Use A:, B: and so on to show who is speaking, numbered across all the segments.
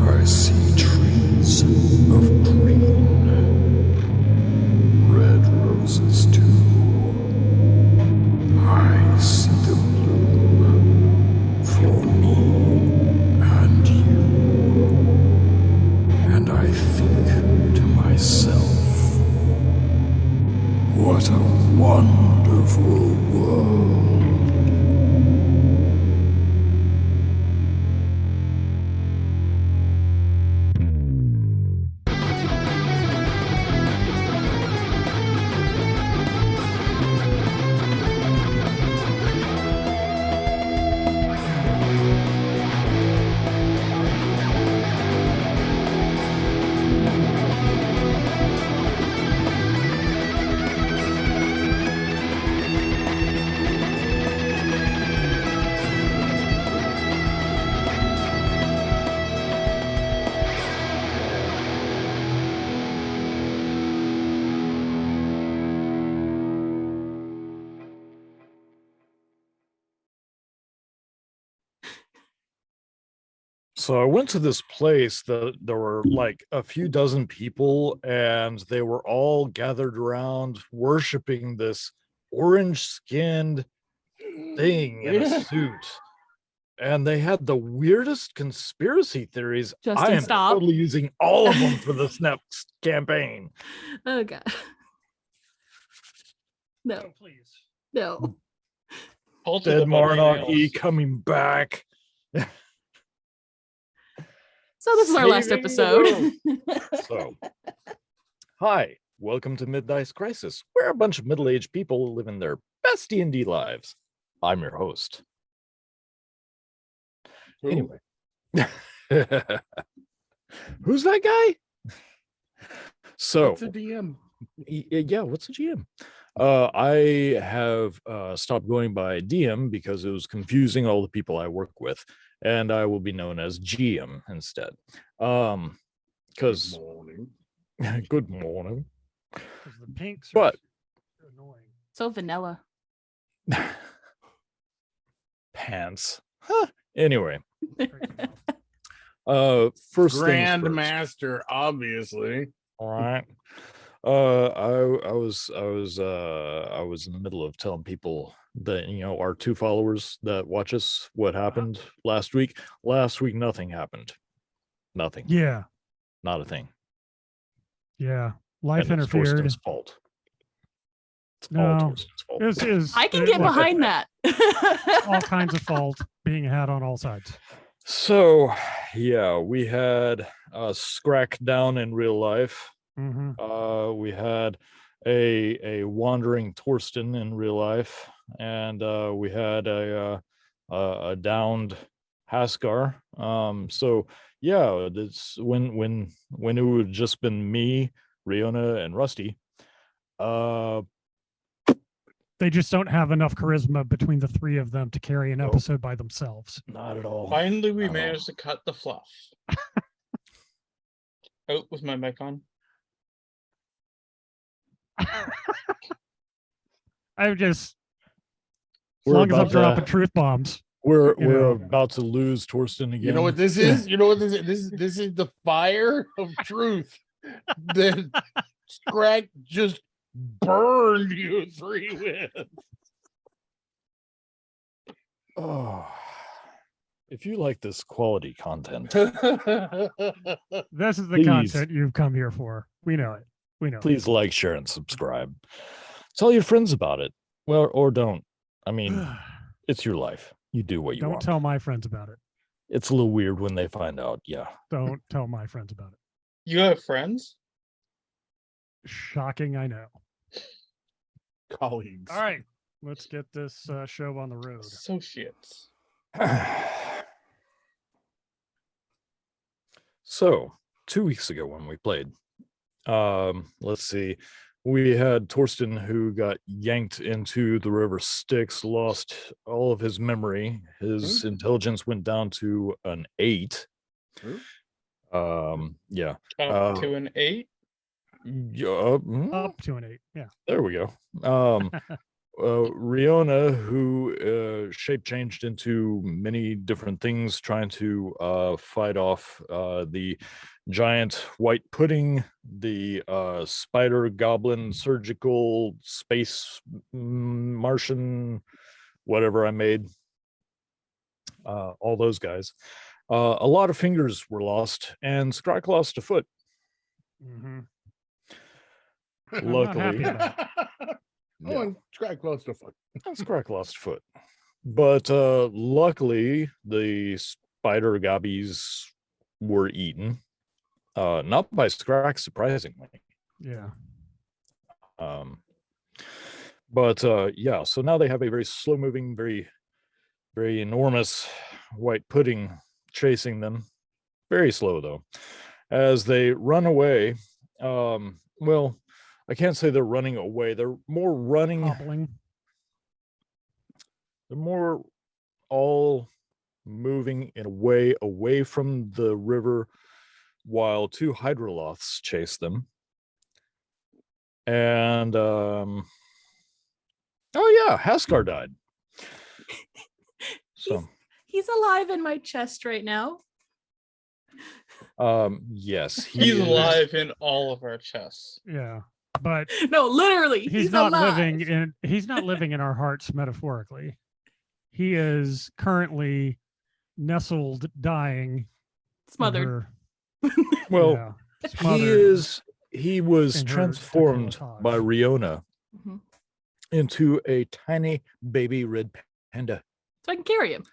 A: I see trees of green, red roses too. I see them bloom for me and you. And I think to myself, what a wonderful world.
B: So I went to this place that there were like a few dozen people, and they were all gathered around worshiping this orange-skinned thing in a suit. And they had the weirdest conspiracy theories.
C: Justin,
B: I am
C: stop.
B: totally using all of them for this next campaign.
C: Oh god. No,
D: Oh, please.
C: no.
B: Dead Marnock E coming back.
C: So this is our last
B: Saving the
C: episode.
B: So, hi, welcome to Midnight Crisis. We're a bunch of middle-aged people living their best D&D lives. I'm your host. Anyway. Who's that guy? So,
E: It's a DM.
B: yeah, what's a GM? I have stopped going by DM because it was confusing all the people I work with, and I will be known as GM instead. Because good morning.
D: The pinks are
B: But
D: annoying.
C: So vanilla.
B: pants. Huh. Anyway. First
E: Grandmaster, obviously.
B: All right. I was in the middle of telling people that, you know, our two followers that watch us what happened last week. Last week nothing happened. Nothing.
D: Yeah.
B: Not a thing.
D: Yeah. Life
B: And it's
D: interfered.
B: Torsten's fault. It's all
D: No.
B: Torsten's fault.
C: I can get behind that.
D: All kinds of fault being had on all sides.
B: So yeah, we had a scrack down in real life.
D: Mm-hmm.
B: We had a wandering Torsten in real life, and we had a downed Haskar. So yeah, that's when it would just been me, Riona, and Rusty.
D: They just don't have enough charisma between the three of them to carry an
B: Nope.
D: episode by themselves.
B: Not at all.
F: Finally, we
B: Not at all.
F: managed to cut the fluff. Oh, was my mic on?
D: I'm just, as
B: We're
D: long as I'm
B: about to-
D: dropping truth bombs.
B: We're
D: You know.
B: about to lose Torsten again.
E: You know what this is? You know what this is? This is the fire of truth that Scrack just burned you three with.
B: Oh, if you like this quality content,
D: This is the
B: Please.
D: content you've come here for. We know it. We know.
B: please like, share, and subscribe. Tell your friends about it. Well, or don't. I mean,
D: It.
B: it's your life. You do what you
D: Don't
B: want.
D: tell my friends about it.
B: It's a little weird when they find out. Yeah.
D: Don't tell my friends about it.
F: You have friends?
D: Shocking, I know.
E: Colleagues.
D: All right, let's get this show on the road.
F: Associates.
B: So 2 weeks ago when we played, let's see, we had Torsten who got yanked into the river Stix, lost all of his memory. His intelligence went down to an 8. Yeah.
F: Up to an 8.
B: Yeah,
D: Up to an 8. Yeah.
B: there we go. Riona, who shape changed into many different things, trying to fight off the giant white pudding, the spider goblin surgical space Martian, whatever I made, all those guys. A lot of fingers were lost, and Scrack lost a foot.
D: Mhm.
B: Luckily,
D: happy about
E: Oh, and Scrack close to foot.
B: Scrack lost a foot. But luckily, the spider gobbies were eaten. Not by Scrack, surprisingly.
D: Yeah.
B: But yeah, so now they have a very slow moving, very, very enormous white pudding chasing them. Very slow, though. As they run away, well, I can't say they're running away. They're more running.
D: Hobbling.
B: They're more all moving in a way away from the river while two hydroloths chase them. And oh yeah, Haskar died. So
C: He's alive in my chest right now.
B: yes,
F: He's
B: is.
F: alive in all of our chests.
D: Yeah. But
C: No, literally,
D: he's not
C: alive.
D: living in our hearts metaphorically. He is currently nestled, dying. in
C: Smothered.
D: her-
B: Well,
D: yeah,
B: he
D: smothered.
B: was
D: in her
B: transformed
D: decolletage.
B: by Riona
C: Mhm.
B: into a tiny baby red panda.
C: So I can carry him.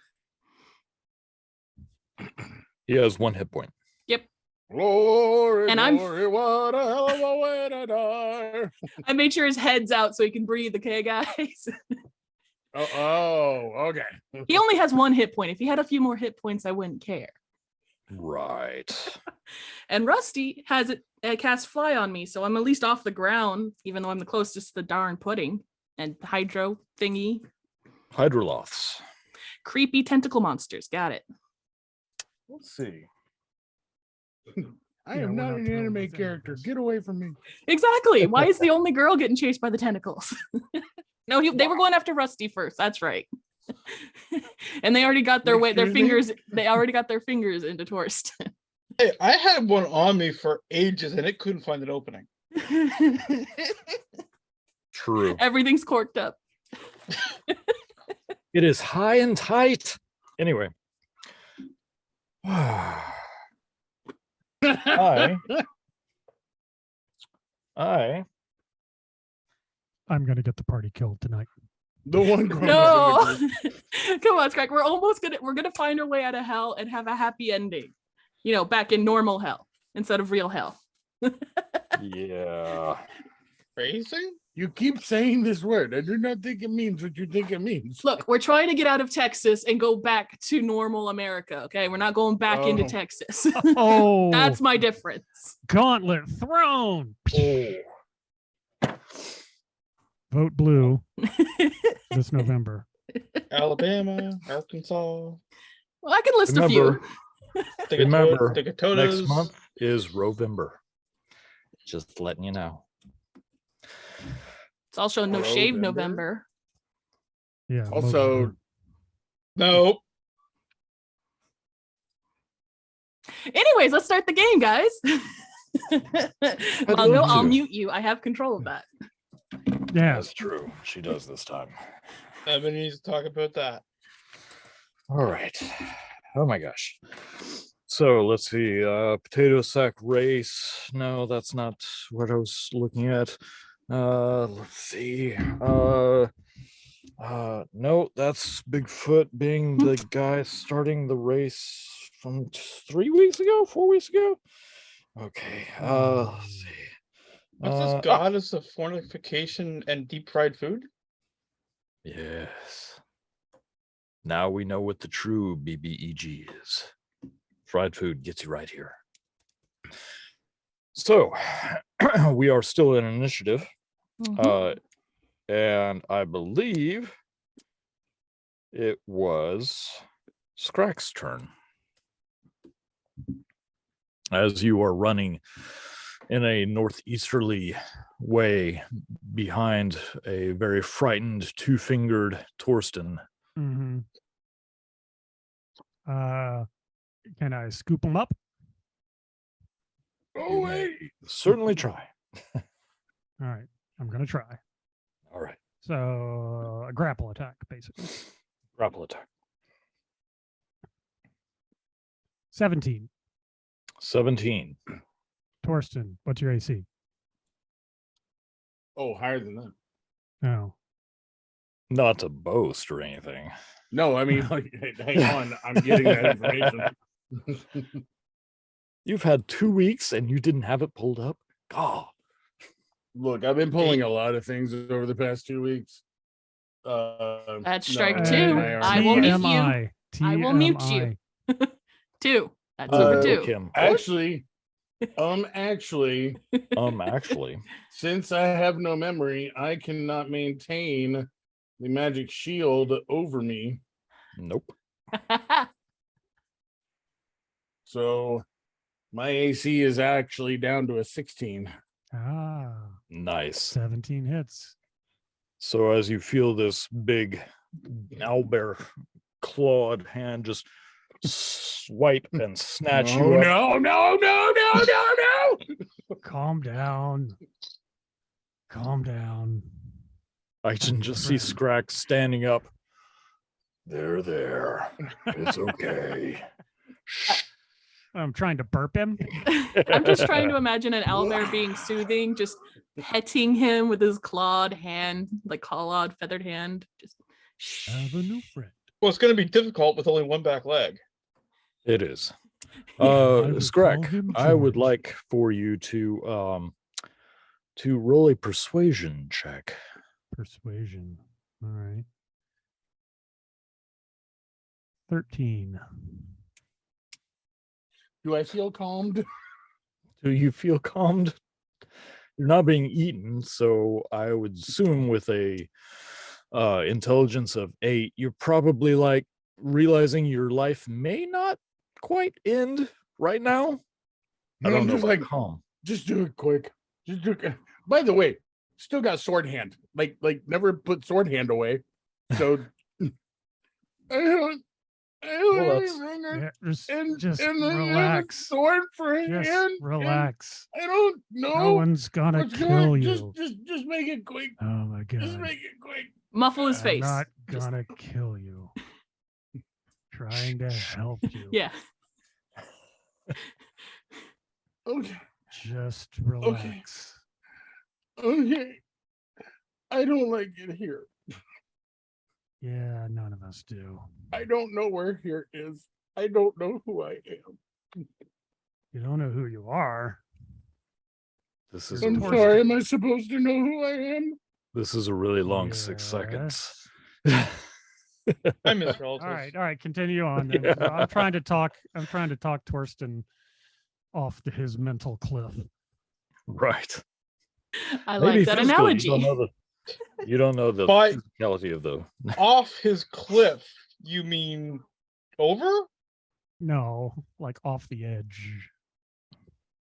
B: He has 1 hit point.
E: Glory,
C: And I'm-
E: glory, what a hell of a way to die.
C: I made sure his head's out so he can breathe, okay, guys?
E: Okay.
C: He only has 1 hit point. If he had a few more hit points, I wouldn't care.
B: Right.
C: And Rusty has it cast fly on me, so I'm at least off the ground, even though I'm the closest to the darn pudding and hydro thingy.
B: Hydroloths.
C: Creepy tentacle monsters. Got it.
B: Let's see.
E: I
D: Yeah,
E: am
D: we're
E: not
D: not
E: an
D: thrilled
E: anime
D: with any of
E: character.
D: this.
E: Get away from me.
C: Exactly. Why is the only girl getting chased by the tentacles? No, they were going after Rusty first. That's right. And they already got their
E: Excuse me?
C: fingers. They already got their fingers into Torst.
F: Hey, I had one on me for ages and it couldn't find an opening.
B: True.
C: Everything's corked up.
B: It is high and tight. Anyway. I
D: I'm gonna get the party killed tonight.
E: The one girl.
C: No. Come on, Scrack. We're gonna find our way out of hell and have a happy ending. You know, back in normal hell instead of real hell.
B: yeah.
F: Crazy?
E: You keep saying this word. I do not think it means what you think it means.
C: Look, we're trying to get out of Texas and go back to normal America. Okay, we're not going back into
E: Oh.
C: Texas.
D: Oh,
C: That's my difference.
D: gauntlet thrown.
B: Oh.
D: Vote blue this November.
F: Alabama, Arkansas,
C: Well, I can list a few.
B: Remember,
F: Dakotas.
B: next month is Rovember. Just letting you know.
C: It's also No Shave
E: November?
C: November.
D: Yeah.
E: Also,
D: November.
F: Nope.
C: Anyways, let's start the game, guys. Mongo,
B: love
C: I'll
B: to.
C: mute you. I have control of that.
D: Yeah.
B: That's true. She does this time.
F: Evan needs to talk about that.
B: All right. Oh my gosh. So let's see. Potato sack race. No, that's not what I was looking at. Let's see. No, that's Bigfoot being the guy starting the race from 3 weeks ago, 4 weeks ago. Okay. Let's see.
F: What's this goddess of fornication and deep fried food?
B: Yes. Now we know what the true BBEG is. Fried food gets you right here. So we are still in initiative.
C: Mhm.
B: And I believe it was Scrack's turn. As you are running in a northeasterly way behind a very frightened, two-fingered Torsten.
D: Mm-hmm. Can I scoop him up?
B: You may certainly try.
D: All right, I'm gonna try.
B: All right.
D: So a grapple attack, basically.
B: Grapple attack.
D: 17.
B: 17.
D: Torsten, what's your AC?
E: Oh, higher than that.
D: No.
B: Not to boast or anything.
E: No, I mean, like, hang on, I'm getting that information.
B: You've had 2 weeks and you didn't have it pulled up? God.
E: Look, I've been pulling a lot of things over the past 2 weeks.
C: That's strike
E: no,
C: two. I will mute you. I will mute you. 2. That's number 2.
B: Kim.
E: Actually,
B: Actually.
E: since I have no memory, I cannot maintain the magic shield over me.
B: Nope.
E: So my AC is actually down to a 16.
D: Ah,
B: Nice.
D: 17 hits.
B: So as you feel this big owlbear clawed hand just swipe and snatch you up.
E: No.
D: Calm down. Calm down.
B: I can just see Scrack standing up. There. It's okay.
D: I'm trying to burp him.
C: I'm just trying to imagine an owlbear being soothing, just petting him with his clawed hand, like clawed, feathered hand. Just
D: Have a new friend.
F: Well, it's going to be difficult with only one back leg.
B: It is.
D: I will
B: Scrack,
D: call him
B: I would
D: George.
B: like for you to roll a persuasion check.
D: Persuasion. All right. 13.
E: Do I feel calmed?
B: Do you feel calmed? You're not being eaten, so I would assume with a intelligence of 8, you're probably like realizing your life may not quite end right now. I
E: And
B: don't
E: I'm
B: know
E: just
B: about
E: like,
B: calm.
E: just do it quick. Just do it. By the way, still got sword hand. Like never put sword hand away. So
D: Yeah, just relax.
E: Sword for
D: Just
E: hand.
D: relax.
E: I don't know.
D: No one's gonna
E: what's
D: kill
E: going-
D: you.
E: Just make it quick.
D: Oh my
E: Just
D: god.
E: make it quick.
C: muffle his
D: I'm
C: face.
D: not
C: Just-
D: gonna kill you. Trying to help you.
C: yeah.
E: Okay.
D: Just relax.
E: Okay. I don't like it here.
D: Yeah, none of us do.
E: I don't know where here is. I don't know who I am.
D: You don't know who you are.
B: This is
E: I'm
B: a
D: Torsten.
E: sorry. Am I supposed to know who I am?
B: This is a really long 6 seconds.
F: I miss relatives.
D: All right, continue on. Then.
B: Yeah.
D: I'm trying to talk Torsten off his mental cliff.
B: Right.
C: I
B: Maybe
C: like that
B: physically,
C: analogy.
B: You don't know the
F: But-
B: physicality of the.
F: Off his cliff, you mean over?
D: No, like off the edge.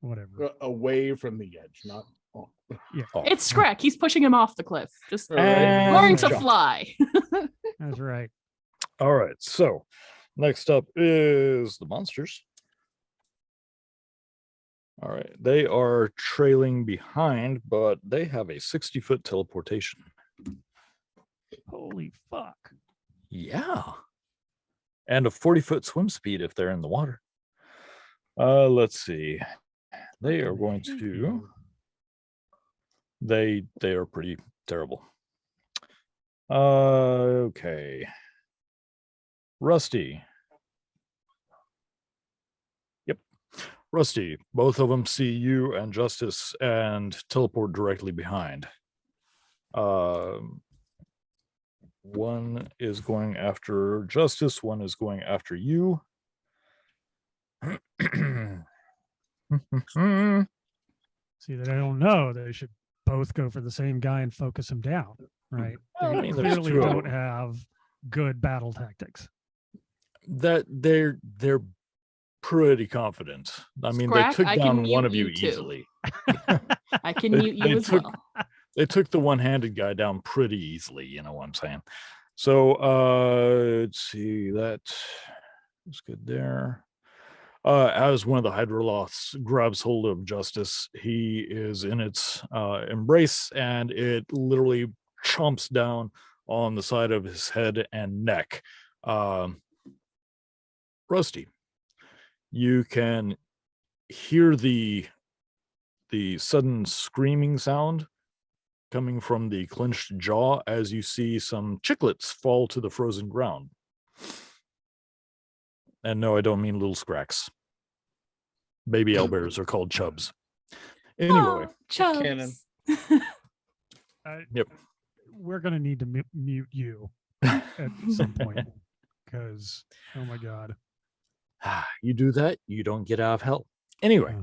D: Whatever.
E: Away from the edge, not.
B: Oh.
C: It's Scrack. He's pushing him off the cliff. Just
B: And
C: learn to
B: jump.
C: fly.
D: That's right.
B: All right. So next up is the monsters. All right. They are trailing behind, but they have a 60-foot teleportation.
D: Holy fuck.
B: Yeah. And a 40-foot swim speed if they're in the water. Let's see. They are going to. They are pretty terrible. Okay. Rusty. Yep. Rusty, both of them see you and Justice and teleport directly behind. One is going after Justice, one is going after you.
D: See, they don't know. They should both go for the same guy and focus him down, right?
B: Well,
D: They
B: I mean, there's
D: clearly
B: two of
D: don't
B: them.
D: have good battle tactics.
B: That they're pretty confident. I mean,
C: Scrack,
B: they took
C: I can
B: down one
C: mute
B: of you
C: you too.
B: easily.
C: I can
B: They-
C: mute you
B: they
C: as
B: took-
C: well.
B: They took the one-handed guy down pretty easily, you know what I'm saying? So let's see, that is good there. As one of the hydroloths grabs hold of Justice, he is in its embrace, and it literally chomps down on the side of his head and neck. Rusty, you can hear the sudden screaming sound coming from the clenched jaw as you see some chiclets fall to the frozen ground. And no, I don't mean little scracks. Baby owlbears are called chubs. Anyway,
C: Oh, Chubs.
F: Canon.
B: Yep.
D: We're gonna need to mute you at some point because, oh my god,
B: you do that, you don't get out of hell. Anyway,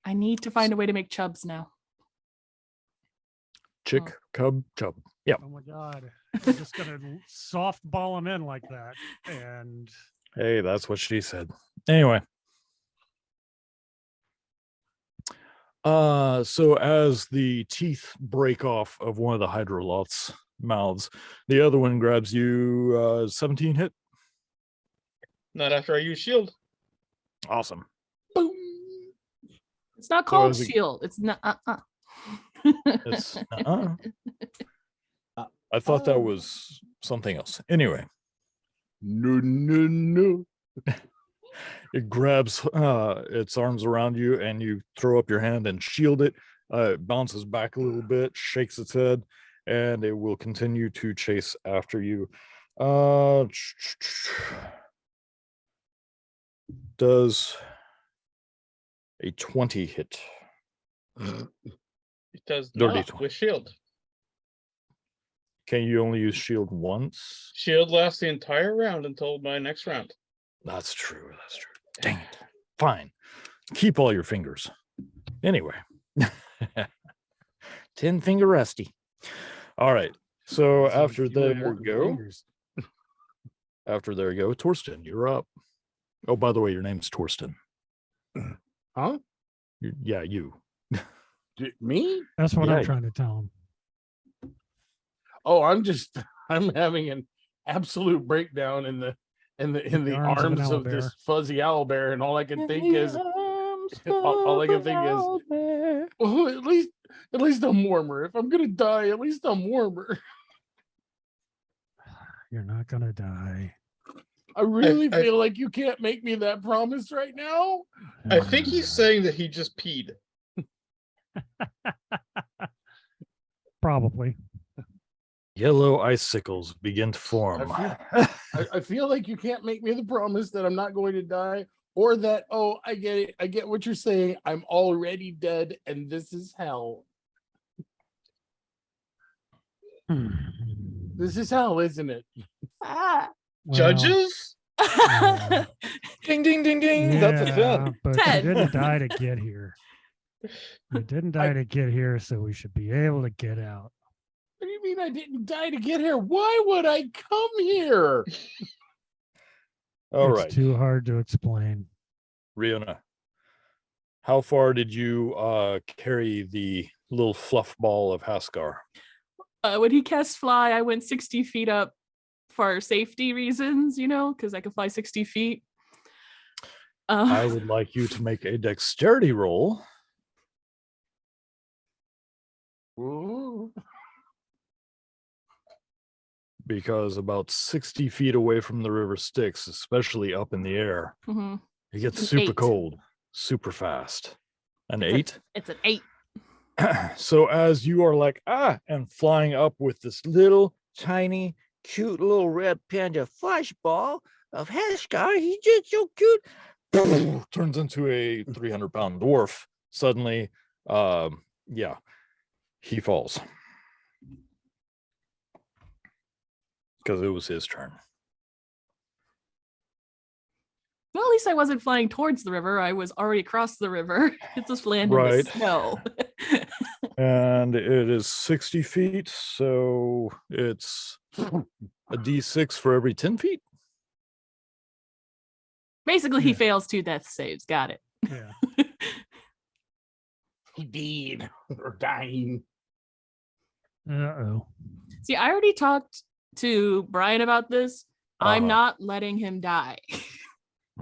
C: I need to find a way to make Chubs now.
B: chick, cub, chub. Yeah.
D: oh my god, I'm just gonna softball him in like that, and
B: Hey, that's what she said. Anyway. So as the teeth break off of one of the hydroloth's mouths, the other one grabs you 17 hit.
F: Not after I use shield.
B: Awesome.
E: Boom.
C: It's not
B: So
C: called
B: is it-
C: shield. It's not.
B: It's I thought that was something else. Anyway,
E: No.
B: it grabs its arms around you and you throw up your hand and shield it. It bounces back a little bit, shakes its head, and it will continue to chase after you. Does a 20 hit?
F: It does
B: Dirty
F: not
B: 20.
F: with shield.
B: Can you only use shield once?
F: Shield lasts the entire round until my next round.
B: That's true. That's true. Dang it. Fine. Keep all your fingers. Anyway. 10-finger Rusty. All right. So
E: Sounds like
B: after
E: you were
B: there
E: wanting
B: go,
E: fingers.
B: Torsten, you're up. Oh, by the way, your name's Torsten.
E: Huh?
B: Yeah, you.
E: Me?
D: that's what
B: Yeah.
D: I'm trying to tell him.
E: Oh, I'm having an absolute breakdown in the
D: arms of an
E: arms of this
D: owlbear.
E: fuzzy owlbear, and all I can think is all I can think is, oh, at least I'm warmer. If I'm gonna die, at least I'm warmer.
D: You're not gonna die.
E: I really
F: I-
E: feel like you can't make me that promise right now.
F: I think he's saying that he just peed.
D: Probably.
B: Yellow icicles begin to form.
E: I feel like you can't make me the promise that I'm not going to die, or that, oh, I get it. I get what you're saying. I'm already dead, and this is hell. This is hell, isn't it?
C: Ah.
D: Well,
F: Judges?
D: yeah.
B: Ding, ding, ding, ding. That's a 10.
D: Yeah, but you
C: 10.
D: didn't die to get here. You didn't die to get here, so we should be able to get out.
E: What do you mean I didn't die to get here? Why would I come here?
B: All
D: It's
B: right.
D: too hard to explain.
B: Riona, how far did you carry the little fluff ball of Haskar?
C: When he cast fly, I went 60 feet up for safety reasons, because I could fly 60 feet.
B: I would like you to make a dexterity roll.
E: Ooh.
B: Because about 60 feet away from the river Stix, especially up in the air,
C: Mhm.
B: it gets
C: It's an
B: super
C: 8.
B: cold, super fast. An
C: It's
B: 8?
C: It's an 8.
B: So as you are like, and flying up with this little tiny, cute little red panda flashball of Haskar, he's just so cute, turns into a 300-pound dwarf. Suddenly, he falls. Because it was his turn.
C: Well, at least I wasn't flying towards the river. I was already across the river. It just landed in
B: Right.
C: the snow.
B: And it is 60 feet, so it's a d6 for every 10 feet.
C: Basically, he
D: Yeah.
C: fails 2 death saves. Got it.
D: Yeah.
E: Indeed. Or dying.
D: Uh-oh.
C: See, I already talked to Brian about this. I'm
B: Uh-huh.
C: not letting him die.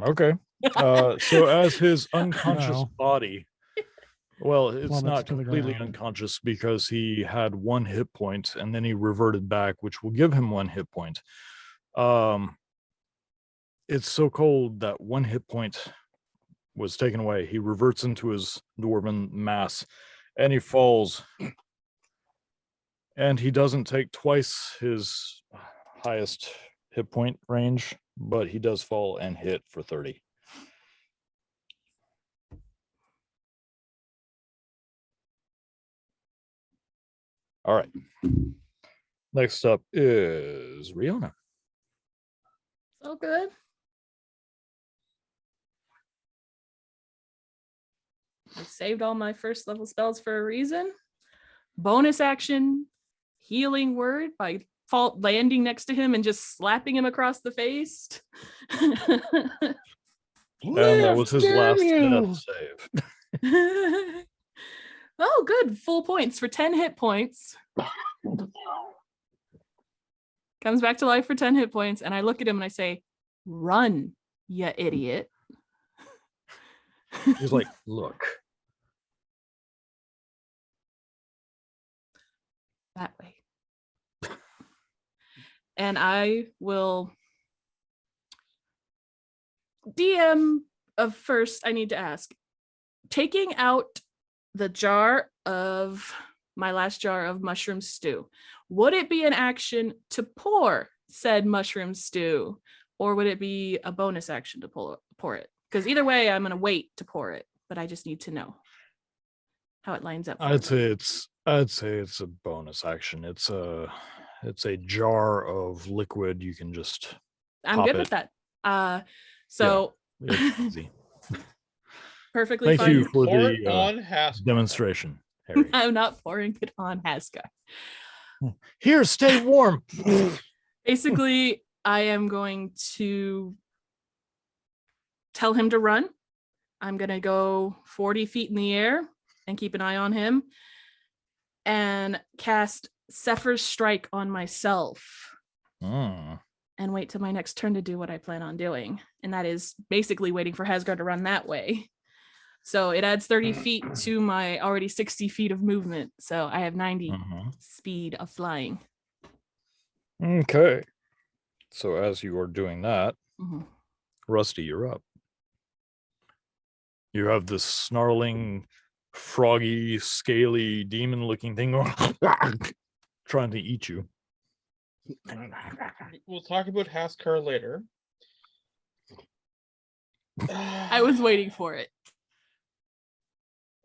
B: Okay. So as his unconscious
D: Wow.
B: body, well, it's
D: Plummets
B: not
D: to the
B: completely
D: ground.
B: unconscious because he had 1 hit point and then he reverted back, which will give him 1 hit point. It's so cold that 1 hit point was taken away. He reverts into his dwarven mass and he falls. And he doesn't take twice his highest hit point range, but he does fall and hit for 30. All right. Next up is Riona.
C: So good. I saved all my first level spells for a reason. Bonus action, healing word by landing next to him and just slapping him across the face.
B: And that was his
E: Damn
B: last
E: you!
B: death save.
C: Oh, good. Full points for 10 hit points. Comes back to life for 10 hit points. And I look at him and I say, run, you idiot.
B: He's like, look.
C: That way. And I will DM of first, I need to ask, taking out the jar of my last jar of mushroom stew, would it be an action to pour said mushroom stew, or would it be a bonus action to pour it? Because either way, I'm going to wait to pour it, but I just need to know how it lines up.
B: I'd say it's a bonus action. It's a jar of liquid. You can just
C: I'm
B: pop
C: good
B: it.
C: with that. So
B: It's easy.
C: perfectly
B: Thank
C: fine.
B: you for
F: Pour it
B: the
F: on Haskell.
B: demonstration, Harry.
C: I'm not pouring it on Haskell.
B: Here, stay warm.
C: Basically, I am going to tell him to run. I'm going to go 40 feet in the air and keep an eye on him and cast Zephyr's Strike on myself
B: Hmm.
C: and wait till my next turn to do what I plan on doing. And that is basically waiting for Hasgard to run that way. So it adds 30 feet to my already 60 feet of movement. So I have 90
B: Mhm.
C: speed of flying.
B: Okay. So as you are doing that,
C: Mhm.
B: Rusty, you're up. You have this snarling, froggy, scaly, demon-looking thing trying to eat you.
F: We'll talk about Haskar later.
C: I was waiting for it.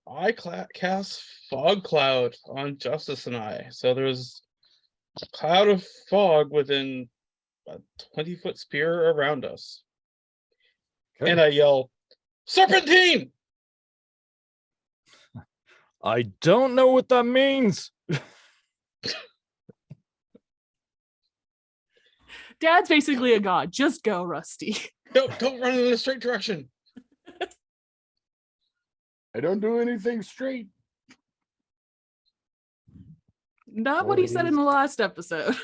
F: I cast Fog Cloud on Justice and I. So there's a cloud of fog within a 20-foot sphere around us.
B: Okay.
F: And I yell, Serpentine!
B: I don't know what that means.
C: Dad's basically a god. Just go, Rusty.
F: No, don't run in a straight direction.
E: I don't do anything straight.
C: Not what he said in the last episode.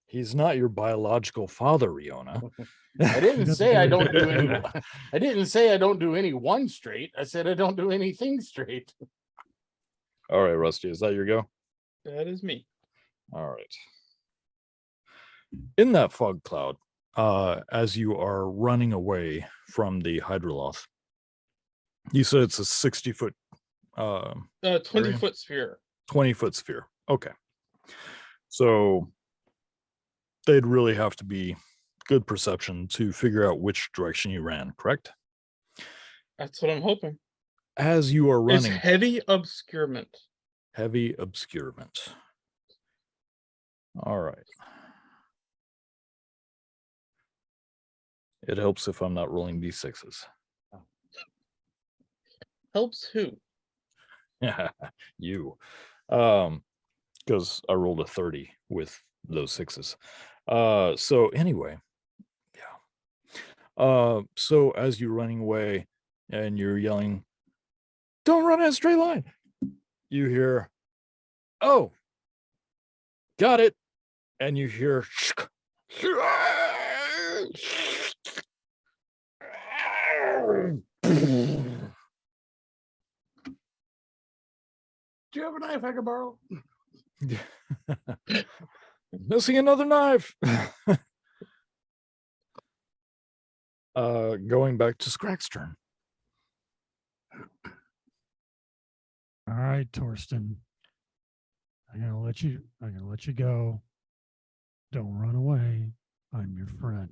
B: He's not your biological father, Riona.
E: I didn't
D: Doesn't
E: say
D: do
E: I
D: it.
E: don't do any. I didn't say I don't do any one straight. I said I don't do anything straight.
B: All right, Rusty, is that your go?
F: That is me.
B: All right. In that fog cloud, as you are running away from the Hydroloth, you said it's a 60-foot,
F: 20-foot sphere.
B: 20-foot sphere. Okay. So they'd really have to be good perception to figure out which direction you ran, correct?
F: That's what I'm hoping.
B: As you are
F: It's
B: running,
F: heavy obscurement.
B: heavy obscurement. All right. It helps if I'm not rolling d6s.
F: Helps who?
B: You. Because I rolled a 30 with those 6s. So anyway, yeah. So as you're running away and you're yelling, "Don't run in a straight line," you hear, "Oh, got it," and you hear.
E: Do you have a knife I can borrow?
B: Missing another knife. Going back to Scrack's turn.
D: All right, Torsten. I'm gonna let you go. Don't run away. I'm your friend.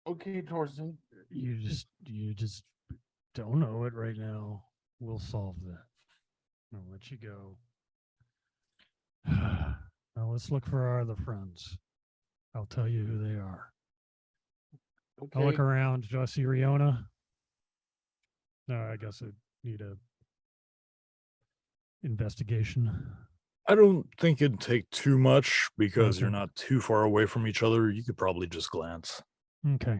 E: Okay, Torsten.
D: You just don't know it right now. We'll solve that. I'll let you go. Now let's look for our other friends. I'll tell you who they are.
E: Okay.
D: I'll look around. Do I see Riona? No, I guess I need a investigation.
B: I don't think it'd take too much because you're
D: Okay.
B: not too far away from each other. You could probably just glance.
D: Okay.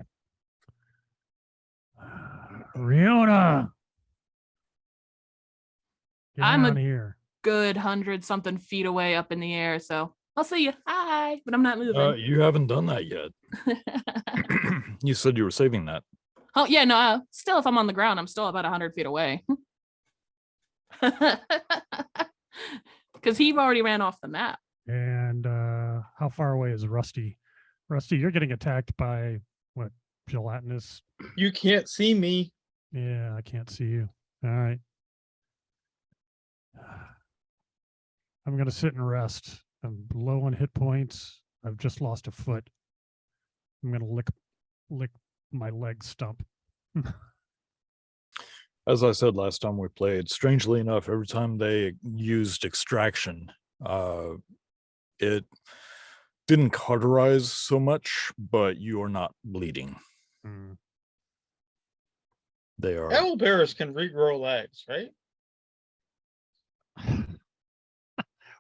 D: Riona! Get
C: I'm a-
D: down here.
C: Good 100-something feet away up in the air. So I'll see you. Hi, but I'm not moving.
B: You haven't done that yet. You said you were saving that.
C: Oh yeah, no. Still, if I'm on the ground, I'm still about 100 feet away. Because he already ran off the map.
D: And how far away is Rusty? Rusty, you're getting attacked by what? Gelatinous?
F: You can't see me.
D: Yeah, I can't see you. All right. I'm gonna sit and rest. I'm low on hit points. I've just lost a foot. I'm gonna lick my leg stump.
B: As I said last time we played, strangely enough, every time they used extraction, it didn't cauterize so much, but you are not bleeding.
D: Mm.
B: They are.
F: Owl bears can regrow legs, right?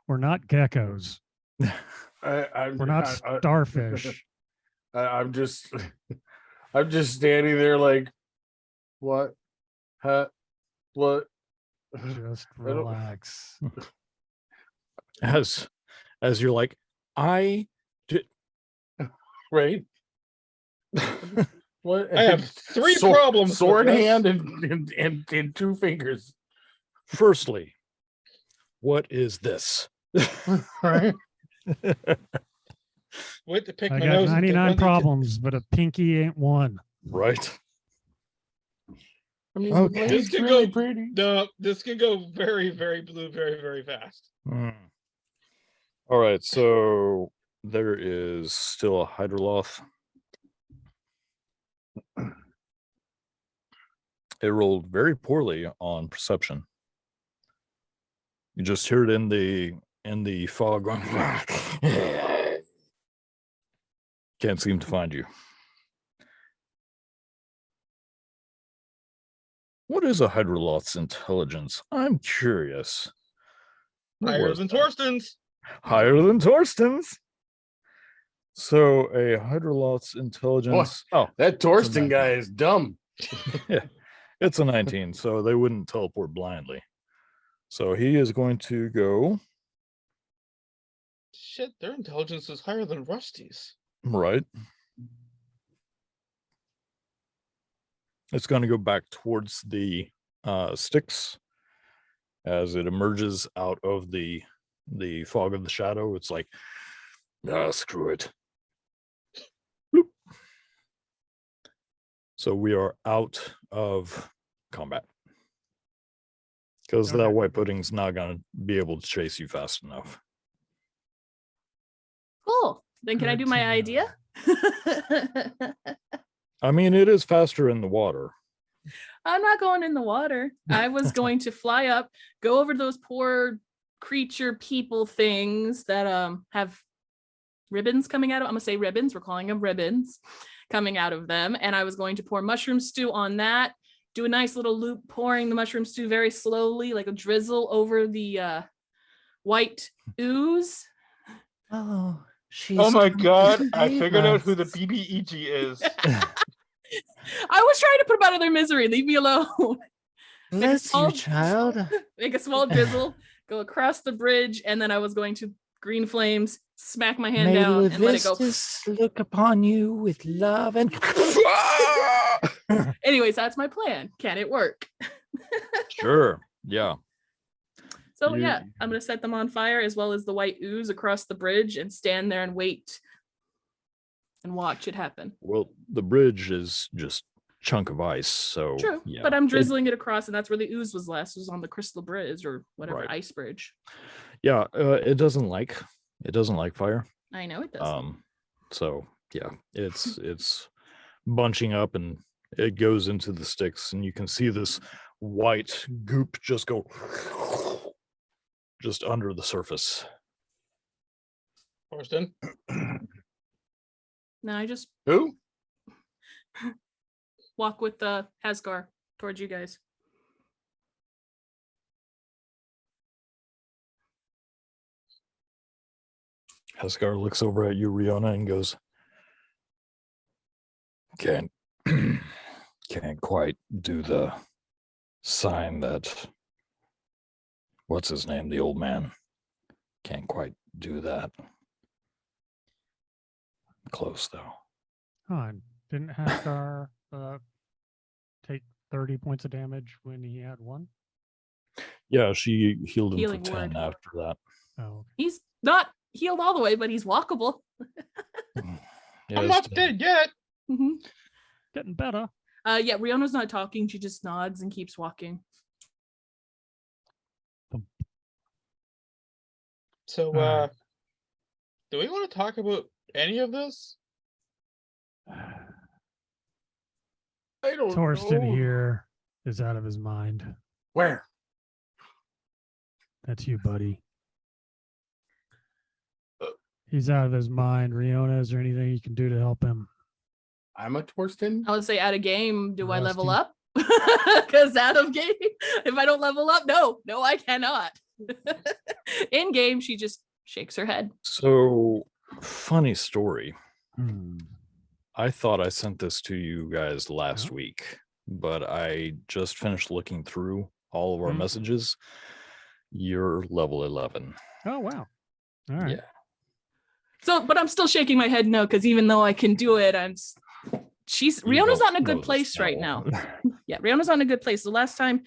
D: We're not geckos.
E: I'm
D: We're not starfish.
E: I'm just I'm just standing there like, what? Huh? What?
D: Just
E: I don't-
D: relax.
B: As you're like, I did.
E: Right? What?
F: I have three problems with
E: Sword
F: this.
E: hand and two fingers.
B: Firstly, what is this?
E: Right?
F: Wait to pick
D: I
F: my
D: got
F: nose. and get
D: 99
F: one to-
D: problems, but a pinky ain't one.
B: Right.
E: I mean,
B: Okay.
E: the
F: This
E: blade's
F: could
E: really
F: go-
E: pretty.
F: No, this can go very, very blue, very, very fast.
B: Hmm. All right, so there is still a Hydroloth. It rolled very poorly on perception. You just hear it in the fog going. Can't seem to find you. What is a Hydroloth's intelligence? I'm curious. What
F: Higher
B: was
F: than
B: that?
F: Torsten's.
B: Higher than Torsten's. So a Hydroloth's intelligence. Oh,
E: That Torsten
B: 19.
E: guy is dumb.
B: Yeah, it's a 19, so they wouldn't teleport blindly. So he is going to go
F: Shit, their intelligence is higher than Rusty's.
B: right. It's going to go back towards the Stix as it emerges out of the fog of the shadow. It's like, screw it. Bloop. So we are out of combat because that
D: Okay.
B: white pudding's not going to be able to chase you fast enough.
C: Cool. Then can I
D: Good
C: do my
D: to know.
C: idea?
B: I mean, it is faster in the water.
C: I'm not going in the water. I was going to fly up, go over those poor creature people things that have ribbons coming out of. I'm gonna say ribbons. We're calling them ribbons coming out of them. And I was going to pour mushroom stew on that. Do a nice little loop, pouring the mushroom stew very slowly, like a drizzle over the white ooze.
B: Oh, She's
F: Oh my
B: trying to
F: god, I
B: save
F: figured out who the
B: us.
F: BBEG is.
C: I was trying to put them out of their misery. Leave me alone.
B: Bless
C: small-
B: you, child.
C: Make a small drizzle, go across the bridge, and then I was going to green flames, smack my hand
B: May
C: down, and let it go.
B: Levistus look upon you with love and.
C: Anyways, that's my plan. Can it work?
B: Sure. Yeah.
C: So
B: You-
C: yeah, I'm gonna set them on fire as well as the white ooze across the bridge and stand there and wait and watch it happen.
B: Well, the bridge is just chunk of ice, so
C: True,
B: yeah.
C: but I'm drizzling it across, and that's where the ooze was last. Was on the crystal bridge or whatever
B: Right.
C: ice bridge.
B: It doesn't like fire.
C: I know it does.
B: So yeah, it's bunching up and it goes into the sticks, and you can see this white goop just go just under the surface.
F: Torsten?
C: Now I just
E: Who?
C: walk with the Hasgar towards you guys.
B: Heskar looks over at you, Riona, and goes, can't quite do the sign that, what's his name, the old man, can't quite do that. Close though.
D: On. Didn't Haskar take 30 points of damage when he had one?
B: Yeah, she healed him
C: Healing
B: for 10
C: word.
B: after that.
D: Oh,
C: He's not healed all the way, but he's walkable.
B: Yeah,
F: I'm
B: it's
F: not
B: 10.
F: dead yet.
C: Mhm.
D: getting better.
C: Yeah, Riona's not talking. She just nods and keeps walking.
F: So,
D: Alright.
F: do we want to talk about any of this?
E: I don't
D: Torsten
E: know.
D: here is out of his mind.
E: Where?
D: That's you, buddy.
E: Uh.
D: He's out of his mind. Riona, is there anything you can do to help him?
E: I'm a Torsten.
C: I would say out of game, do I level
D: Rusty.
C: up? Because out of game, if I don't level up, no, I cannot. In game, she just shakes her head.
B: So, funny story.
D: Hmm.
B: I thought I sent this to you guys last
D: Oh.
B: week, but I just finished looking through all of our
D: Hmm.
B: messages. You're level 11.
D: Oh, wow. All right.
B: Yeah.
C: So, but I'm still shaking my head no, because even though I can do it, Riona's not in a good place right now. Yeah, Riona's not in a good place. The last time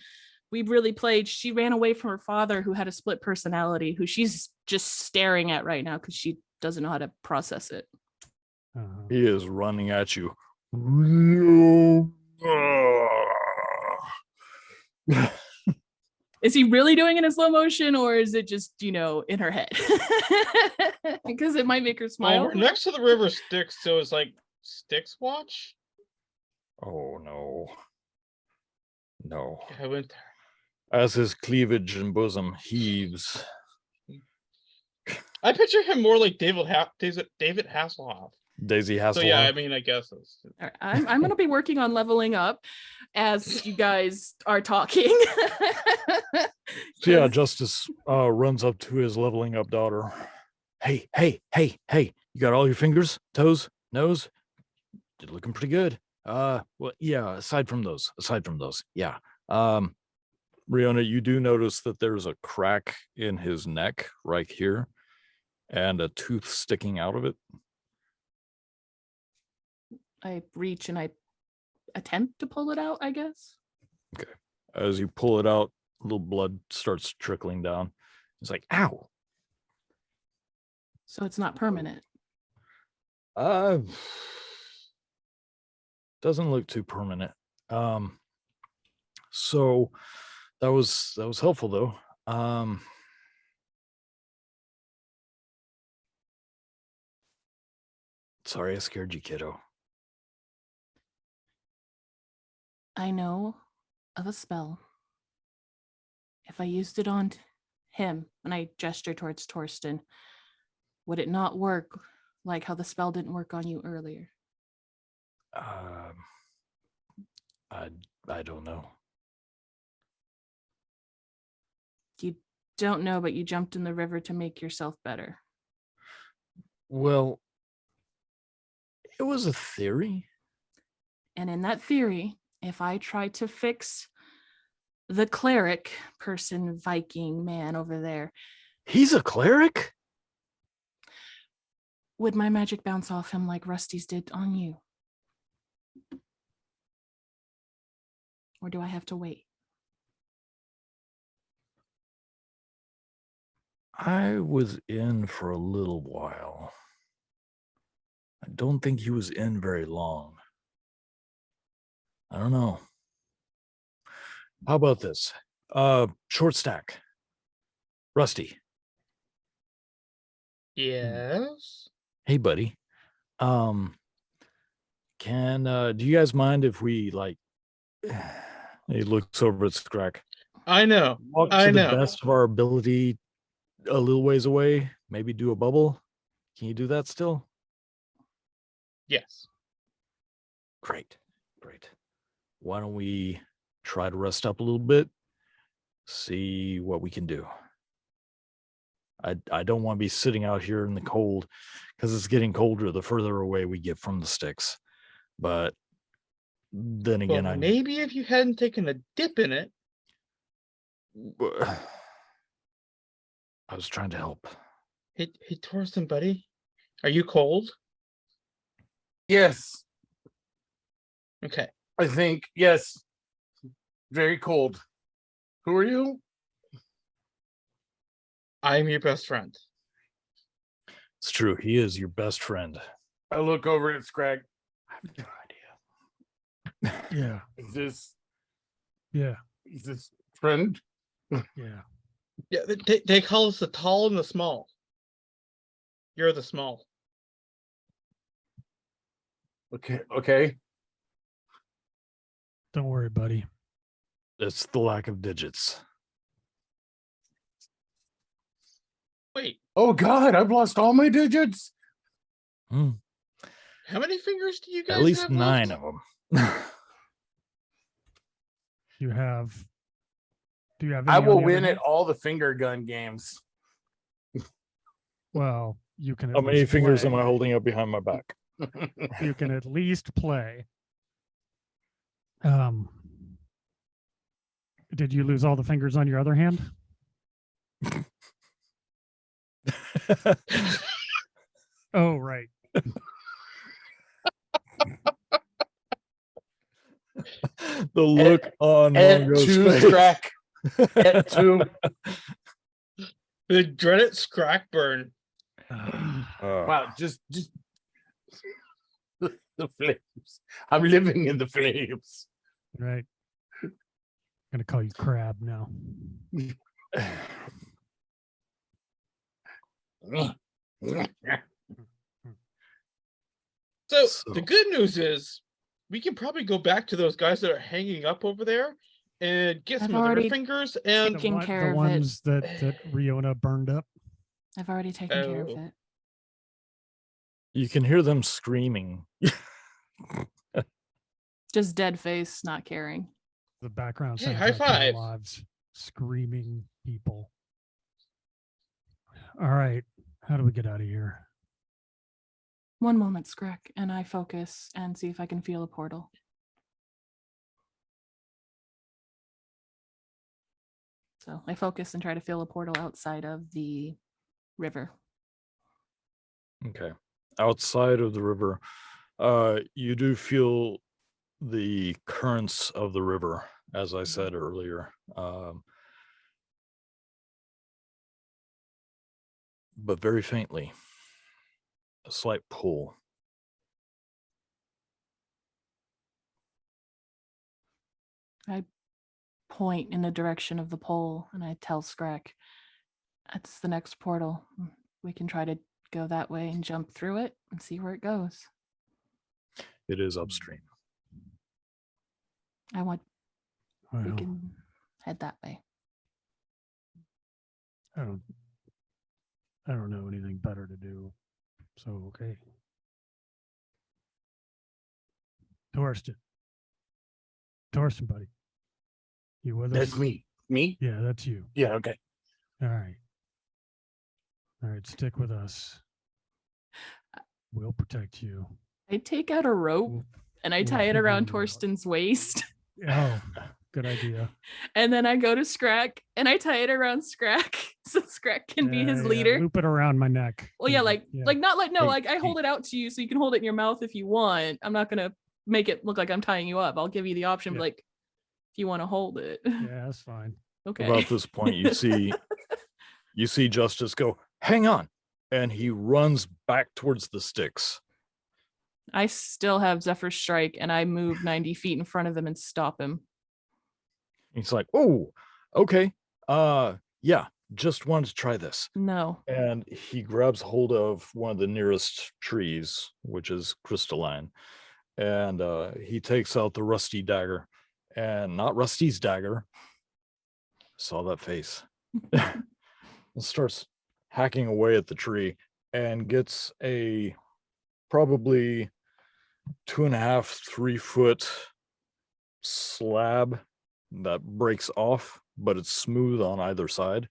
C: we really played, she ran away from her father who had a split personality, who she's just staring at right now because she doesn't know how to process it.
D: Uh-huh.
B: He is running at you.
C: Is he really doing it in slow motion, or is it just, in her head? Because it might make her
F: Well,
C: smile.
F: we're next to the river Stix, so it's like Stix watch.
B: Oh no. No.
F: I went there.
B: As his cleavage and bosom heaves.
F: I picture him more like David Hasselhoff.
B: Daisy
F: So
B: Hasselhoff.
F: yeah, I mean, I guess it's
C: All right, I'm going to be working on leveling up as you guys are talking.
B: So yeah,
C: 'Cause-
B: Justice runs up to his leveling up daughter. Hey, you got all your fingers, toes, nose? You're looking pretty good. Well, yeah, aside from those, yeah. Riona, you do notice that there's a crack in his neck right here and a tooth sticking out of it.
C: I reach and I attempt to pull it out, I guess.
B: As you pull it out, a little blood starts trickling down. It's like, ow.
C: So it's not permanent.
B: Doesn't look too permanent. So that was helpful though. Sorry I scared you, kiddo.
C: I know of a spell. If I used it on him, and I gesture towards Torsten, would it not work like how the spell didn't work on you earlier?
B: I don't know.
C: You don't know, but you jumped in the river to make yourself better.
B: Well, it was a theory.
C: And in that theory, if I try to fix the cleric person, Viking man over there,
B: He's a cleric?
C: would my magic bounce off him like Rusty's did on you? Or do I have to wait?
B: I was in for a little while. I don't think he was in very long. I don't know. How about this? Short stack. Rusty.
F: Yes.
B: Hey buddy. Can do you guys mind if we like he looks over at Scrack.
F: I know.
B: Walk
F: I
B: to the
F: know.
B: best of our ability a little ways away, maybe do a bubble. Can you do that still?
F: Yes.
B: Great. Why don't we try to rest up a little bit, see what we can do. I don't want to be sitting out here in the cold because it's getting colder the further away we get from the Stix. But then again,
F: Well, maybe if you hadn't taken a dip in it.
B: I was trying to help.
F: Hey, Torsten, buddy. Are you cold?
E: Yes,
F: Okay.
E: I think yes. Very cold. Who are you?
F: I'm your best friend.
B: It's true. He is your best friend.
E: I look over at Scrag.
B: I have no idea.
D: Yeah.
E: Is
D: Yeah.
E: this friend?
D: Yeah.
F: Yeah, they call us the tall and the small. You're the small.
E: Okay.
D: Don't worry, buddy.
B: It's the lack of digits.
F: Wait,
E: Oh God, I've lost all my digits.
B: Hmm.
F: how many fingers do you guys
B: At least
F: have
B: 9
F: left?
B: of them.
D: You have. Do you have?
E: I
D: any on
E: will
D: the other
E: win at
D: hand?
E: all the finger gun games.
D: Well, you can. At
B: How many
D: least
B: fingers
D: play.
B: am I holding up behind my back?
D: You can at least play. Did you lose all the fingers on your other hand? Oh, right.
B: The look on
E: At
B: Mongo's
E: two,
B: face.
E: Scrack. At two.
F: The dreaded Scrack burn.
E: Wow, just the flames. I'm living in the flames.
D: Right. I'm gonna call you Crab now.
F: So
B: So-
F: the good news is we can probably go back to those guys that are hanging up over there and get
C: I've
F: some of their
C: already
F: fingers and
C: taken care
D: the
C: of it.
D: ones that Riona burned up.
C: I've already taken care of
F: Oh.
C: it.
B: You can hear them screaming.
C: Just dead face, not caring.
D: The background
F: Hey,
D: soundtrack
F: high
D: to our
F: five.
D: lives. Screaming people. All right. How do we get out of here?
C: One moment, Scrack, and I focus and see if I can feel a portal. So I focus and try to feel a portal outside of the river.
B: Okay. Outside of the river, you do feel the currents of the river, as I said earlier. But very faintly. A slight pull.
C: I point in the direction of the pole and I tell Scrack, that's the next portal. We can try to go that way and jump through it and see where it goes.
B: It is upstream.
C: We
D: Well,
C: can head that way.
D: I don't know anything better to do. So okay. Torsten, buddy. You with us?
E: That's me. Me?
D: Yeah, that's you.
E: Yeah, okay.
D: All right. All right, stick with us. We'll protect you.
C: I take out a rope
D: We'll-
C: and I
D: we'll
C: tie it
D: figure
C: around
D: you out.
C: Torsten's waist.
D: Oh, good idea.
C: And then I go to Scrack and I tie it around Scrack so Scrack can be his
D: Yeah,
C: leader.
D: loop it around my neck.
C: Well, yeah, like not like no,
B: Hey,
C: like I hold
B: hey.
C: it out to you so you can hold it in your mouth if you want. I'm not gonna make it look like I'm tying you up. I'll give you the option,
D: Yeah.
C: like if you want to hold it.
D: Yeah, that's fine.
C: Okay.
B: About this point, you see Justice go, hang on. And he runs back towards the Stix.
C: I still have Zephyr Strike and I move 90 feet in front of him and stop him.
B: He's like, oh, okay. Yeah, just wanted to try this.
C: No.
B: And he grabs hold of one of the nearest trees, which is crystalline. And he takes out the rusty dagger. And not Rusty's dagger. Saw that face. And starts hacking away at the tree and gets a probably 2.5, 3 foot slab that breaks off, but it's smooth on either side.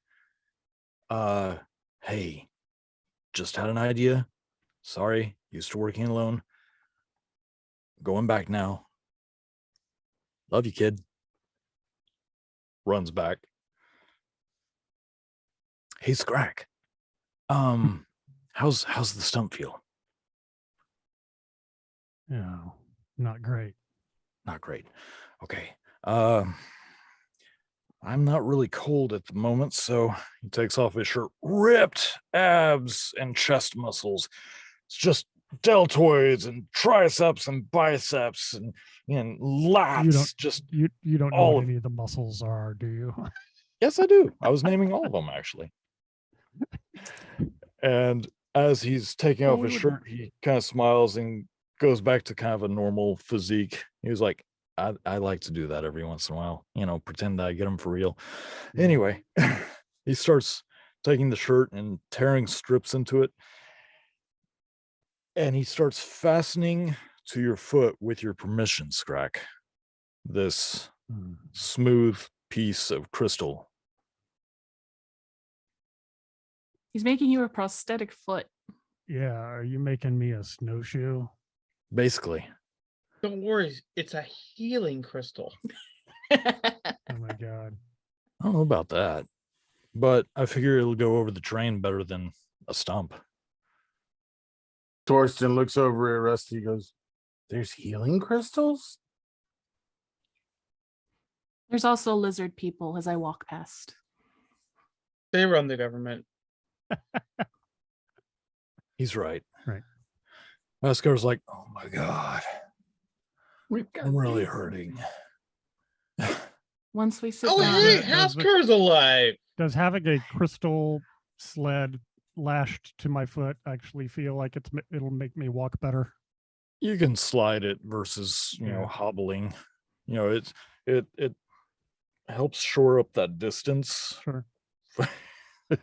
B: Hey, just had an idea. Sorry, used to working alone. Going back now. Love you, kid. Runs back. Hey, Scrack. How's the stump feel?
D: No, not great.
B: Not great. Okay. I'm not really cold at the moment, so he takes off his shirt. Ripped abs and chest muscles. It's just deltoids and triceps and biceps and lats. Just
D: You don't know
B: all
D: what
B: of-
D: any of the muscles are, do you?
B: yes, I do. I was naming all of them actually. And as he's taking off his shirt, he kind of smiles and goes back to kind of a normal physique. He was like, I like to do that every once in a while, pretend that I get him for real. Anyway, he starts taking the shirt and tearing strips into it. And he starts fastening to your foot with your permission, Scrack, this smooth piece of crystal.
C: He's making you a prosthetic foot.
D: Yeah, are you making me a snowshoe?
B: Basically.
F: Don't worry, it's a healing crystal.
D: Oh my god.
B: I don't know about that, but I figure it'll go over the train better than a stump.
E: Torsten looks over at Rusty. Goes, "There's healing crystals."
C: There's also lizard people as I walk past.
F: They run the government.
B: He's right.
D: Right.
B: Oscar's like, oh my god,
E: We've got
B: I'm really hurting.
C: Once we sit
F: Oh,
C: down,
F: hey,
D: Does the-
F: Hasker's alive.
D: Does having a crystal sled lashed to my foot actually feel like it'll make me walk better?
B: You can slide it versus
D: Yeah.
B: hobbling. It helps shore up that distance.
D: Sure. All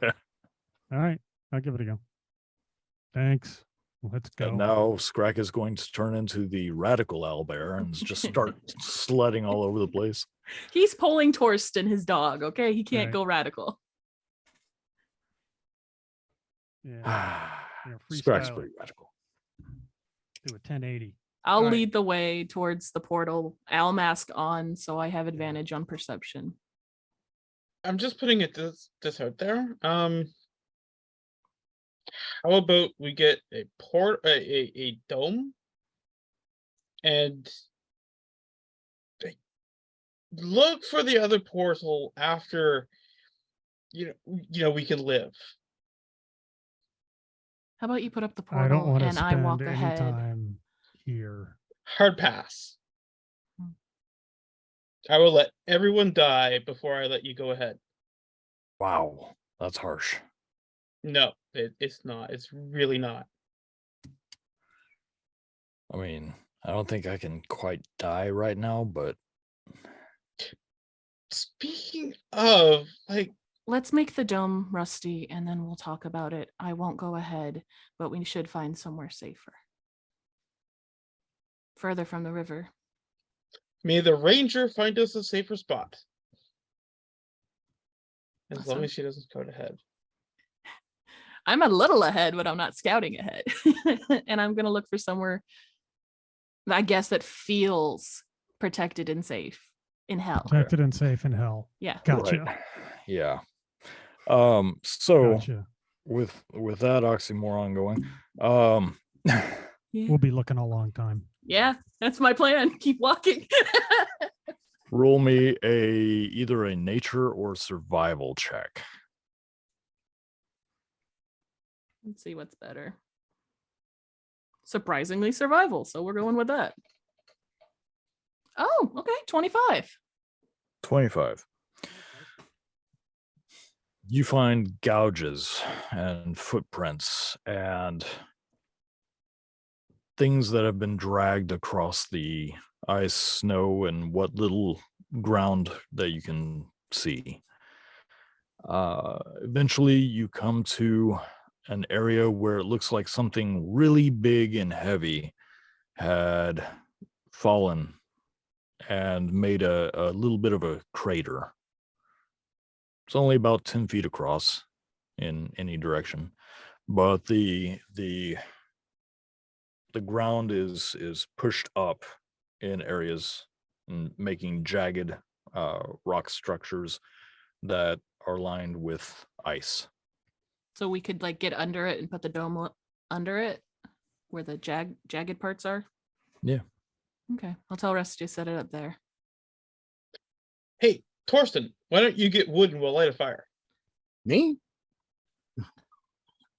D: right, I'll give it a go. Thanks. Let's go.
B: And now Scrack is going to turn into the radical owlbear and just start sledding all over the place.
C: he's pulling Torsten, his dog. Okay, he can't
D: Right.
C: go radical.
D: Yeah,
B: Scrack's
D: freestyle.
B: pretty radical.
D: do a 1080.
C: I'll
D: All right.
C: lead the way towards the portal. Owl mask on, so I have advantage on perception.
F: I'm just putting this out there. How about we get a dome and look for the other portal after we can live.
C: How about you put up the
D: I don't
C: portal
D: want to
C: and I walk
D: spend any
C: ahead?
D: time here.
F: Hard pass.
C: Hmm.
F: I will let everyone die before I let you go ahead.
B: Wow, that's harsh.
F: No, it's not. It's really not.
B: I mean, I don't think I can quite die right now, but
F: Speaking of,
C: Let's make the dome, Rusty, and then we'll talk about it. I won't go ahead, but we should find somewhere safer. Further from the river.
F: may the ranger find us a safer spot. As long
C: Awesome.
F: as she doesn't go to head.
C: I'm a little ahead, but I'm not scouting ahead. And I'm gonna look for somewhere, I guess, that feels protected and safe in hell.
D: Protected and safe in hell.
C: Yeah.
D: Gotcha.
B: Right. Yeah. So
D: Gotcha.
B: with that oxymoron going, um,
C: Yeah.
D: We'll be looking a long time.
C: Yeah, that's my plan. Keep walking.
B: roll me either a nature or survival check.
C: Let's see what's better. Surprisingly, survival. So we're going with that. Oh, okay. 25.
B: 25. You find gouges and footprints and things that have been dragged across the ice, snow, and what little ground that you can see. Eventually, you come to an area where it looks like something really big and heavy had fallen and made a little bit of a crater. It's only about 10 feet across in any direction, but the ground is pushed up in areas and making jagged rock structures that are lined with ice.
C: So we could like get under it and put the dome under it where the jagged parts are.
B: Yeah.
C: Okay. I'll tell Rusty to set it up there.
F: Hey, Torsten, why don't you get wood and we'll light a fire?
E: Me?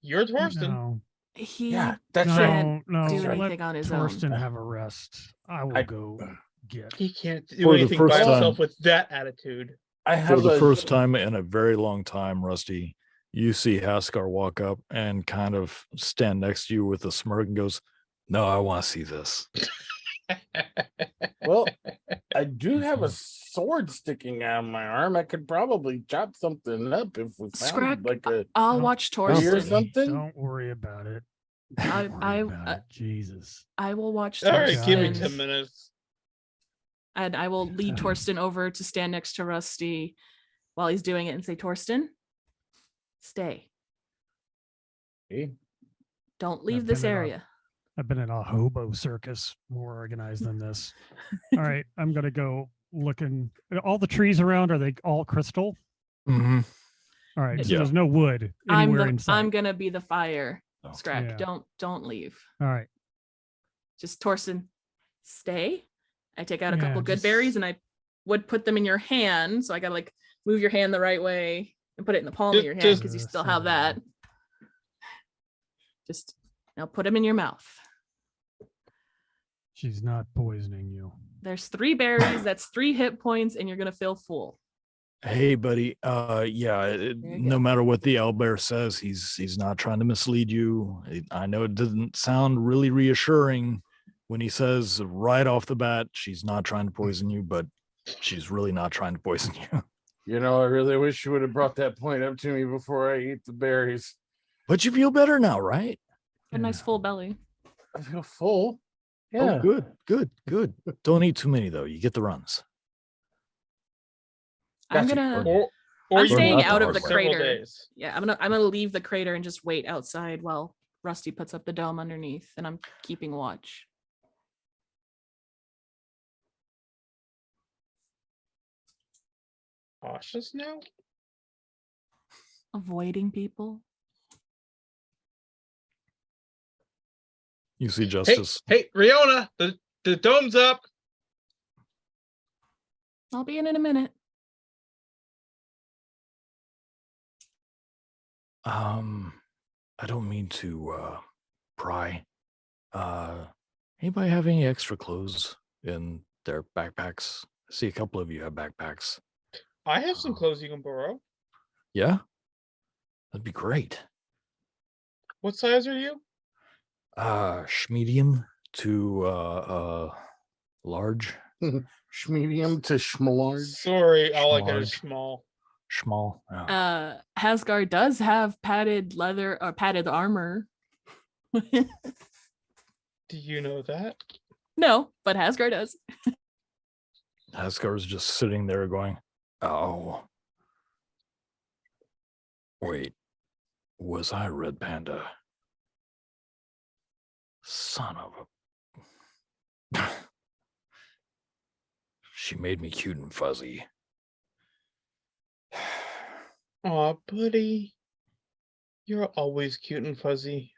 F: You're Torsten.
D: No,
C: He
E: Yeah, that's right.
C: can't
D: no.
C: do
D: Let
C: anything on his own.
D: Torsten have a rest. I will go get.
F: He can't do
B: For the
F: anything
B: first
F: by
B: time-
F: himself with that attitude.
E: I
B: For
E: have
B: the
E: a
B: first time in a very long time, Rusty, you see Haskar walk up and kind of stand next to you with a smirk and goes, "No, I want to see this."
E: Well, I do have a sword sticking out of my arm. I could probably chop something up if we found
C: Scrag,
E: like a.
C: I'll
D: No.
C: watch
E: Beer or
C: Torsten.
E: something?
D: Don't worry about it.
C: I-
D: Don't worry
C: I-
D: about it. Jesus.
C: I will watch
F: All right, give me
D: Guys.
F: 10 minutes.
C: and I will lead Torsten over to stand next to Rusty while he's doing it and say, "Torsten, stay.
E: Hey,
C: Don't leave
D: I've
C: this
D: been in a-
C: area."
D: I've been in a hobo circus more organized than this. All right, I'm gonna go looking. All the trees around, are they all crystal?
B: Mm-hmm.
D: All right, so
B: Yeah.
D: there's no wood
C: I'm
D: anywhere in sight.
C: I'm gonna be the fire.
B: Oh.
C: Scrag,
D: Yeah.
C: don't leave.
D: All right,
C: Just Torsten, stay. I take out a
D: Yeah,
C: couple good
D: just-
C: berries and I would put them in your hand. So I gotta like move your hand the right way and put it in the palm of your hand
F: Just-
C: because you still have that. Just now put them in your mouth.
D: she's not poisoning you.
C: There's 3 berries. That's 3 hit points, and you're gonna feel full.
B: Hey, buddy. Yeah.
C: you
B: No
C: go.
B: matter what the owlbear says, he's not trying to mislead you. I know it doesn't sound really reassuring when he says right off the bat she's not trying to poison you, but she's really not trying to poison you.
E: you know, I really wish you would have brought that point up to me before I eat the berries.
B: But you feel better now, right?
C: A nice
D: Yeah.
C: full belly.
E: I feel full.
B: Oh,
E: Yeah.
B: good. Don't eat too many though. You get the runs.
C: I'm
E: Gotcha.
C: gonna
F: Or
C: I'm
F: you
C: staying
F: can
C: out
F: wait
C: of the
F: for several
C: crater.
F: days.
C: Yeah, I'm gonna leave the crater and just wait outside while Rusty puts up the dome underneath, and I'm keeping watch.
F: Cautious now?
C: Avoiding people.
B: You see
F: Hey,
B: Justice.
F: hey, Riona, the dome's up.
C: I'll be in a minute.
B: I don't mean to pry. Anybody have any extra clothes in their backpacks? I see a couple of you have backpacks.
F: I have some
B: Oh.
F: clothes you can borrow.
B: Yeah? That'd be great.
F: What size are you?
B: Medium to large.
E: Medium to schmalarge.
F: Sorry, all I got is
B: Large.
F: small.
B: Small. Yeah.
C: Hasgar does have padded leather or padded armor.
F: Do you know that?
C: No, but Hasgar does.
B: Haskar's just sitting there going, "Oh. Wait. Was I Red Panda? Son of a. She made me cute and fuzzy.
F: Aw, buddy. You're always cute and fuzzy.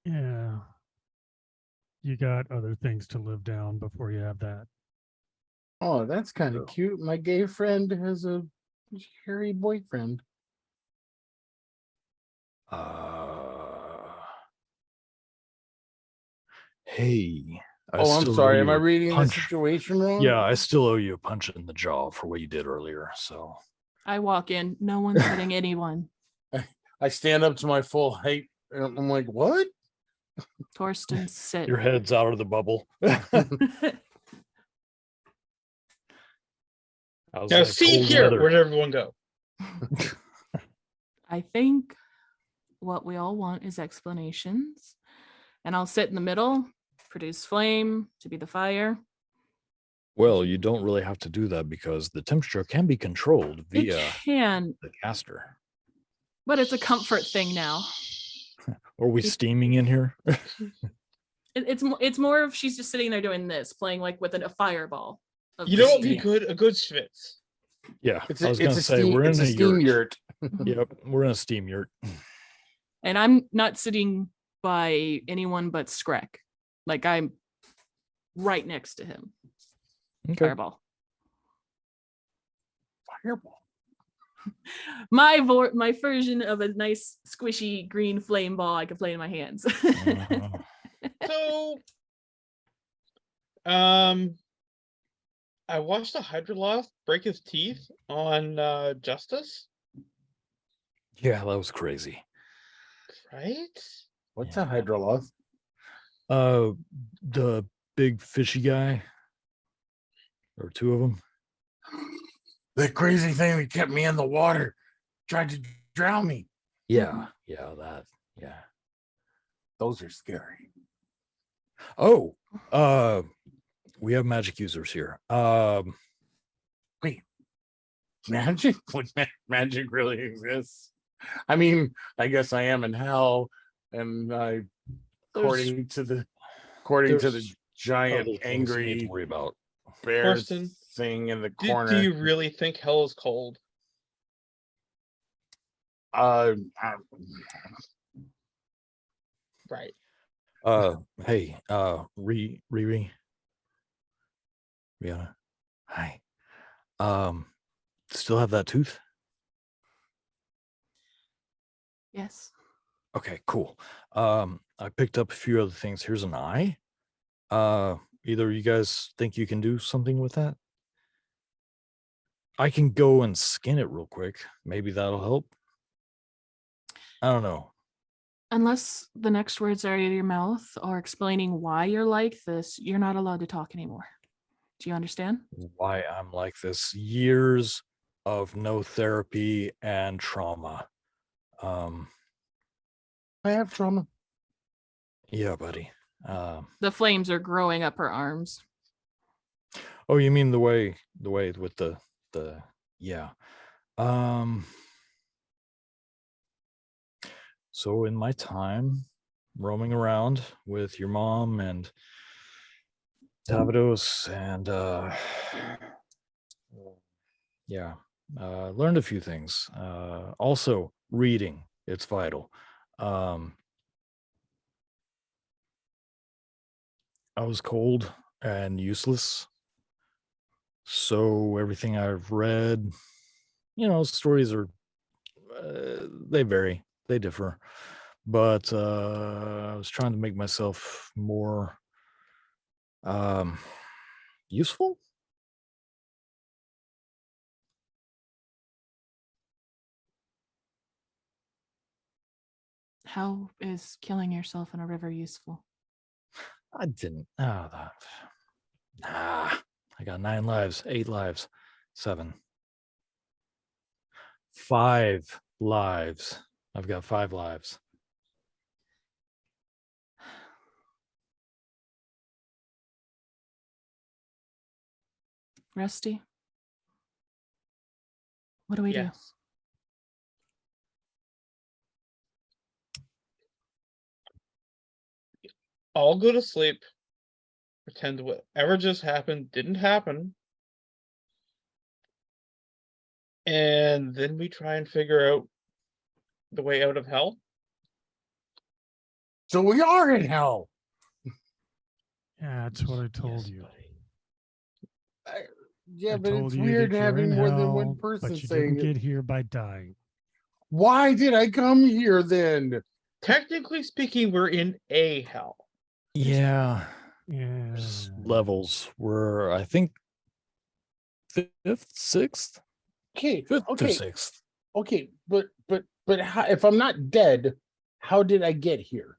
D: Yeah. You got other things to live down before you have that.
E: Oh, that's kind
B: Oh.
E: of cute. My gay friend has a hairy boyfriend.
B: Hey.
E: Oh, I'm
B: still owe
E: sorry. Am
B: you
E: I
B: a
E: reading the
B: punch.
E: situation wrong?
B: Yeah, I still owe you a punch in the jaw for what you did earlier. So
C: I walk in. No one's hitting anyone.
E: I stand up to my full height and I'm like, what?
C: Torsten, sit.
B: your head's out of the bubble. I was
F: Now
B: like,
F: see
B: cold
F: here,
B: weather.
F: where'd everyone go?
C: I think what we all want is explanations. And I'll sit in the middle, produce flame to be the fire.
B: Well, you don't really have to do that because the temperature can be controlled
C: It
B: via
C: can,
B: the caster.
C: but it's a comfort thing now.
B: Are we steaming in here?
C: It's more of she's just sitting there doing this, playing like with a fireball. Of
F: You know what would be
C: steam.
F: good? A good schwitz.
B: Yeah,
E: It's
B: I
E: a,
B: was
E: it's
B: gonna
E: a
B: say
E: steam,
B: we're in
E: it's
B: a
E: a steam
B: yurt.
E: yurt.
B: Yep, we're in a steam yurt.
C: And I'm not sitting by anyone but Skrek. Like I'm right next to him.
B: Okay.
C: Fireball.
E: Fireball.
C: My version of a nice squishy green flame ball I can play in my hands.
B: Uh,
F: So, I watched a Hydroloth break his teeth on Justice,
B: yeah, that was crazy.
F: right?
E: What's
B: Yeah.
E: a hydroloth?
B: The big fishy guy, or two of them.
E: The crazy thing that kept me in the water tried to drown me.
B: Yeah, that. Yeah.
E: Those are scary.
B: Oh, we have magic users here.
E: Magic? Would magic really exists? I mean, I guess I am in hell, and according to the
B: there's
E: giant
B: other things you need
E: angry
B: to worry about.
E: bear
F: Torsten,
E: thing in the
F: Do
E: corner.
F: you really think hell is cold?
E: Uh,
F: Right.
B: Hey, Riri, Rihanna, hi. Still have that tooth?
C: Yes.
B: Okay, cool. I picked up a few other things. Here's an eye. Either you guys think you can do something with that? I can go and skin it real quick. Maybe that'll help. I don't know.
C: Unless the next words are out of your mouth or explaining why you're like this, you're not allowed to talk anymore. Do you understand?
B: Why I'm like this. Years of no therapy and trauma.
E: I have trauma.
B: Yeah, buddy.
C: The flames are growing up her arms.
B: Oh, you mean the way with the yeah. So in my time roaming around with your mom and Davidos and yeah, learned a few things. Also reading, it's vital. I was cold and useless. So everything I've read, stories are they vary, they differ. But I was trying to make myself more useful.
C: How is killing yourself in a river useful?
B: I didn't. Nah. I got 9 lives, 8 lives, 7. 5 lives. I've got 5 lives.
C: Rusty? What do we do?
F: Yes. all go to sleep, pretend whatever just happened didn't happen, and then we try and figure out the way out of hell.
E: So we are in hell.
D: Yeah, that's what I told
B: Yes,
D: you.
B: buddy.
E: Yeah,
D: I
E: but
D: told
E: it's
D: you
E: weird
D: that you're
E: having
D: in
E: more than
D: hell,
E: one person
D: but you
E: saying
D: didn't
E: it.
D: get here by dying.
E: Why did I come here then?
F: Technically speaking, we're in a hell.
B: Yeah.
D: Yeah.
B: There's levels were, I think, fifth, sixth,
E: Okay,
B: fifth to
E: okay,
B: sixth.
E: okay, but how, if I'm not dead, how did I get here?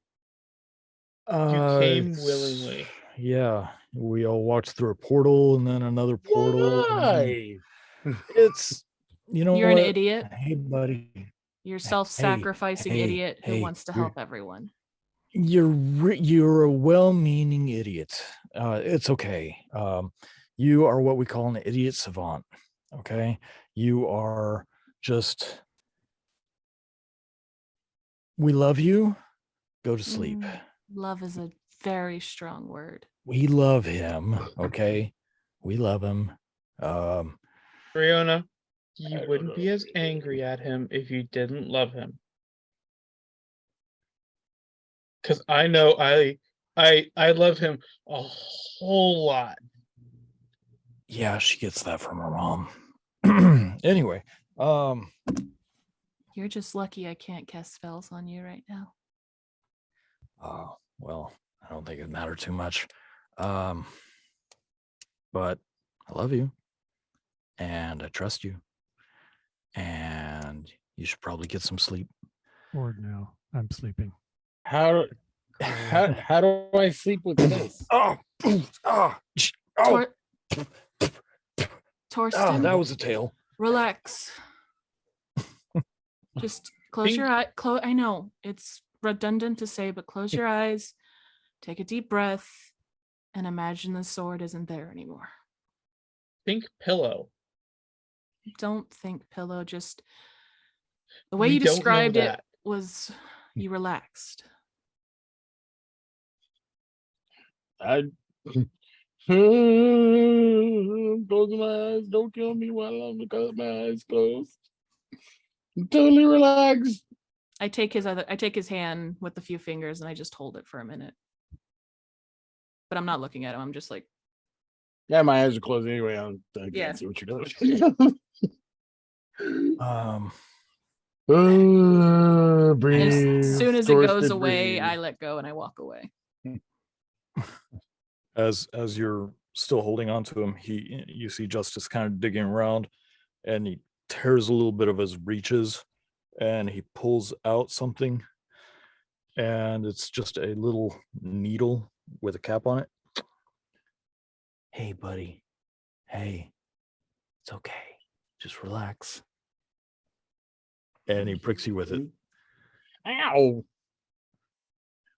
F: You came
B: It's-
F: willingly.
B: Yeah, we all walked through a portal and then another portal. and then
E: Why?
B: It's You're
C: You're an
B: what?
C: idiot.
B: Hey, buddy.
C: You're self-sacrificing
B: hey,
C: idiot who
B: hey,
C: wants to
B: you're-
C: help everyone.
B: You're a well-meaning idiot. It's okay. You are what we call an idiot savant. Okay, you are just. We love you. Go to sleep.
C: Love is a very strong word.
B: We love him. Okay, we love him.
F: Riona,
E: I
F: you
E: don't
F: wouldn't
E: know.
F: be as angry at him if you didn't love him. Because I know I love him a whole lot.
B: Yeah, she gets that from her mom. Anyway,
C: You're just lucky I can't cast spells on you right now.
B: well, I don't think it mattered too much. But I love you and I trust you. And you should probably get some sleep.
D: Bored now. I'm sleeping.
E: How do I sleep with this?
B: Oh,
C: Tor- Torsten,
B: that was a tail.
C: relax. Just close your eye. I know it's redundant to say, but close your eyes, take a deep breath, and imagine the sword isn't there anymore.
F: Think pillow.
C: Don't think pillow. Just the way
F: We
C: you
F: don't know
C: described it
F: that.
C: was you relaxed.
E: I closing my eyes. Don't kill me while I'm got my eyes closed. I'm totally relaxed.
C: I take his hand with the few fingers and I just hold it for a minute. But I'm not looking at him. I'm just like,
E: Yeah, my eyes are closed anyway. I can't
C: Yeah.
E: see what you're doing.
C: and
E: Breathe.
C: as soon as it goes
E: Torsten,
C: away,
E: breathe.
C: I let go and I walk away.
B: As you're still holding on to him, you see Justice kind of digging around and he tears a little bit of his reaches and he pulls out something and it's just a little needle with a cap on it. Hey, buddy. Hey, it's okay. Just relax. And he pricks you with it.
E: Ow.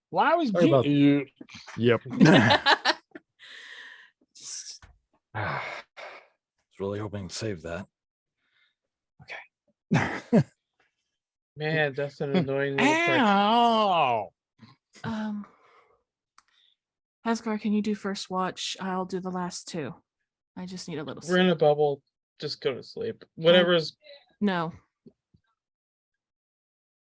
E: Why was
B: Sorry about-
E: you?
B: Yep. I was really hoping to save that. Okay.
F: Man, that's an annoying little prick.
E: Ow.
C: Asgar, can you do first watch? I'll do the last two. I just need a little
F: We're in
C: sleep.
F: a bubble. Just go to sleep. Whatever's
C: No.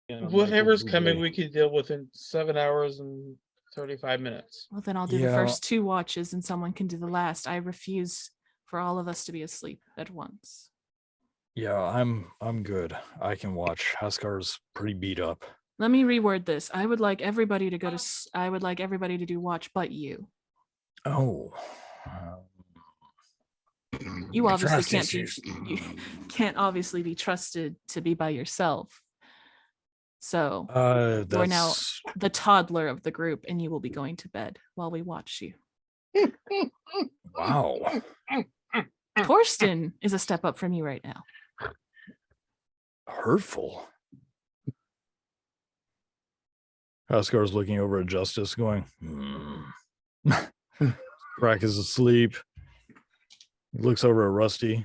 F: whatever's coming, we can deal with in 7 hours and 35 minutes.
C: Well, then I'll do the
B: Yeah.
C: first two watches and someone can do the last. I refuse for all of us to be asleep at once.
B: Yeah, I'm good. I can watch. Haskar's pretty beat up.
C: Let me reword this. I would like everybody to I would like everybody to do watch but you.
B: Oh.
C: You obviously
E: Trust
C: can't be
E: issues.
C: you can't obviously be trusted to be by yourself. So you're now
B: That's
C: the toddler of the group and you will be going to bed while we watch you.
B: wow.
C: Torsten is a step up from you right now.
B: Hurtful. Haskar's looking over at Justice, going, Crack is asleep. He looks over at Rusty.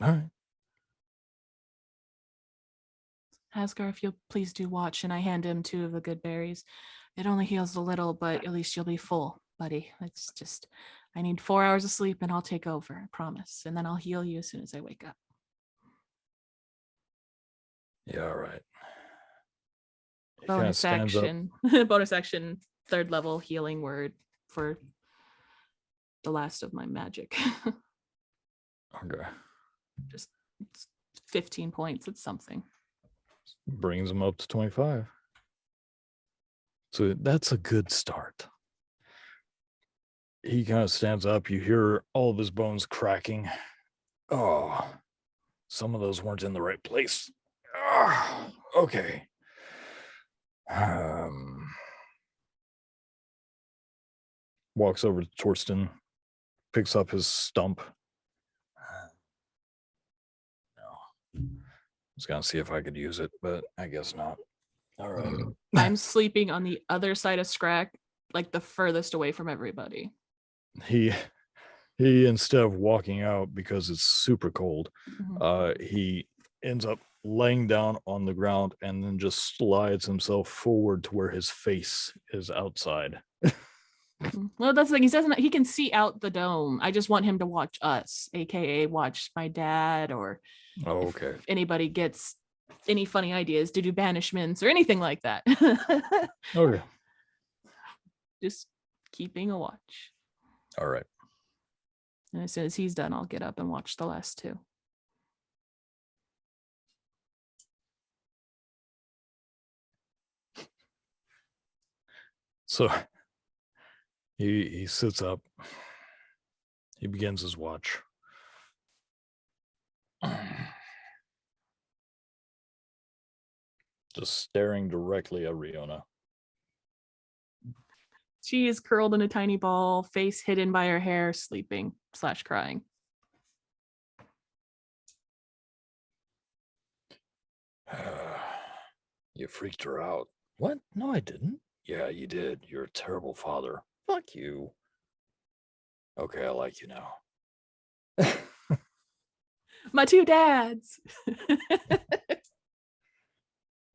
B: All right.
C: Asgar, if you'll please do watch, and I hand him 2 of the good berries. It only heals a little, but at least you'll be full, buddy. It's just, I need 4 hours of sleep and I'll take over, I promise. And then I'll heal you as soon as I wake up.
B: Yeah, all right. He kinda
C: Bonus
B: stands up.
C: action, bonus action, 3rd level healing word for the last of my magic.
B: Okay.
C: Just it's 15 points. It's something.
B: Brings him up to 25. So that's a good start. He kind of stands up. You hear all of his bones cracking. Oh, some of those weren't in the right place. Ah, okay. Walks over to Torsten, picks up his stump. No. I was gonna see if I could use it, but I guess not. All right.
C: I'm sleeping on the other side of Scrack, like the furthest away from everybody.
B: He instead of walking out because it's super cold, he ends up laying down on the ground and then just slides himself forward to where his face is outside.
C: Well, that's the thing. He can see out the dome. I just want him to watch us, aka watch my dad, or
B: Oh,
C: if
B: okay.
C: anybody gets any funny ideas to do banishments or anything like that.
B: Okay.
C: Just keeping a watch.
B: All right.
C: And as soon as he's done, I'll get up and watch the last 2.
B: So he sits up. He begins his watch. Just staring directly at Riona.
C: She is curled in a tiny ball, face hidden by her hair, sleeping / crying.
B: You freaked her out. What? No, I didn't. Yeah, you did. You're a terrible father. Fuck you. Okay, I like you now.
C: My 2 dads.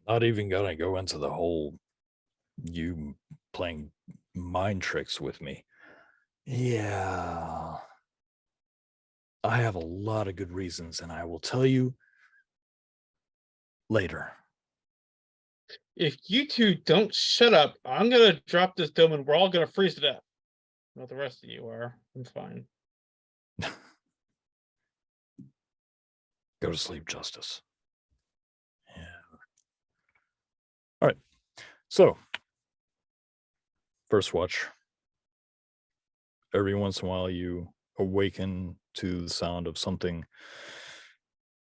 B: Not even gonna go into the whole you playing mind tricks with me. Yeah. I have a lot of good reasons, and I will tell you later.
F: If you 2 don't shut up, I'm gonna drop this dome and we're all gonna freeze to death. Not the rest of you are. I'm fine.
B: Go to sleep, Justice. Yeah. All right. So, first watch. Every once in a while, you awaken to the sound of something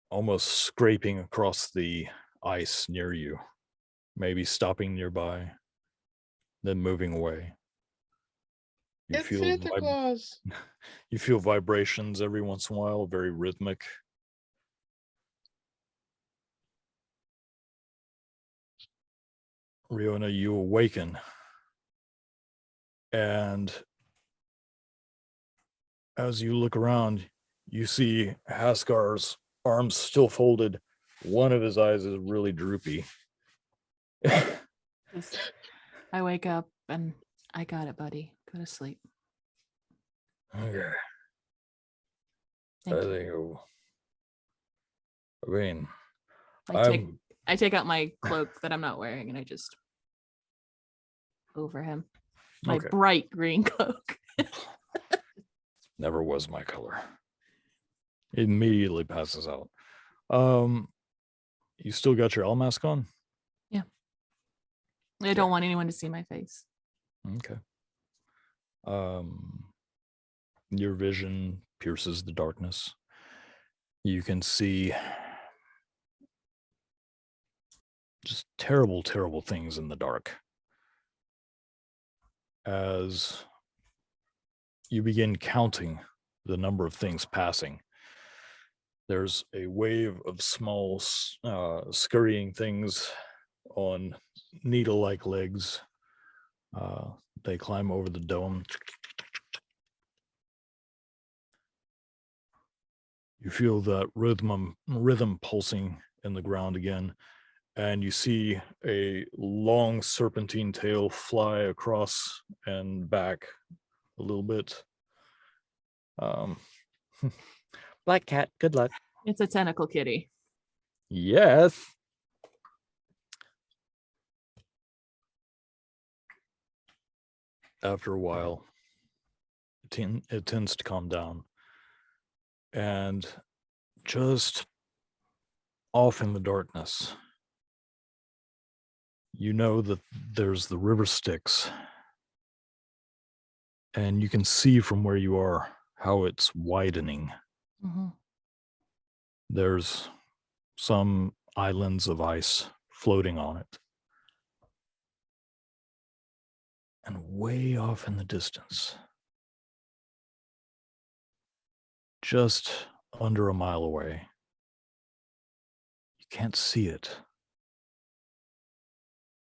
B: almost scraping across the ice near you, maybe stopping nearby, then moving away. You
F: It's
B: feel
F: Santa Claus.
B: you feel vibrations every once in a while, very rhythmic. Riona, you awaken, and as you look around, you see Haskar's arms still folded. One of his eyes is really droopy.
C: I wake up and I got it, buddy. Go to sleep.
B: Okay.
C: Thank
B: I
C: you.
B: think. I mean,
C: I take out my cloak that I'm not wearing and I just over him. My
B: okay.
C: bright green cloak.
B: Never was my color. It immediately passes out. You still got your L mask on?
C: I don't want anyone to see my face.
B: Okay. Your vision pierces the darkness. You can see just terrible, terrible things in the dark. As you begin counting the number of things passing, there's a wave of small scurrying things on needle-like legs. They climb over the dome. You feel that rhythm pulsing in the ground again, and you see a long serpentine tail fly across and back a little bit. Black cat, good luck.
C: It's a tentacle kitty.
B: Yes. After a while, it tends to calm down. And just off in the darkness, you know that there's the river Stix. And you can see from where you are how it's widening.
C: Mm-hmm.
B: There's some islands of ice floating on it. And way off in the distance, just under a mile away, you can't see it,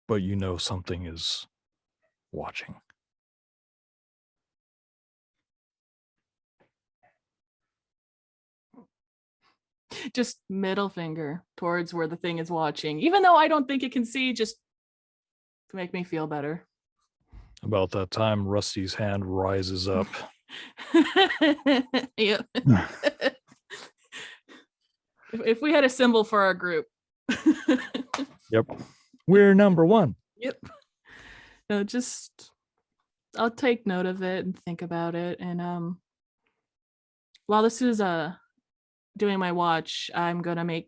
B: but you know something is watching.
C: Just middle finger towards where the thing is watching, even though I don't think it can see, just to make me feel better.
B: About that time, Rusty's hand rises up.
C: Yep. if we had a symbol for our group.
B: Yep. We're number one.
C: Yep. No, just I'll take note of it and think about it. And while this is doing my watch, I'm gonna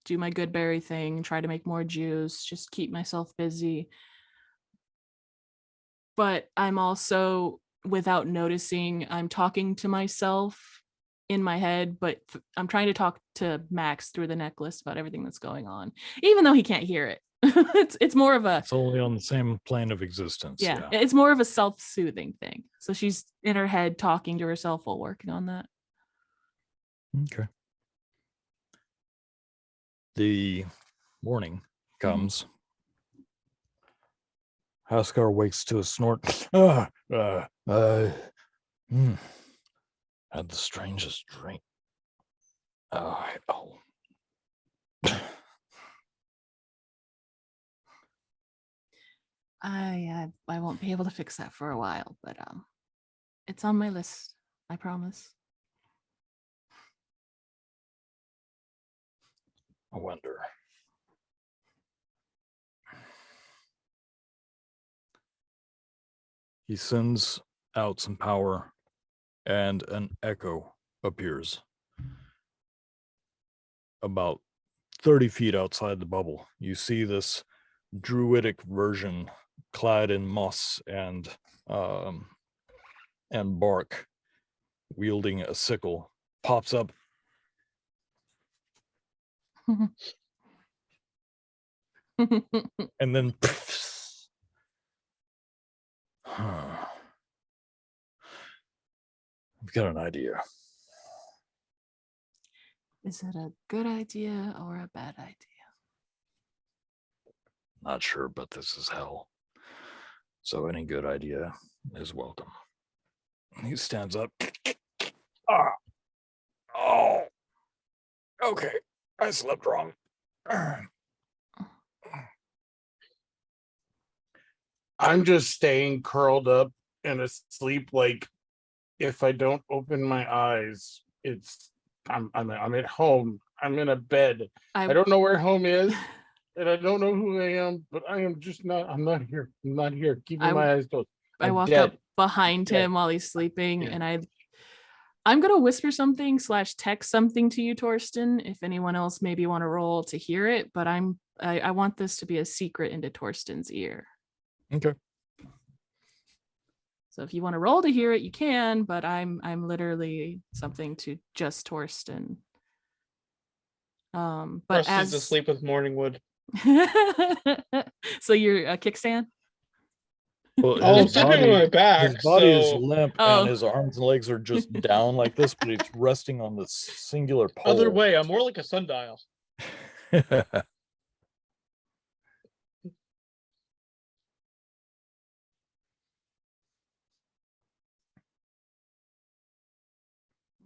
C: do my good berry thing, try to make more juice, just keep myself busy. But I'm also, without noticing, I'm talking to myself in my head, but I'm trying to talk to Max through the necklace about everything that's going on, even though he can't hear it. It's more of a,
B: It's only on the same plane of existence.
C: yeah, it's more of a self-soothing thing. So she's in her head talking to herself while working on that.
B: Okay. The morning comes. Haskar wakes to a snort. Had the strangest dream.
C: I won't be able to fix that for a while, but it's on my list, I promise.
B: I wonder. He sends out some power, and an echo appears about 30 feet outside the bubble. You see this druidic version clad in moss and bark, wielding a sickle, pops up. And then I've got an idea.
C: Is it a good idea or a bad idea?
B: Not sure, but this is hell. So any good idea is welcome. He stands up. Oh. Okay. I slept wrong.
E: I'm just staying curled up and asleep. Like, if I don't open my eyes, I'm at home. I'm in a bed. I don't know where home is, and I don't know who I am, but I'm not here. I'm not here. Keeping my eyes closed.
C: I
E: I'm
C: walk
E: dead.
C: up behind
E: Dead.
C: him while he's sleeping,
E: Yeah.
C: and I'm gonna whisper something / text something to you, Torsten, if anyone else maybe want to roll to hear it, but I want this to be a secret into Torsten's ear.
B: Okay.
C: So if you want to roll to hear it, you can, but I'm literally something to just Torsten. But
F: Rusty's asleep with Morningwood.
C: So you're a kickstand?
B: Well,
F: Oh, I'm sleeping with my back.
B: his body is
F: So
B: limp and his arms and legs are just down like this, but it's resting on this singular pole.
F: other way, I'm more like a sundial.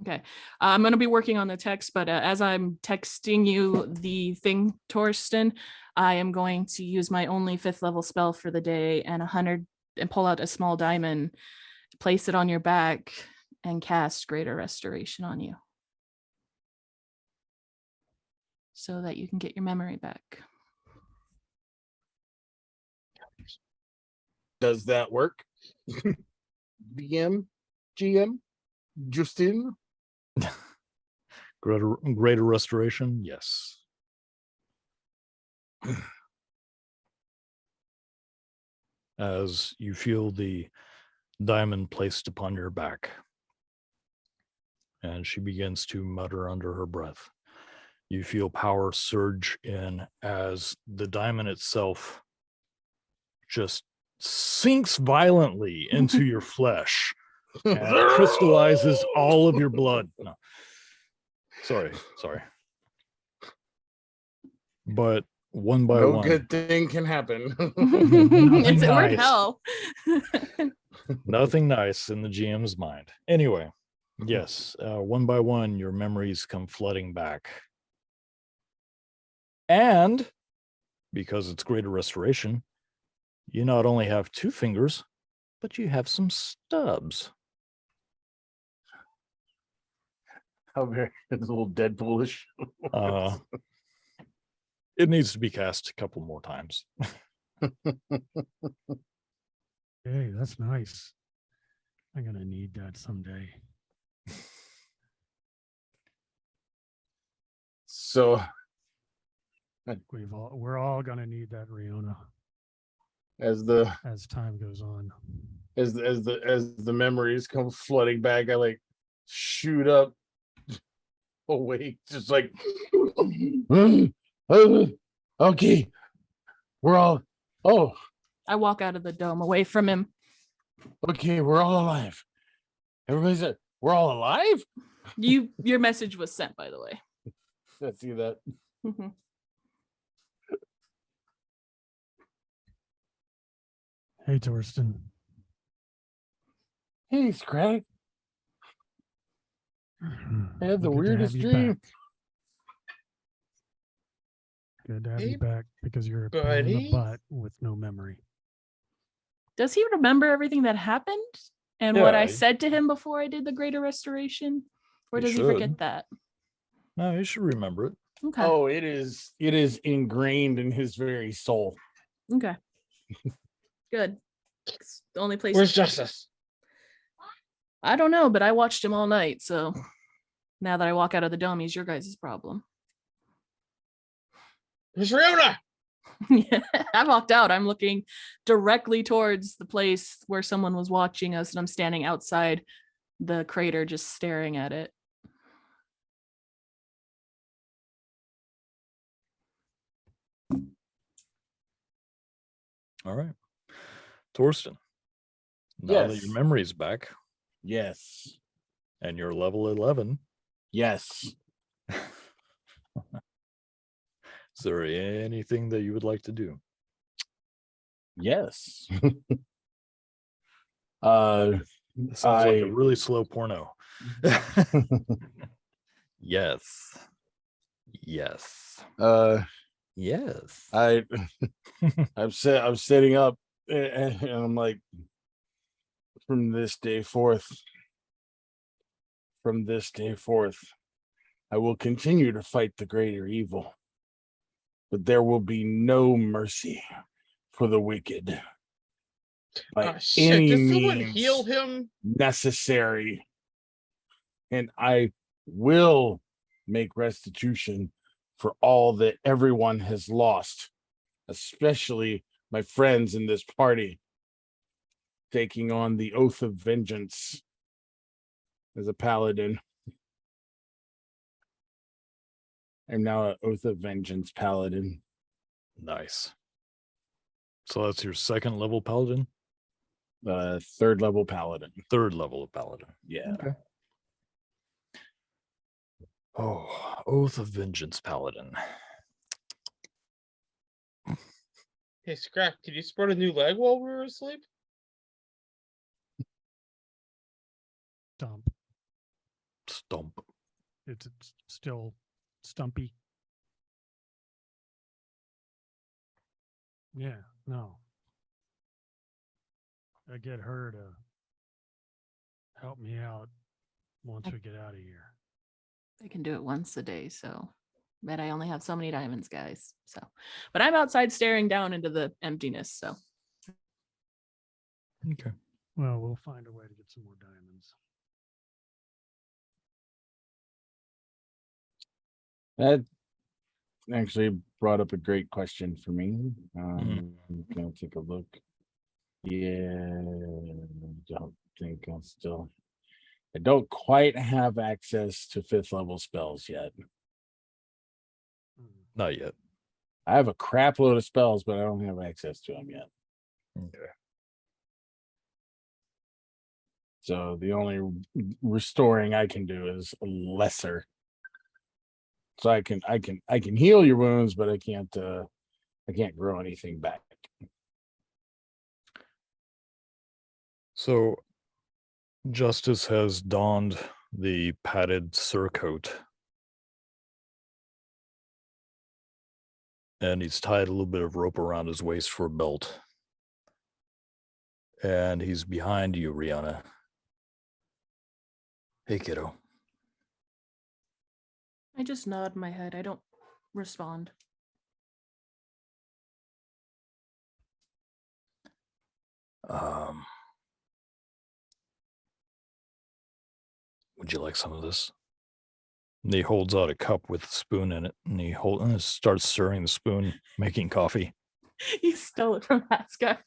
C: Okay. I'm going to be working on the text, but as I'm texting you the thing, Torsten, I am going to use my only 5th level spell for the day and pull out a small diamond, place it on your back, and cast Greater Restoration on you so that you can get your memory back.
E: Does that work? BM, GM, Justin.
B: Greater restoration, yes. As you feel the diamond placed upon your back, and she begins to mutter under her breath. You feel power surge in as the diamond itself just sinks violently into your flesh and crystallizes all of your blood. No. Sorry. But one by
E: No
B: one,
E: good thing can happen.
C: It's a word
B: nice.
C: hell.
B: Nothing nice in the GM's mind. Anyway, yes, one by one, your memories come flooding back. And because it's greater restoration, you not only have 2 fingers, but you have some stubs.
E: How very it's a little Deadpoolish.
B: It needs to be cast a couple more times.
D: Hey, that's nice. I'm gonna need that someday.
E: So
D: We're all gonna need that, Riona,
E: as the
D: as time goes on.
E: as the memories come flooding back, I like shoot up awake, just like okay, we're all
C: I walk out of the dome away from him.
E: okay, we're all alive. Everybody said we're all alive.
C: Your message was sent, by the way.
E: I see that.
D: Hey, Torsten.
E: Hey, Scrag. I had the
D: Good to
E: weirdest
D: have you
E: dream.
D: back. Good to have
F: Hey,
D: you back because you're a pain in the
F: buddy.
D: butt with no memory.
C: Does he remember everything that happened and what I
B: Yeah.
C: said to him before I did the Greater Restoration? Or
B: He
C: does he
B: should.
C: forget that?
B: No, you should remember it.
C: Okay.
E: Oh, it is ingrained in his very soul.
C: Okay. Good. It's the only place.
F: Where's Justice?
C: I don't know, but I watched him all night. So now that I walk out of the dome, he's your guys' problem.
F: Where's Riona?
C: Yeah, I walked out. I'm looking directly towards the place where someone was watching us, and I'm standing outside the crater just staring at it.
B: All right. Torsten, now that
E: Yes.
B: your memory's back
E: Yes.
B: and you're level 11,
E: Yes.
B: is there anything that you would like to do?
E: Yes.
B: It sounds like a really slow porno. Yes. Yes. Yes.
E: I'm setting up and I'm like, from this day forth, I will continue to fight the greater evil, but there will be no mercy for the wicked by
F: Shit,
E: any
F: did someone
E: means
F: heal him?
E: necessary. And I will make restitution for all that everyone has lost, especially my friends in this party, taking on the oath of vengeance as a paladin. I'm now an oath of vengeance paladin.
B: Nice. So that's your 2nd level paladin?
E: 3rd level paladin.
B: 3rd level of paladin.
E: Yeah.
B: Okay. Oh, Oath of Vengeance paladin.
F: Hey, Scrap, could you spread a new leg while we were asleep?
D: Dump.
B: Stump.
D: It's still stumpy. Yeah, no. I get her to help me out once we get out of here.
C: I can do it once a day, so but I only have so many diamonds, guys. So, but I'm outside staring down into the emptiness. So,
B: Okay.
D: Well, we'll find a way to get some more diamonds.
E: That actually brought up a great question for me. Can I take a look? Yeah, don't think I'm still. I don't quite have access to 5th level spells yet.
B: Not yet.
E: I have a crap load of spells, but I don't have access to them yet.
B: Okay.
E: So the only restoring I can do is lesser. So I can heal your wounds, but I can't grow anything back.
B: So Justice has donned the padded surcoat. And he's tied a little bit of rope around his waist for a belt. And he's behind you, Rihanna. Hey, kiddo.
C: I just nod my head. I don't respond.
B: Would you like some of this? And he holds out a cup with a spoon in it, and he starts stirring the spoon, making coffee.
C: You stole it from Ascar.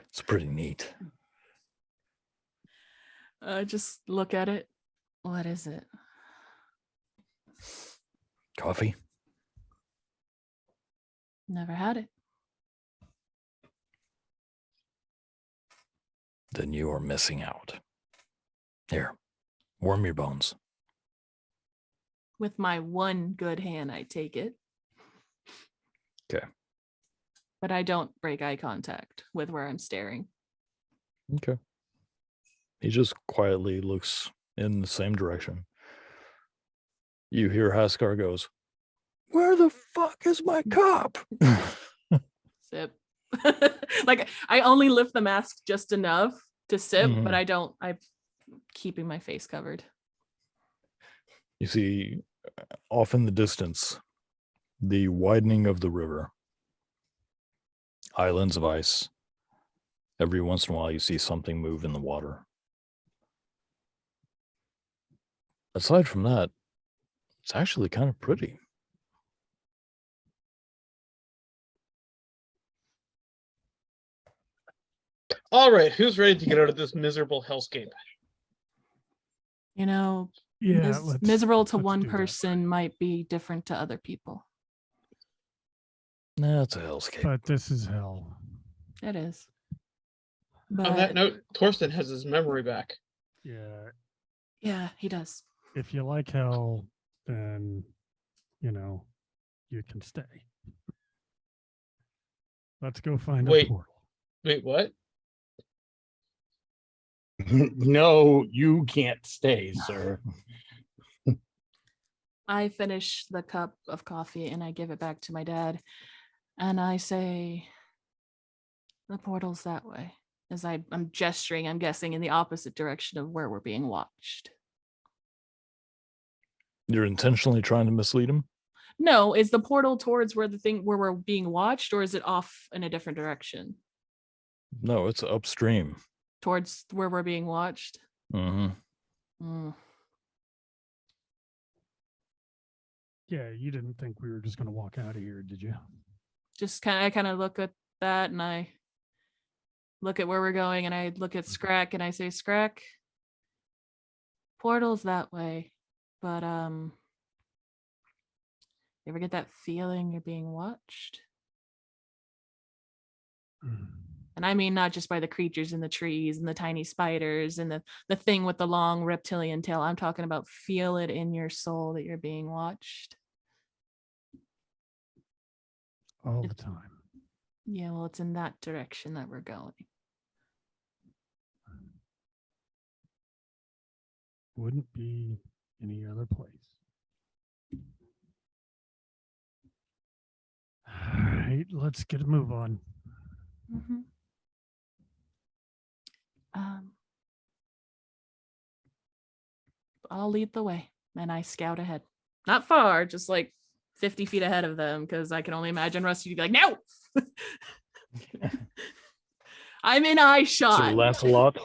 B: It's pretty neat.
C: Just look at it. What is it?
B: Coffee?
C: Never had it.
B: Then you are missing out. Here, warm your bones.
C: With my one good hand, I take it.
B: Okay.
C: But I don't break eye contact with where I'm staring.
B: Okay. He just quietly looks in the same direction. You hear Haskar goes, "Where the fuck is my cup?"
C: Sip. Like I only lift the mask just enough to sip, but I'm keeping my face covered.
B: You see, off in the distance, the widening of the river. Islands of ice. Every once in a while, you see something move in the water. Aside from that, it's actually kind of pretty.
F: All right, who's ready to get out of this miserable hellscape?
C: You know,
D: Yeah,
C: miserable to
D: let's
C: one
D: do that.
C: person might be different to other people.
B: Nah, it's a hellscape.
D: But this is hell.
C: It is.
F: On that
C: But
F: note, Torsten has his memory back.
D: Yeah.
C: yeah, he does.
D: If you like hell, then you can stay. Let's go find a
F: Wait.
D: portal.
F: Wait, what?
E: No, you can't stay, sir.
C: I finish the cup of coffee and I give it back to my dad. And I say, the portal's that way. As I'm gesturing, I'm guessing in the opposite direction of where we're being watched.
B: You're intentionally trying to mislead him?
C: No, is the portal towards where we're being watched, or is it off in a different direction?
B: No, it's upstream.
C: Towards where we're being watched?
B: Mm-hmm.
D: Yeah, you didn't think we were just going to walk out of here, did you?
C: Just I kind of look at that and I look at where we're going and I look at Scrack and I say, Scrack, portal's that way. But you ever get that feeling you're being watched? And I mean not just by the creatures in the trees and the tiny spiders and the thing with the long reptilian tail. I'm talking about feel it in your soul that you're being watched.
D: All the time.
C: Yeah, well, it's in that direction that we're going.
D: wouldn't be any other place. All right, let's get a move on.
C: Mhm. I'll lead the way and I scout ahead. Not far, just like 50 feet ahead of them, because I can only imagine Rusty to be like, no. I'm in eye
B: Sir
C: shot.
B: Lancelot.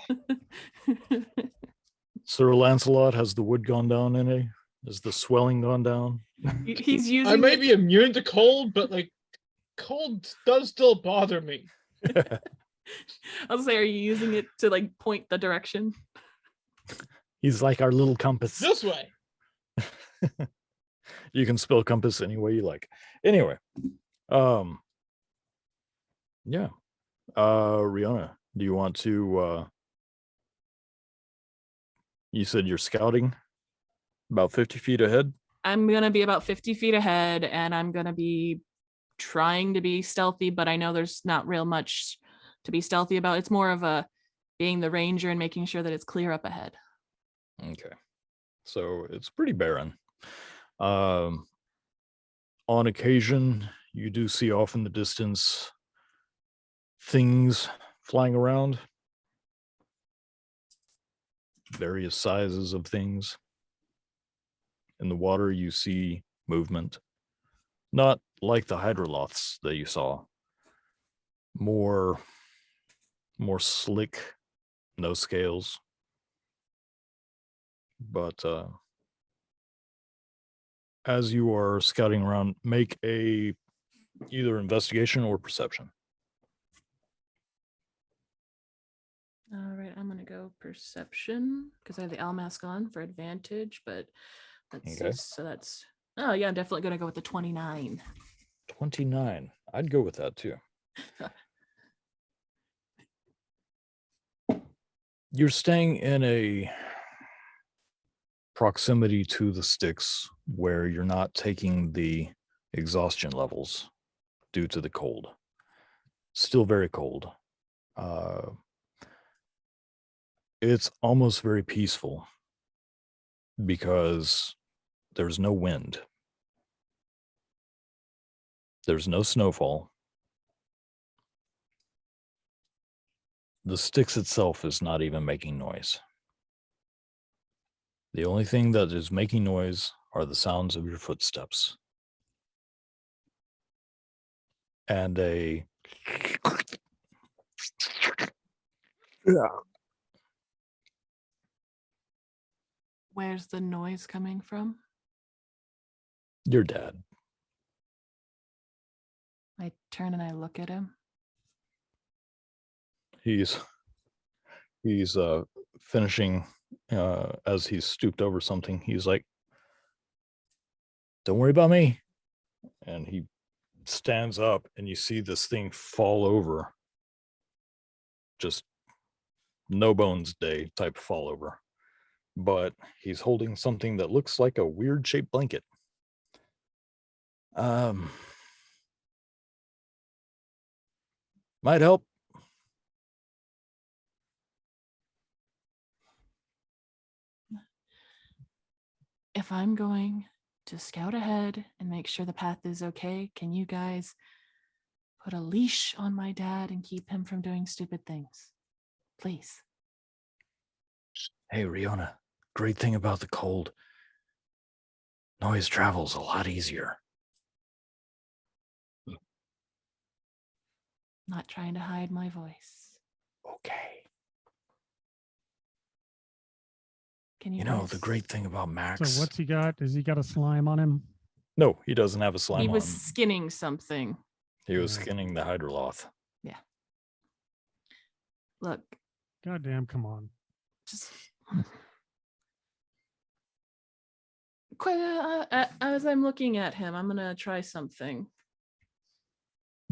B: Sir Lancelot, has the wood gone down any? Has the swelling gone down?
C: He's using
F: I may
C: it.
F: be immune to cold, but like cold does still bother me.
C: I'll say, are you using it to like point the direction?
B: He's like our little compass.
F: This way.
B: You can spell compass any way you like. Anyway, yeah. Rihanna, do you want to you said you're scouting about 50 feet ahead?
C: I'm gonna be about 50 feet ahead, and I'm gonna be trying to be stealthy, but I know there's not real much to be stealthy about. It's more of a being the ranger and making sure that it's clear up ahead.
B: Okay. So it's pretty barren. On occasion, you do see off in the distance things flying around, various sizes of things. In the water, you see movement, not like the hydroloths that you saw. More slick, no scales. But as you are scouting around, make a either investigation or perception.
C: All right, I'm gonna go perception because I have the owl mask on for advantage, but let's see.
B: Okay.
C: So that's, oh yeah, I'm definitely gonna go with the 29.
B: 29. I'd go with that too. You're staying in a proximity to the Stix where you're not taking the exhaustion levels due to the cold. Still very cold. It's almost very peaceful because there's no wind. There's no snowfall. The Stix itself is not even making noise. The only thing that is making noise are the sounds of your footsteps. And a
C: Where's the noise coming from?
B: your dad.
C: I turn and I look at him.
B: He's finishing as he's stooped over something. He's like, don't worry about me. And he stands up and you see this thing fall over. Just no bones day type fall over. But he's holding something that looks like a weird shaped blanket. Might help.
C: If I'm going to scout ahead and make sure the path is okay, can you guys put a leash on my dad and keep him from doing stupid things? Please.
B: Hey, Rihanna, great thing about the cold. Noise travels a lot easier.
C: Not trying to hide my voice.
B: Okay.
C: Can you
B: You know,
C: guys-
B: the great thing about Max.
D: So what's he got? Has he got a slime on him?
B: No, he doesn't have a slime
C: He
B: on
C: was
B: him.
C: skinning something.
B: He was
D: Yeah.
B: skinning the hydroloth.
C: Look,
D: Goddamn, come on.
C: just as I'm looking at him, I'm gonna try something,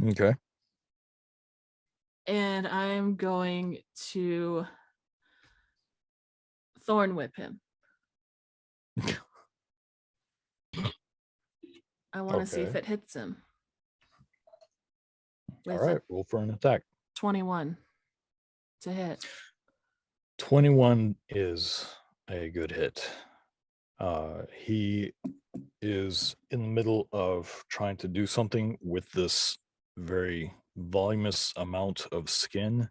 B: Okay.
C: and I'm going to thorn whip him. I want to see if
B: Okay.
C: it hits him.
B: All
C: With
B: right,
C: a
B: roll for an attack.
C: 21 to hit.
B: 21 is a good hit. He is in the middle of trying to do something with this very voluminous amount of skin.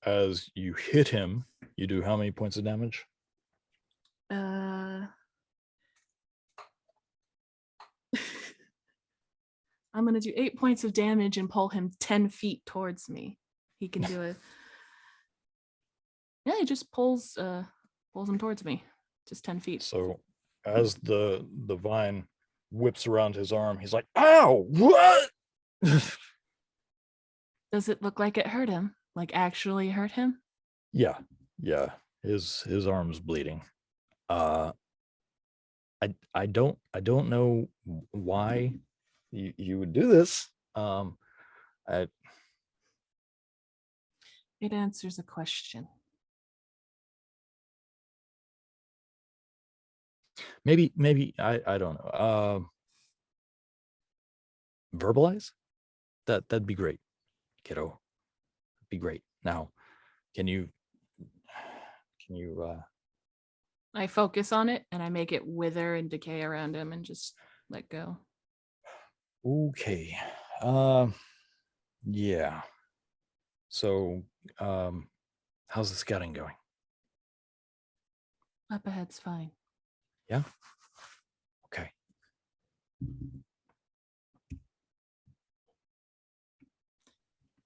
B: As you hit him, you do how many points of damage?
C: I'm gonna do 8 points of damage and pull him 10 feet towards me. He can do it. Yeah, he just pulls him towards me, just 10 feet.
B: So as the vine whips around his arm, he's like, "Ow! What?"
C: Does it look like it hurt him? Like actually hurt him?
B: Yeah. His arm's bleeding. I don't know why you would do this.
C: It answers a question.
B: maybe I don't know. Verbalize? That'd be great, kiddo. Be great. Now, can you
C: I focus on it and I make it wither and decay around him and just let go.
B: okay. Yeah. So how's the scouting going?
C: Up ahead's fine.
B: Yeah. Okay.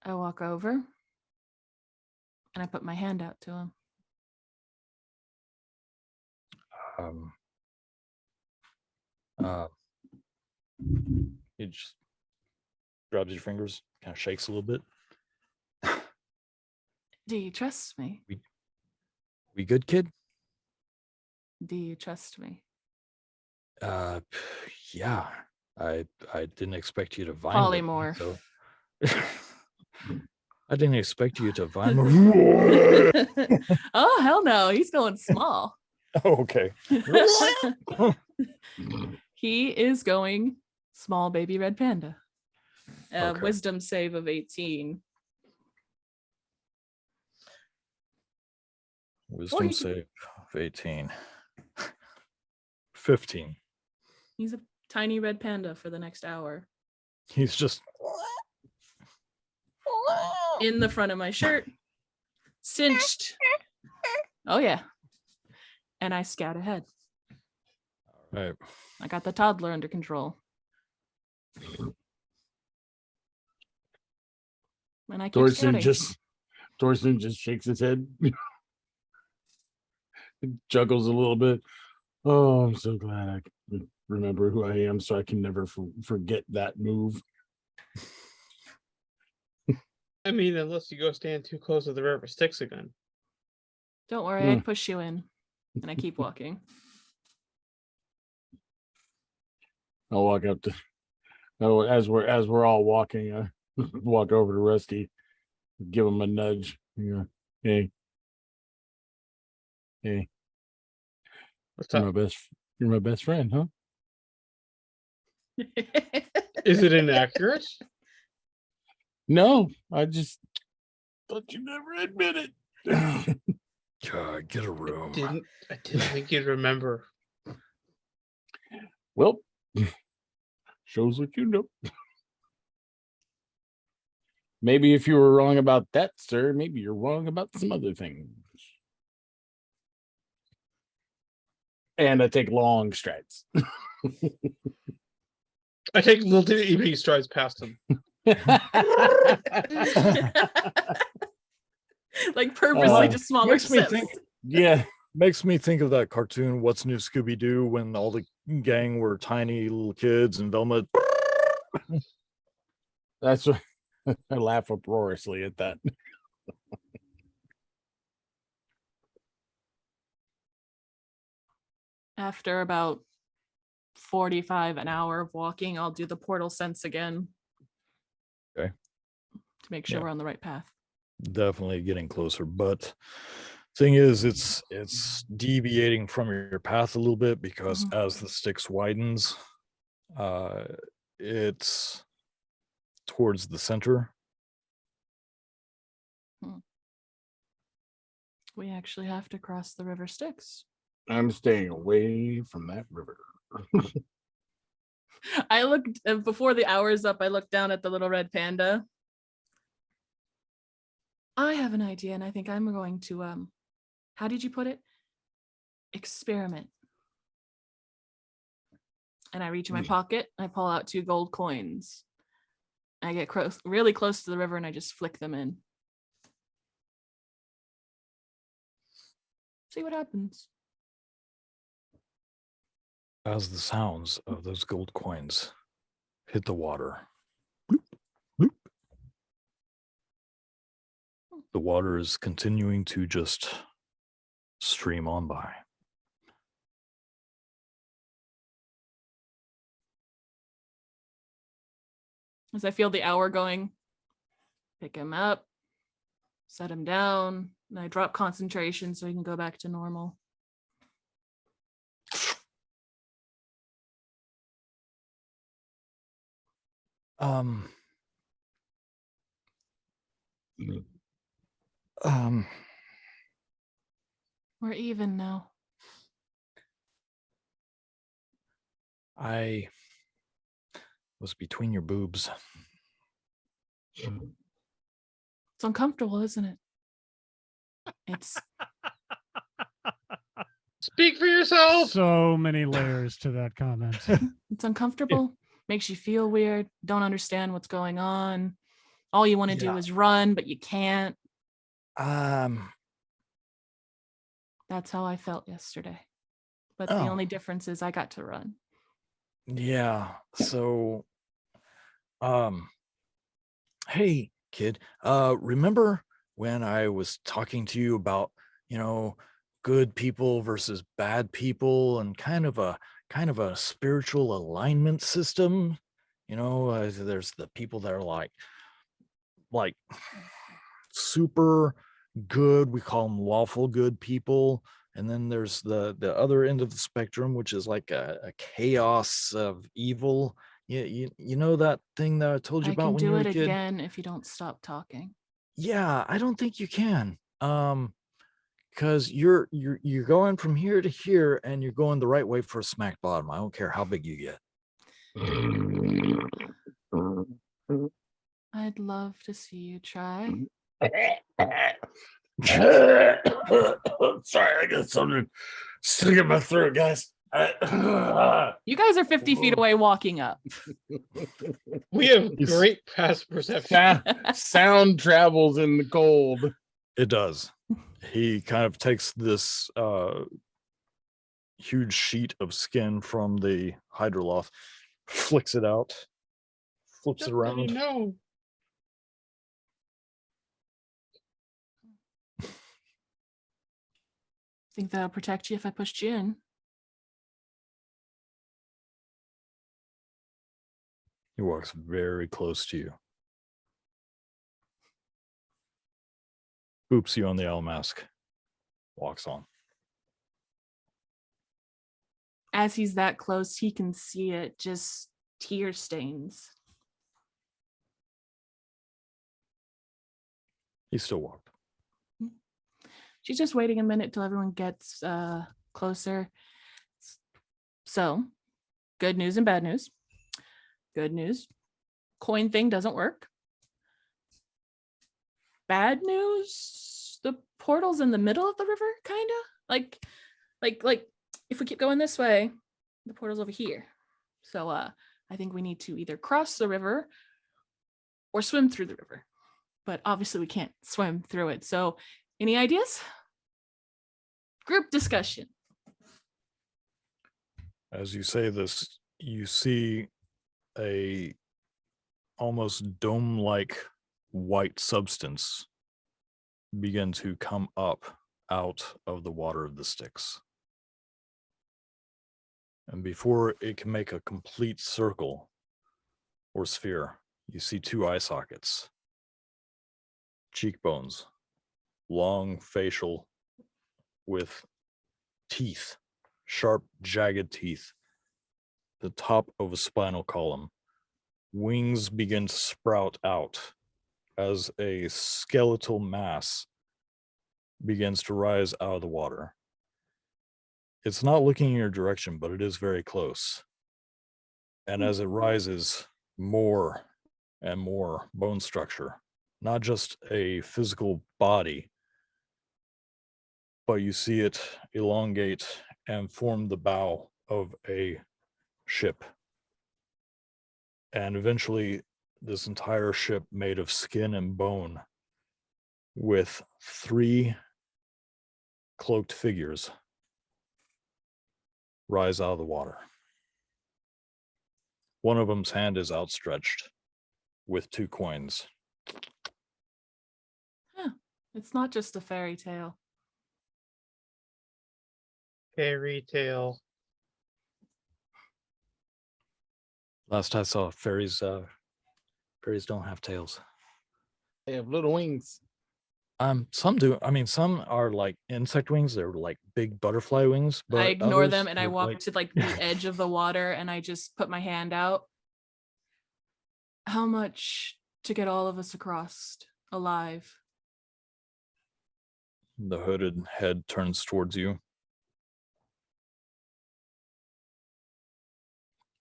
C: I walk over and I put my hand out to him.
B: He just grabs your fingers, kind of shakes a little bit.
C: Do you trust me?
B: We good, kid?
C: Do you trust me?
B: Yeah. I didn't expect you to vine
C: Polymorph.
B: with me, so I didn't expect you to vine with
C: Oh, hell no. He's going small.
B: Oh, okay.
C: He is going small baby red panda.
B: Okay.
C: Wisdom save of 18.
B: Wisdom
C: you-
B: save of 18. 15.
C: He's a tiny red panda for the next hour.
B: He's just
C: In the front of my shirt. Cinched. Oh, yeah. And I scout ahead.
B: right.
C: I got the toddler under control. And I keep
E: Thorsten
C: scouting.
E: just shakes his head, juggles a little bit. Oh, I'm so glad I can remember who I am, so I can never forget that move.
F: I mean, unless you go stand too close to the river Stix again.
C: Don't worry, I'd push you in. And I keep walking.
E: I'll walk up to. Oh, as we're all walking, I walk over to Rusty, give him a nudge. You know, hey,
F: What's
E: you're
F: up?
E: you're my best friend, huh?
F: Is it inaccurate?
E: No, I just thought you never admit it.
B: God, get a room.
F: I didn't think you'd remember.
E: Well, shows what you know. Maybe if you were wrong about that, sir, maybe you're wrong about some other things. And I take long strides.
F: I take little itty strides past him.
C: Like purposely just smaller
B: makes me
C: steps.
B: think
E: Yeah.
B: Makes me think of that cartoon, What's New Scooby Doo, when all the gang were tiny little kids and Velma.
E: That's what I laugh uproariously at that.
C: After about 45 an hour of walking, I'll do the portal sense again.
B: Okay.
C: To make sure
B: Yeah.
C: we're on the right path.
B: Definitely getting closer, but thing is, it's deviating from your path a little bit because as the Stix widens, it's towards the center.
C: We actually have to cross the river Styx.
E: I'm staying away from that river.
C: I looked before the hour's up. I looked down at the little red panda. I have an idea, and I think I'm going to how did you put it? Experiment. And I reach in my pocket, and I pull out 2 gold coins. I get really close to the river, and I just flick them in. See what happens.
B: As the sounds of those gold coins hit the water, bloop, bloop, the water is continuing to just stream on by.
C: As I feel the hour going, pick him up, set him down, and I drop concentration so he can go back to normal.
B: Um,
C: We're even now.
B: I was between your boobs.
C: It's uncomfortable, isn't it? It's
F: Speak for yourself.
D: So many layers to that comment.
C: it's uncomfortable. Makes you feel weird. Don't understand what's going on. All you want to do
B: Yeah.
C: is run, but you can't.
B: Um,
C: That's how I felt yesterday. But
B: Oh.
C: the only difference is I got to run.
B: yeah. So, hey, kid, remember when I was talking to you about, good people versus bad people and kind of a spiritual alignment system? There's the people that are like super good, we call them lawful good people, and then there's the other end of the spectrum, which is like a chaos of evil. You know that thing that I told you
C: I
B: about
C: can
B: when you
C: do
B: were
C: it
B: a kid?
C: again if you don't stop talking.
B: Yeah, I don't think you can. Because you're going from here to here, and you're going the right way for a smack bottom. I don't care how big you get.
C: I'd love to see you try.
E: Sorry, I got something stuck in my throat, guys.
C: You guys are 50 feet away walking up.
F: We have
B: He's-
F: great past perception.
E: Sound travels in the cold.
B: It does. He kind of takes this huge sheet of skin from the hydroloth, flicks it out, flips it around.
F: No.
C: Think that'll protect you if I pushed you in?
B: He walks very close to you. Boops you on the owl mask. Walks on.
C: As he's that close, he can see it, just tear stains.
B: He still walked.
C: She's just waiting a minute till everyone gets closer. So, good news and bad news. Good news, coin thing doesn't work. Bad news, the portal's in the middle of the river, kind of like if we keep going this way, the portal's over here. So I think we need to either cross the river or swim through the river. But obviously we can't swim through it. So any ideas? Group discussion.
B: As you say this, you see a almost dome-like white substance begin to come up out of the water of the Stix. And before it can make a complete circle or sphere, you see 2 eye sockets, cheekbones, long facial with teeth, sharp, jagged teeth, the top of a spinal column. Wings begin to sprout out as a skeletal mass begins to rise out of the water. It's not looking in your direction, but it is very close. And as it rises, more and more bone structure, not just a physical body, but you see it elongate and form the bow of a ship. And eventually, this entire ship made of skin and bone with 3 cloaked figures rise out of the water. One of them's hand is outstretched with 2 coins.
C: It's not just a fairy tale.
F: Fairy tale.
B: Last I saw, fairies don't have tails.
E: They have little wings.
B: Some do. I mean, some are like insect wings. They're like big butterfly wings. But
C: I ignore them
B: others
C: and I
B: are
C: walk to like the edge of the water and I just put my hand out. How much to get all of us across alive?
B: The hooded head turns towards you.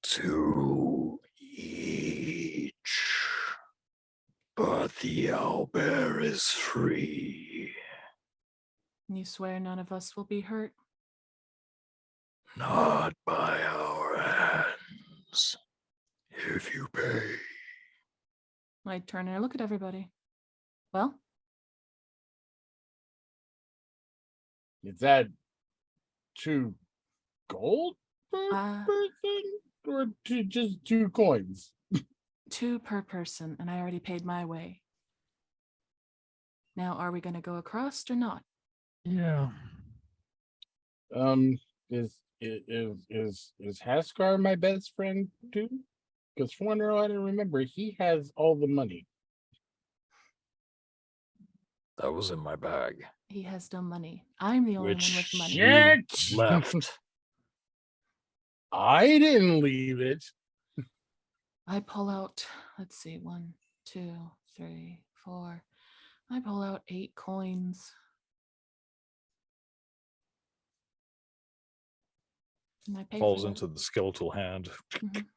A: 2 each. But the owlbear is free.
C: You swear none of us will be hurt?
A: Not by our hands. If you pay.
C: I turn and I look at everybody. Well,
E: Is that 2 gold per
C: Uh,
E: person, or just 2 coins?
C: 2 per person, and I already paid my way. Now, are we going to go across or not?
D: Yeah.
E: Is Haskar my best friend too? Because from what I remember, he has all the money.
B: That was in my bag,
C: He has no money. I'm the only one with
B: which
C: money.
B: you
E: Shit!
B: left.
E: I didn't leave it.
C: I pull out, let's see, 1, 2, 3, 4. I pull out 8 coins. And I pay
B: Falls
C: for
B: into the skeletal hand,
C: Mhm.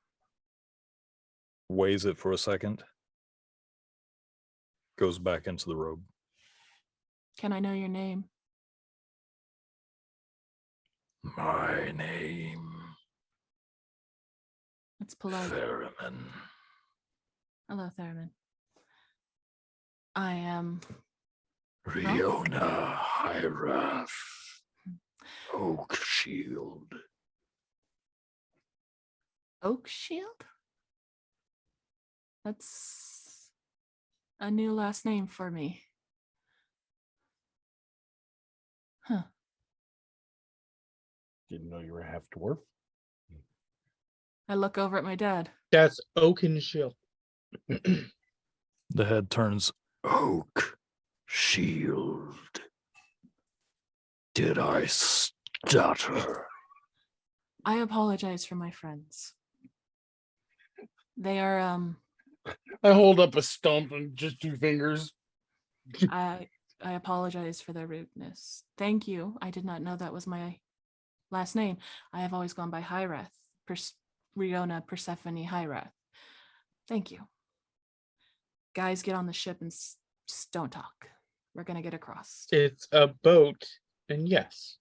B: weighs it for a second, goes back into the robe.
C: Can I know your name?
A: My name,
C: That's polite.
A: Ferriman.
C: Hello, Thurman. I am
A: Riona Hyrath. Oak Shield.
C: Oak Shield? That's a new last name for me. Huh.
E: Didn't know you were half dwarf.
C: I look over at my dad.
F: That's Oakenshield.
B: The head turns.
A: Oak Shield. Did I stutter?
C: I apologize for my friends. They are
E: I hold up a stump and just 2 fingers.
C: I apologize for their rudeness. Thank you. I did not know that was my last name. I have always gone by Hyrath. Riona Persephone Hyrath. Thank you. Guys, get on the ship and just don't talk. We're gonna get across.
F: It's a boat, and yes.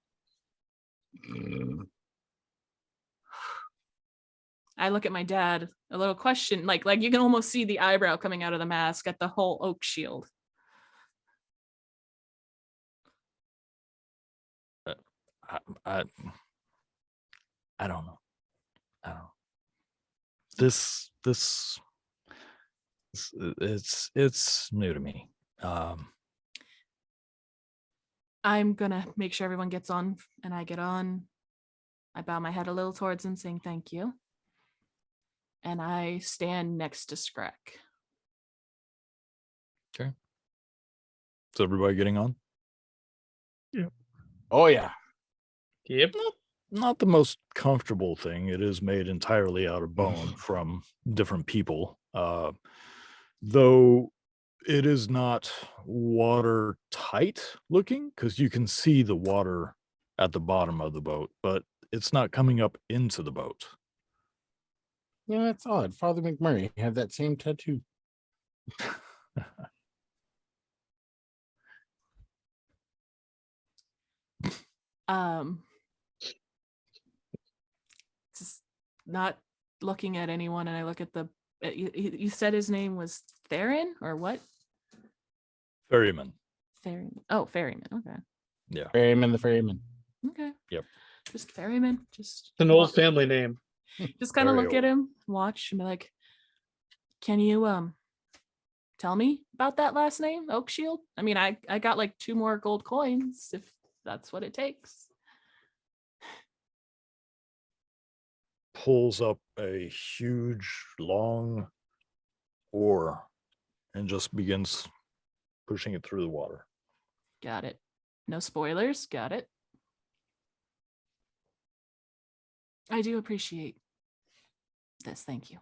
C: I look at my dad, a little question, like you can almost see the eyebrow coming out of the mask at the whole Oak Shield.
B: I don't know. I don't know. This it's new to me.
C: I'm gonna make sure everyone gets on, and I get on. I bow my head a little towards him, saying thank you. And I stand next to Scrack.
B: Okay. Is everybody getting on?
E: Oh yeah.
F: Yep.
B: Not the most comfortable thing. It is made entirely out of bone from different people. Though It is not watertight looking because you can see the water at the bottom of the boat, but it's not coming up into the boat.
E: Yeah, that's odd. Father McMurray had that same tattoo.
C: Just not looking at anyone, and I look at the. You said his name was Theron or what?
B: Ferryman.
C: Theron. Oh, Ferryman. Okay.
B: Yeah.
E: Ferryman the Ferryman.
C: Okay.
B: Yep.
C: Just Ferryman. Just
F: It's an old family name.
C: just kind of
B: Very
C: look at
B: old.
C: him, watch, and be like, "Can you tell me about that last name, Oakshield? I mean, I got like 2 more gold coins if that's what it takes."
B: Pulls up a huge, long oar and just begins pushing it through the water.
C: Got it. No spoilers. Got it. I do appreciate this. Thank you.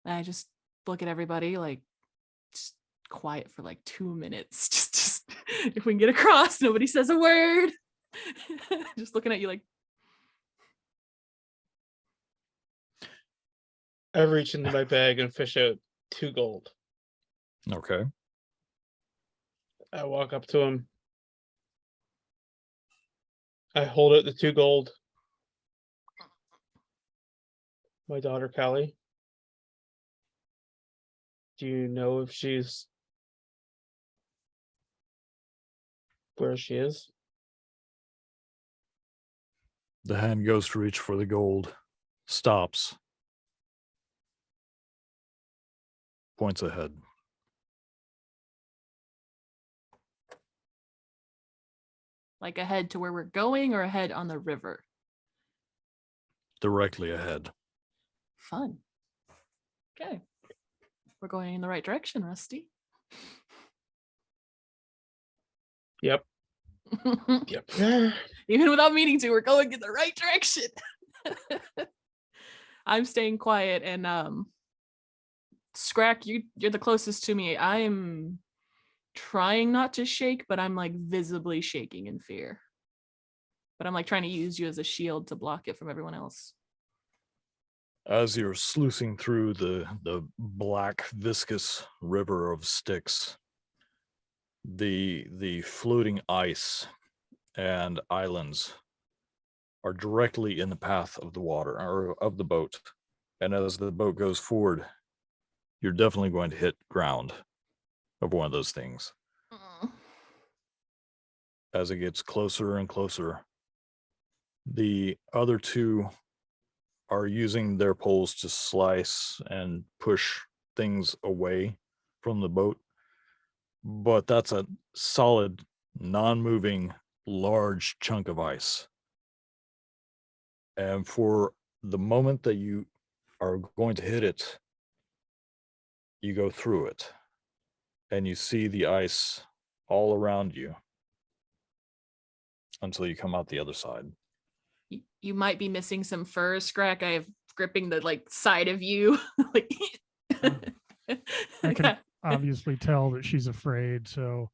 C: And I just look at everybody like just quiet for like 2 minutes. Just if we can get across, nobody says a word. Just looking at you like,
F: I reach into my bag and fish out 2 gold.
B: Okay.
F: I walk up to him. I hold out the 2 gold. My daughter, Callie. Do you know if she's where she is?
B: The hand goes to reach for the gold, stops, points ahead.
C: like ahead to where we're going or ahead on the river.
B: Directly ahead.
C: Fun. Okay. We're going in the right direction, Rusty.
F: Yep. Yep.
C: Even without meaning to, we're going in the right direction. I'm staying quiet, and Scrack, you're the closest to me. I'm trying not to shake, but I'm like visibly shaking in fear. But I'm like trying to use you as a shield to block it from everyone else.
B: As you're sluicing through the black viscous river of Stix, the floating ice and islands are directly in the path of the water or of the boat. And as the boat goes forward, you're definitely going to hit ground of one of those things. As it gets closer and closer, the other 2 are using their poles to slice and push things away from the boat. But that's a solid, non-moving, large chunk of ice. And for the moment that you are going to hit it, you go through it and you see the ice all around you until you come out the other side.
C: You might be missing some fur, Scrack. I have gripping the like side of you. Like
D: I can obviously tell that she's afraid. So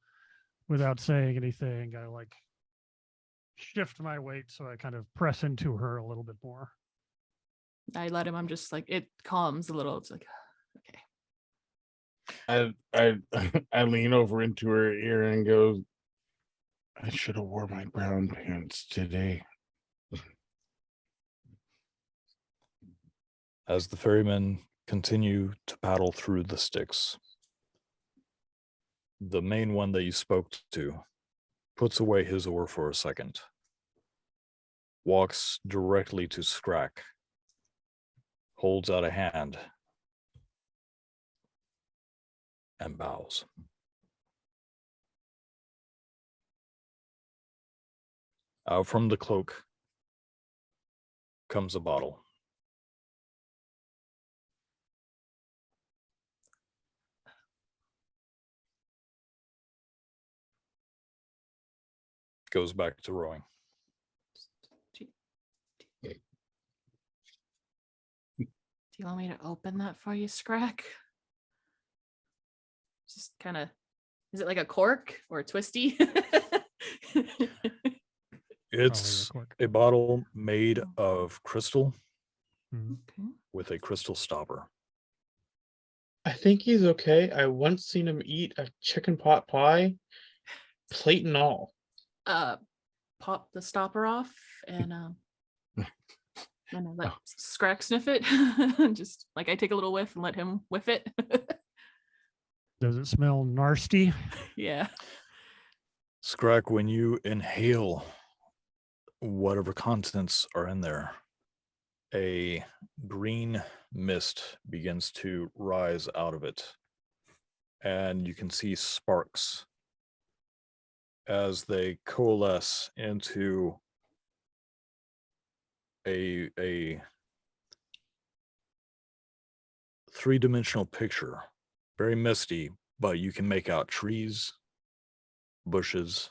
D: without saying anything, I like shift my weight so I kind of press into her a little bit more.
C: I let him. I'm just like, it calms a little. It's like, okay.
E: I lean over into her ear and go, I should have wore my brown pants today.
B: As the ferrymen continue to paddle through the Stix, the main one that you spoke to puts away his oar for a second, walks directly to Scrack, holds out a hand, and bows. Out from the cloak comes a bottle. Goes back to rowing.
C: Do you want me to open that for you, Scrack? just kind of, is it like a cork or a twisty?
B: It's
D: cork.
B: a bottle made of crystal
D: Mhm.
C: Okay.
B: with a crystal stopper.
F: I think he's okay. I once seen him eat a chicken pot pie, plate and all.
C: Pop the stopper off and I let
E: Oh.
C: Scrack sniff it. Just like I take a little whiff and let him whiff it.
D: Does it smell nasty?
C: Yeah.
B: Scrack, when you inhale whatever contents are in there, a green mist begins to rise out of it. And you can see sparks as they coalesce into a three-dimensional picture. Very misty, but you can make out trees, bushes,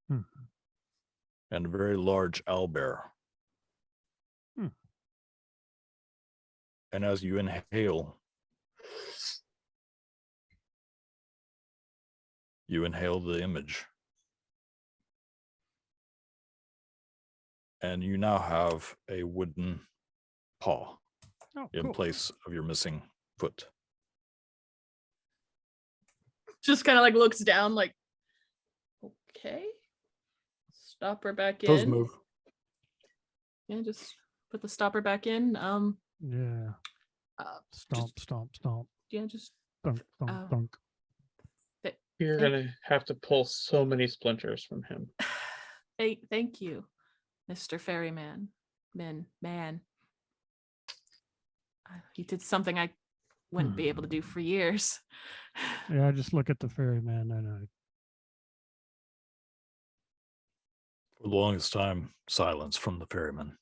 D: Hmm.
B: and a very large owlbear.
D: Hmm.
B: And as you inhale, you inhale the image. And you now have a wooden paw
D: Oh,
B: in
D: cool.
B: place of your missing foot.
C: Just kind of like looks down like, okay. Stopper back
B: Toes
C: in.
B: move.
C: Yeah, just put the stopper back in.
D: Yeah. Stomp, stomp, stomp.
C: Yeah, just
D: Thunk, thunk,
C: Oh.
D: thunk.
F: You're
C: Thank-
F: gonna have to pull so many splinters from him.
C: thank you, Mr. Ferryman. Man. He did something I wouldn't be able to do for years.
D: Yeah, I just look at the ferryman and I
B: For the longest time, silence from the ferryman.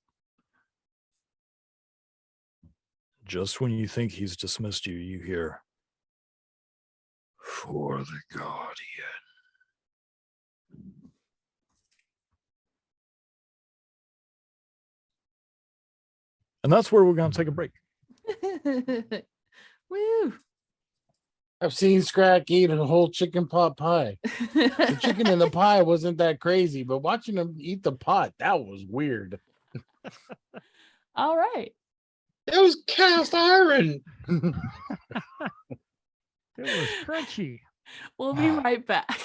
B: Just when you think he's dismissed you, you hear, "For the Guardian." And that's where we're going to take a break.
C: Woo.
E: I've seen Scrack eat a whole chicken pot pie. The chicken in the pie wasn't that crazy, but watching him eat the pot, that was weird.
C: All right.
F: It was cast iron.
D: it was crunchy.
C: We'll be right back.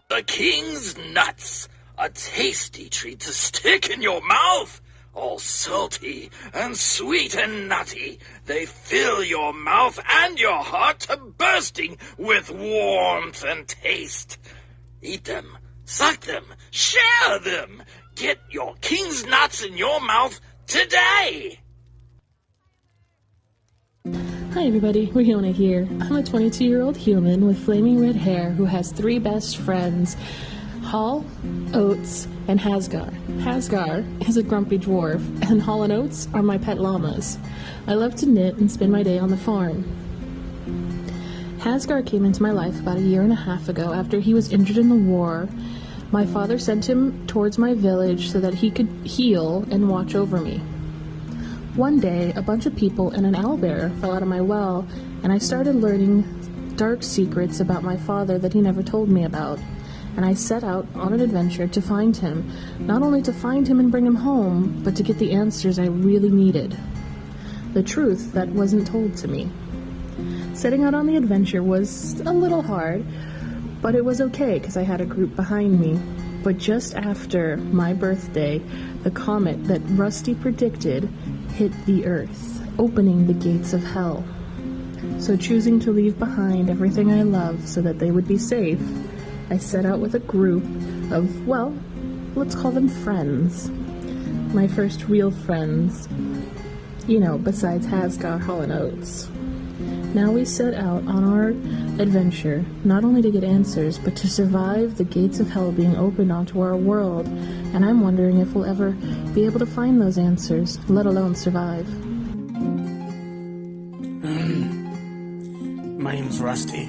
A: The king's nuts, a tasty treat to stick in your mouth. All salty and sweet and nutty, they fill your mouth and your heart to bursting with warmth and taste. Eat them, suck them, share them. Get your king's nuts in your mouth today.
C: Hi everybody, Rihanna here. I'm a 22-year-old human with flaming red hair who has 3 best friends, Hall, Oates, and Hasgar. Hasgar is a grumpy dwarf, and Hall and Oates are my pet llamas. I love to knit and spend my day on the farm. Hasgar came into my life about 1.5 years ago after he was injured in the war. My father sent him towards my village so that he could heal and watch over me. One day, a bunch of people and an owlbear fell out of my well, and I started learning dark secrets about my father that he never told me about. And I set out on an adventure to find him, not only to find him and bring him home, but to get the answers I really needed. The truth that wasn't told to me. Setting out on the adventure was a little hard, but it was okay because I had a group behind me. But just after my birthday, the comet that Rusty predicted hit the Earth, opening the gates of hell. So choosing to leave behind everything I love so that they would be safe, I set out with a group of, well, let's call them friends. My first real friends, besides Hasgar, Hall, and Oates. Now we set out on our adventure, not only to get answers, but to survive the gates of hell being opened onto our world, and I'm wondering if we'll ever be able to find those answers, let alone survive.
E: My name's Rusty.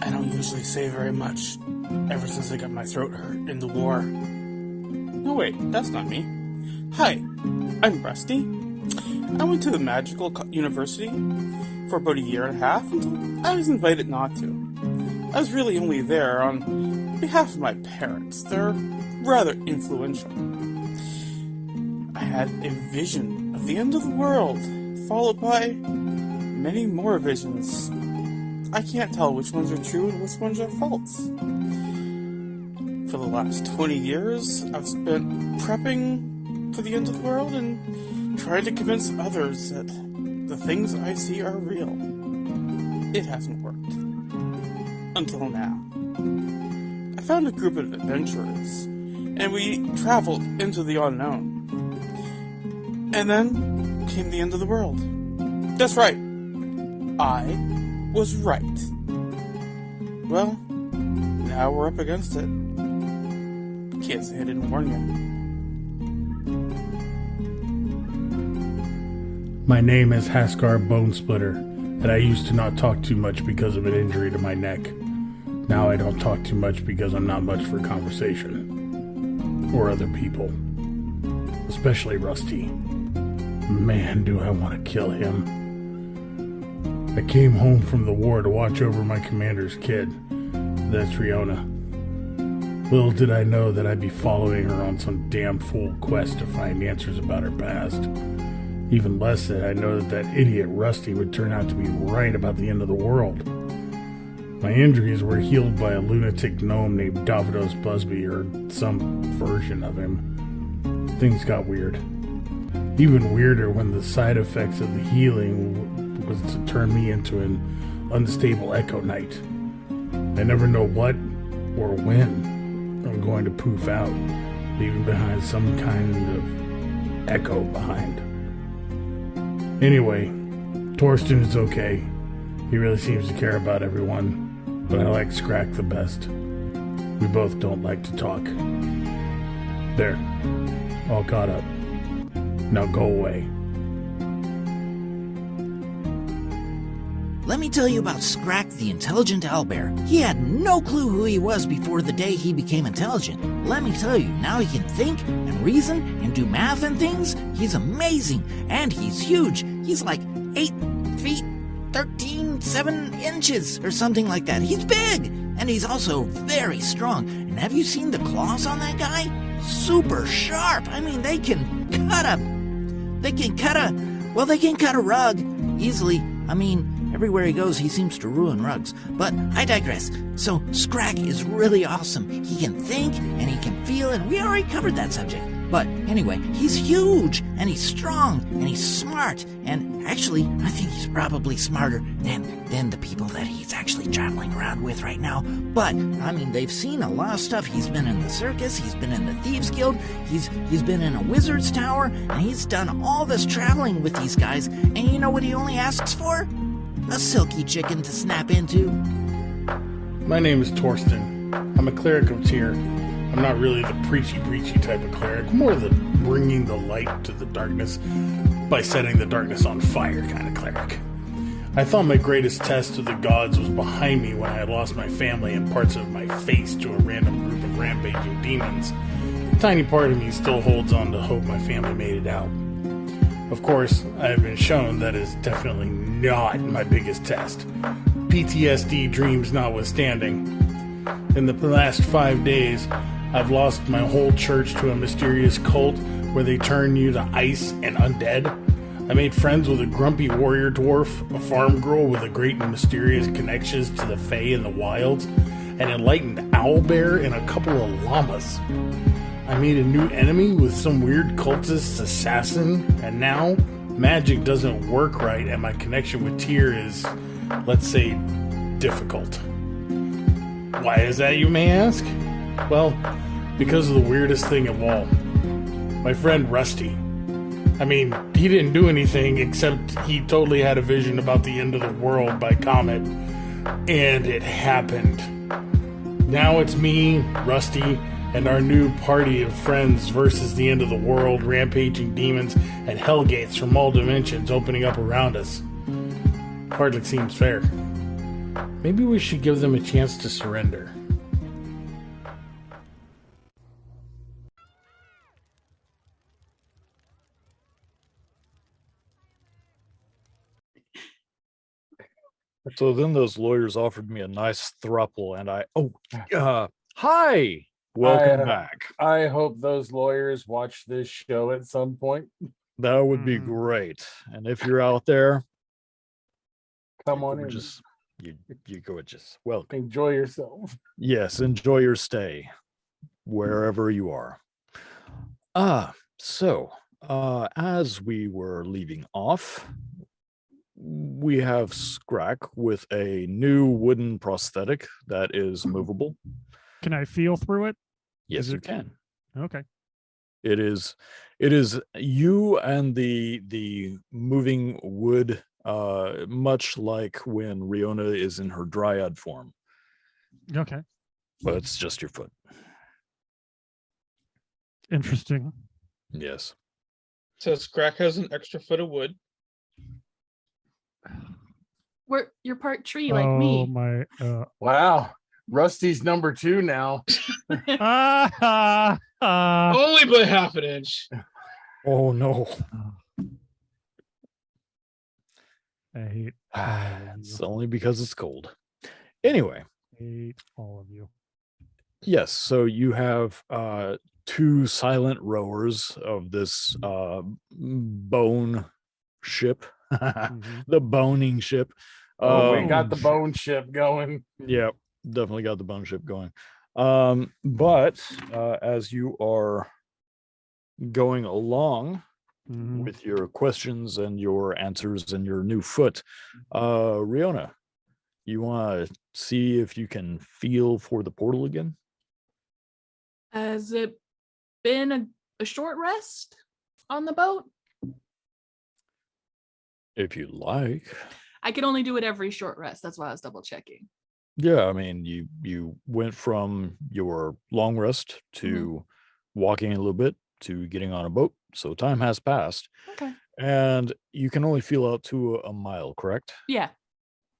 E: I don't usually say very much ever since I got my throat hurt in the war. No, wait, that's not me. Hi, I'm Rusty. I went to the magical university for about a year and a half until I was invited not to. I was really only there on behalf of my parents. They're rather influential. I had a vision of the end of the world, followed by many more visions. I can't tell which ones are true and which ones are false. For the last 20 years, I've spent prepping for the end of the world and trying to convince others that the things I see are real. It hasn't worked. Until now. I found a group of adventurers, and we traveled into the unknown. And then came the end of the world. That's right. I was right. Well, now we're up against it. Can't say I didn't warn you.
G: My name is Haskar Bonesplitter, and I used to not talk too much because of an injury to my neck. Now I don't talk too much because I'm not much for conversation. Or other people. Especially Rusty. Man, do I want to kill him. I came home from the war to watch over my commander's kid. That's Riona. Little did I know that I'd be following her on some damn fool quest to find answers about her past. Even less did I know that that idiot Rusty would turn out to be right about the end of the world. My injuries were healed by a lunatic gnome named Davidos Busby, or some version of him. Things got weird. Even weirder when the side effects of the healing was to turn me into an unstable Echo Knight. I never know what or when I'm going to poof out, leaving behind some kind of echo behind. Anyway, Torsten is okay. He really seems to care about everyone, but I like Scrack the best. We both don't like to talk. There, all caught up. Now go away.
H: Let me tell you about Scrack the Intelligent Owlbear. He had no clue who he was before the day he became intelligent. Let me tell you, now he can think and reason and do math and things. He's amazing, and he's huge. He's like 8 feet, 7 inches, or something like that. He's big, and he's also very strong. And have you seen the claws on that guy? Super sharp. I mean, they can cut a rug easily. I mean, everywhere he goes, he seems to ruin rugs. But I digress. So, Scrack is really awesome. He can think, and he can feel, and we already covered that subject. But anyway, he's huge, and he's strong, and he's smart, and actually, I think he's probably smarter than the people that he's actually traveling around with right now. But, I mean, they've seen a lot of stuff. He's been in the circus, he's been in the Thieves Guild, he's been in a wizard's tower, and he's done all this traveling with these guys, and you know what he only asks for? A silky chicken to snap into.
G: My name is Torsten. I'm a cleric of Tyr. I'm not really the preachy type of cleric, more the bringing the light to the darkness by setting the darkness on fire kind of cleric. I thought my greatest test of the gods was behind me when I had lost my family and parts of my face to a random group of rampaging demons. A tiny part of me still holds on to hope my family made it out. Of course, I have been shown that is definitely not my biggest test. PTSD dreams notwithstanding. In the last 5 days, I've lost my whole church to a mysterious cult where they turn you to ice and undead. I made friends with a grumpy warrior dwarf, a farm girl with a great and mysterious connections to the Fae and the wilds, an enlightened owlbear, and a couple of llamas. I made a new enemy with some weird cultist assassin, and now magic doesn't work right and my connection with Tyr is, let's say, difficult. Why is that, you may ask? Well, because of the weirdest thing of all. My friend Rusty. I mean, he didn't do anything except he totally had a vision about the end of the world by comet. And it happened. Now it's me, Rusty, and our new party of friends versus the end of the world, rampaging demons, and hellgates from all dimensions opening up around us. Hardly seems fair. Maybe we should give them a chance to surrender.
B: So then those lawyers offered me a nice thruple, and hi, welcome back.
E: I hope those lawyers watch this show at some point.
B: That would be great. And if you're out there,
E: come on in.
B: You go just welcome.
E: Enjoy yourself.
B: Yes, enjoy your stay wherever you are. As we were leaving off, we have Scrack with a new wooden prosthetic that is movable.
D: Can I feel through it?
B: Yes, you can.
D: Okay.
B: It is you and the moving wood, much like when Riona is in her dryad form.
D: Okay.
B: But it's just your foot.
D: Interesting.
B: Yes.
F: So Scrack has an extra foot of wood.
C: You're part tree like me.
D: My
E: wow. Rusty's number 2 now.
F: Only by half an inch.
B: Oh no.
D: I hate
B: it's only because it's cold. Anyway.
D: I hate all of you.
B: Yes, so you have 2 silent rowers of this bone ship. The boning ship.
E: We got the bone ship going.
B: Yeah, definitely got the bone ship going. But as you are going along with your questions and your answers and your new foot, Riona, you want to see if you can feel for the portal again?
C: Has it been a short rest on the boat?
B: If you like.
C: I can only do it every short rest. That's why I was double checking.
B: Yeah, I mean, you went from your long rest to walking a little bit to getting on a boat. So time has passed.
C: Okay.
B: And you can only feel out to a mile, correct?
C: Yeah.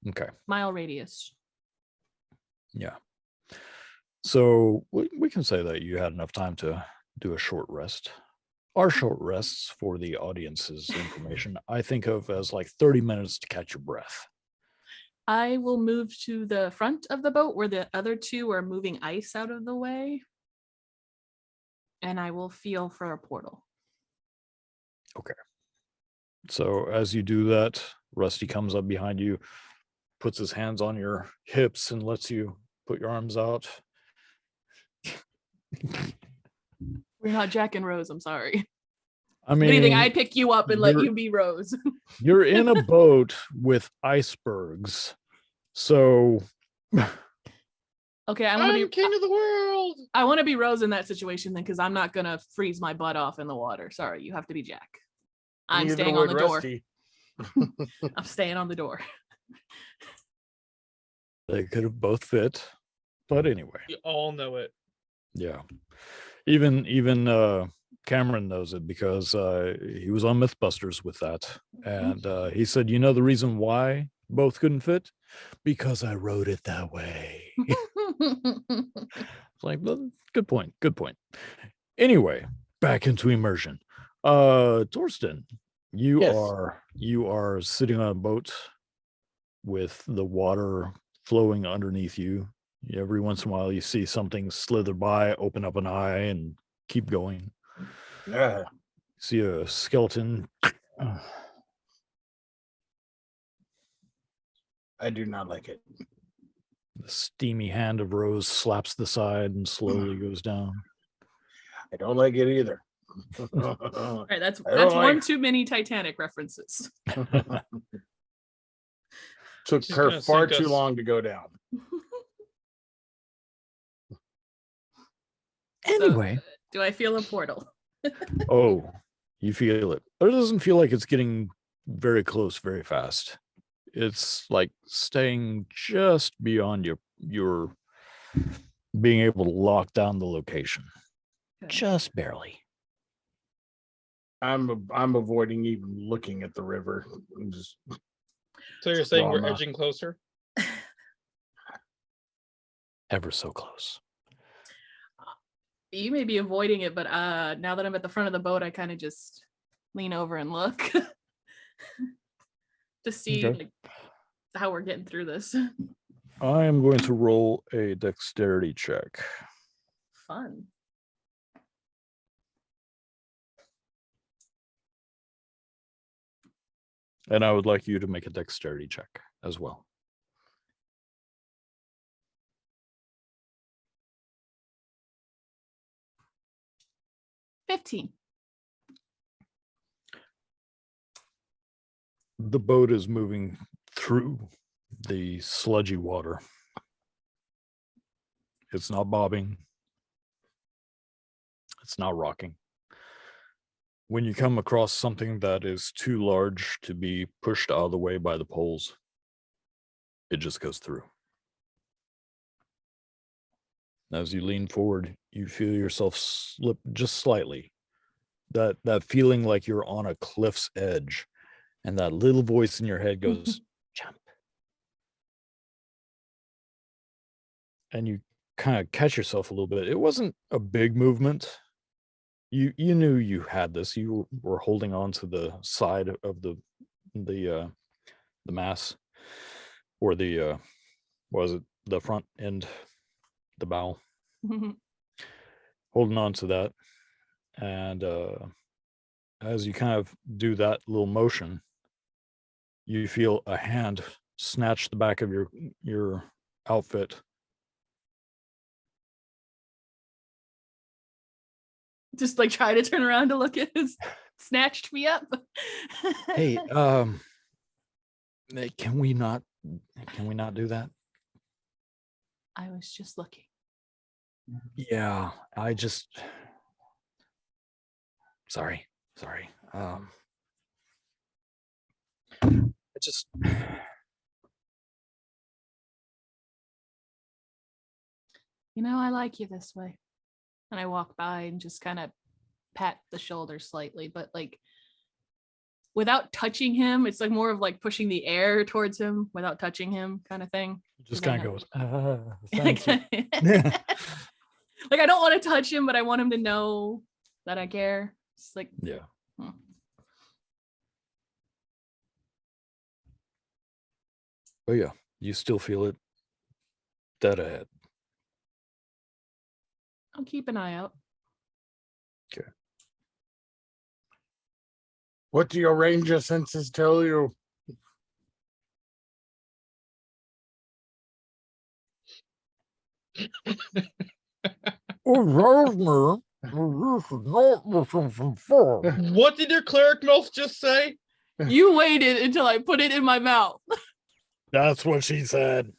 B: Okay.
C: Mile radius.
B: Yeah. So we can say that you had enough time to do a short rest. Our short rests, for the audience's information, I think of as like 30 minutes to catch your breath.
C: I will move to the front of the boat where the other 2 are moving ice out of the way. And I will feel for a portal.
B: Okay. So as you do that, Rusty comes up behind you, puts his hands on your hips and lets you put your arms out.
C: We're not Jack and Rose, I'm sorry.
B: I mean,
C: anything, I'd pick you up and let you be Rose.
B: You're in a boat with icebergs. So
C: okay,
F: I'm king of the world.
C: I want to be Rose in that situation then, because I'm not gonna freeze my butt off in the water. Sorry, you have to be Jack. I'm staying on the door. I'm staying on the door.
B: They could have both fit, but anyway.
F: You all know it.
B: Yeah. Even Cameron knows it because he was on Mythbusters with that. And he said, you know the reason why both couldn't fit? Because I wrote it that way. It's like, well, good point. Good point. Anyway, back into immersion. Torsten, you are sitting on a boat with the water flowing underneath you. Every once in a while you see something slither by, open up an eye and keep going.
E: Yeah.
B: See a skeleton.
E: I do not like it.
B: The steamy hand of Rose slaps the side and slowly goes down.
E: I don't like it either.
C: All right, that's one too many Titanic references.
E: Took her far too long to go down.
B: Anyway.
C: So, do I feel a portal?
B: Oh, you feel it. But it doesn't feel like it's getting very close very fast. It's like staying just beyond your being able to lock down the location.
C: Okay.
B: Just barely.
E: I'm avoiding even looking at the river.
F: So you're saying we're edging closer?
B: ever so close.
C: You may be avoiding it, but now that I'm at the front of the boat, I kind of just lean over and look to see
B: Okay.
C: like how we're getting through this.
B: I am going to roll a dexterity check.
C: Fun.
B: And I would like you to make a dexterity check as well.
C: $15.
B: The boat is moving through the sludgy water. It's not bobbing. It's not rocking. When you come across something that is too large to be pushed out of the way by the poles, it just goes through. As you lean forward, you feel yourself slip just slightly. That feeling like you're on a cliff's edge, and that little voice in your head goes, jump. And you kind of catch yourself a little bit. It wasn't a big movement. You knew you had this. You were holding on to the side of the mast, or the what was it, the front end, the bow, holding on to that. And as you kind of do that little motion, you feel a hand snatch the back of your outfit.
C: Just like try to turn around to look at his snatched me up.
B: Hey, can we not do that?
C: I was just looking.
B: Yeah, I just sorry. I just
C: I like you this way. And I walk by and just kind of pat the shoulder slightly, but like without touching him. It's like more of like pushing the air towards him without touching him kind of thing.
B: just
C: Because I
B: kind of
C: know-
B: goes, thank you.
C: Like I don't want to touch him, but I want him to know that I care. It's like
B: Yeah. Oh yeah, you still feel it dead ahead.
C: I'll keep an eye out.
B: Okay.
E: What do your ranger senses tell you?
F: What did your cleric mouth just say?
C: You waited until I put it in my mouth.
B: That's what she said.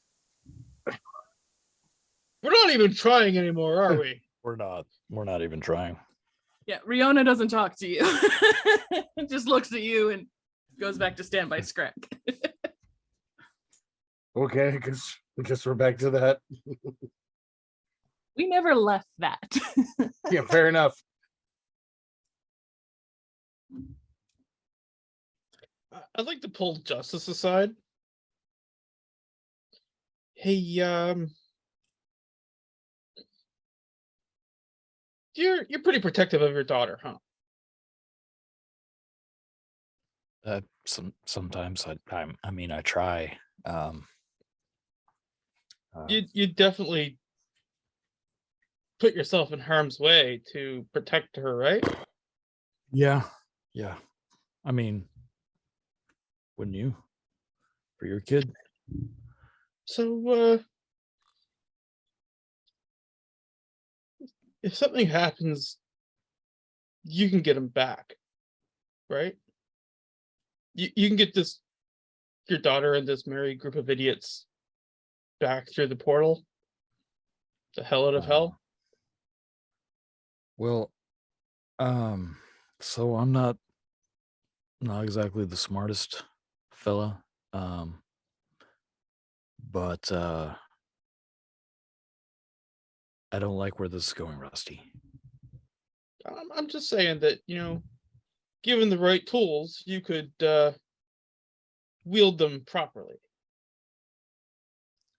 F: We're not even trying anymore, are we?
B: We're not even trying.
C: Yeah, Riona doesn't talk to you. Just looks at you and goes back to stand by Scrack.
E: Okay, I guess we're back to that.
C: We never left that.
E: Yeah, fair enough.
F: I'd like to pull Justice aside. Hey, you're pretty protective of your daughter, huh?
B: Sometimes I mean I try.
F: You definitely put yourself in harm's way to protect her, right?
B: Yeah. I mean, wouldn't you? For your kid?
F: So, if something happens, you can get him back, right? You can get your daughter and this merry group of idiots back through the portal. The hell out of hell.
B: Well, so I'm not exactly the smartest fella, but I don't like where this is going, Rusty.
F: I'm just saying that, given the right tools, you could wield them properly.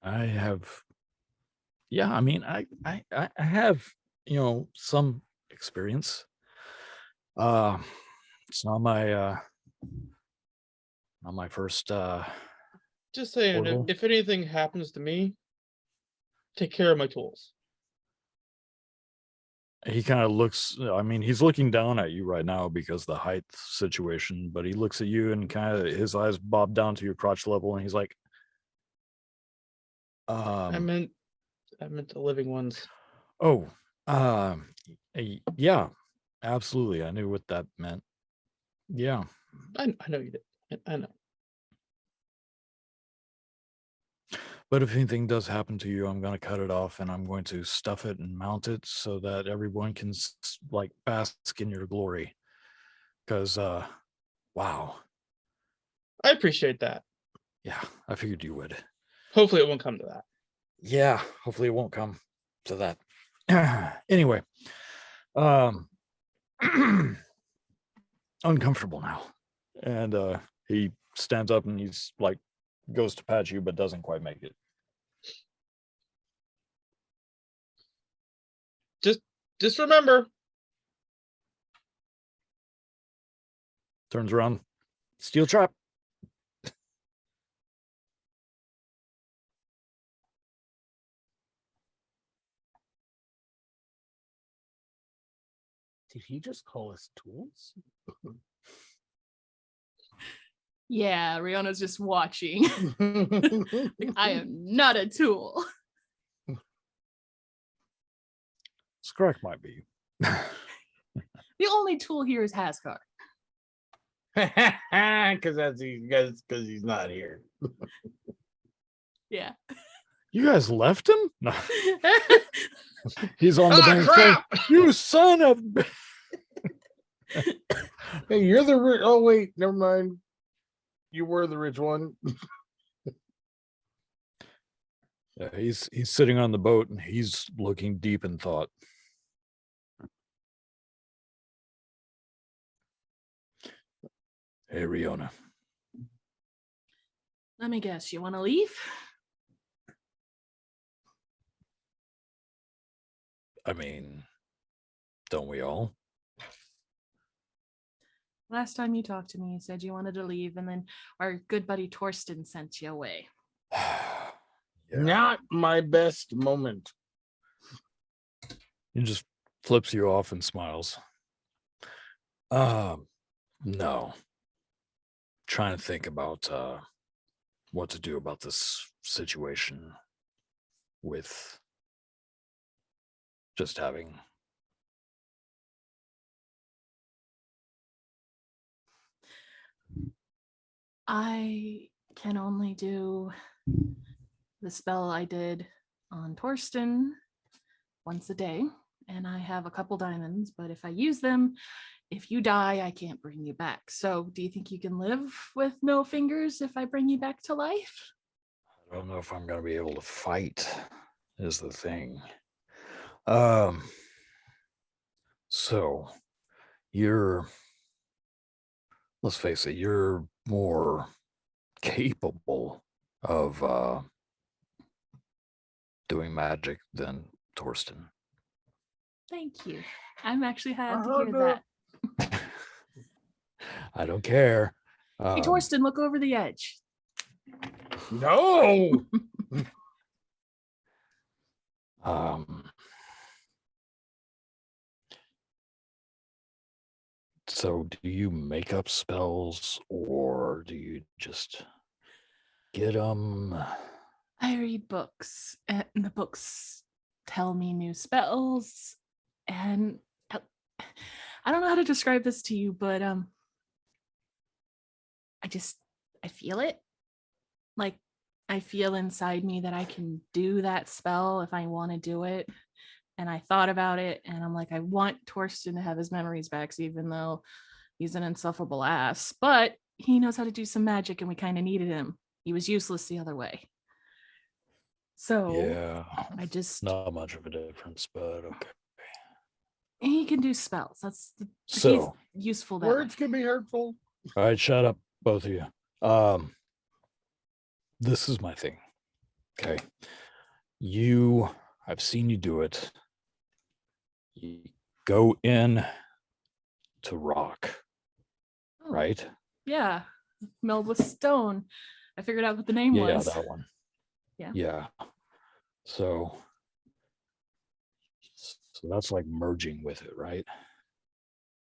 B: I have Yeah, I mean, I have, some experience. It's not my first
F: Just saying,
B: portal.
F: if anything happens to me, take care of my tools.
B: He kind of looks, I mean, he's looking down at you right now because of the height situation, but he looks at you and kind of his eyes bob down to your crotch level and he's like,
F: I meant the living ones.
B: oh, yeah, absolutely. I knew what that meant. Yeah.
F: I know you did. I know.
B: But if anything does happen to you, I'm going to cut it off and I'm going to stuff it and mount it so that everyone can like bask in your glory. Because, wow.
F: I appreciate that.
B: Yeah, I figured you would.
F: Hopefully it won't come to that.
B: Yeah, hopefully it won't come to that. Anyway, uncomfortable now. And he stands up and he's like, goes to pat you, but doesn't quite make it.
F: Just remember.
B: Turns around, steel trap.
E: Did he just call us tools?
C: Yeah, Riona's just watching. Like, I am not a tool.
B: Scrack might be.
C: The only tool here is Haskar.
E: Because he's not here.
C: Yeah.
B: You guys left him? No. He's on the bank
E: crap!
B: saying, you son of...
E: Hey, you're the rich. Oh wait, never mind. You were the rich one.
B: Yeah, he's sitting on the boat and he's looking deep in thought. Hey, Riona.
C: Let me guess, you want to leave?
B: I mean, don't we all?
C: Last time you talked to me, you said you wanted to leave, and then our good buddy Torsten sent you away.
B: Yeah.
E: Not my best moment.
B: He just flips you off and smiles. No. Trying to think about what to do about this situation with just having
C: I can only do the spell I did on Torsten once a day, and I have a couple diamonds, but if I use them, if you die, I can't bring you back. So do you think you can live with no fingers if I bring you back to life?
B: I don't know if I'm going to be able to fight is the thing. So let's face it, you're more capable of doing magic than Torsten.
C: Thank you. I'm actually happy to hear that.
B: I don't care.
C: Hey, Torsten, look over the edge.
E: No.
B: So do you make up spells or do you just get them?
C: I read books, and the books tell me new spells, and I don't know how to describe this to you, but I feel it. Like, I feel inside me that I can do that spell if I want to do it. And I thought about it, and I'm like, I want Torsten to have his memories back, even though he's an insufferable ass. But he knows how to do some magic, and we kind of needed him. He was useless the other way. So
B: yeah,
C: I just
B: not much of a difference, but okay.
C: He can do spells. That's
B: So
C: he's useful. That
E: Words
C: way.
E: can be hurtful.
B: All right, shut up, both of you. This is my thing. Okay. You I've seen you do it. You go in to rock,
C: Oh,
B: right?
C: yeah. Meld with stone. I figured out what the name
B: Yeah,
C: was.
B: that one.
C: Yeah.
B: Yeah. So that's like merging with it, right?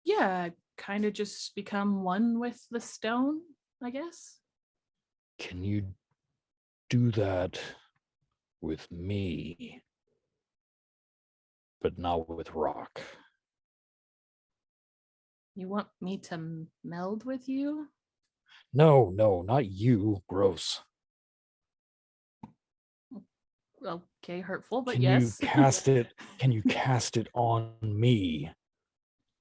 C: Yeah, kind of just become one with the stone, I guess.
B: Can you do that with me, but not with rock?
C: You want me to meld with you?
B: No, not you. Gross.
C: Okay, hurtful, but
B: Can you
C: yes.
B: cast it? Can you cast it on me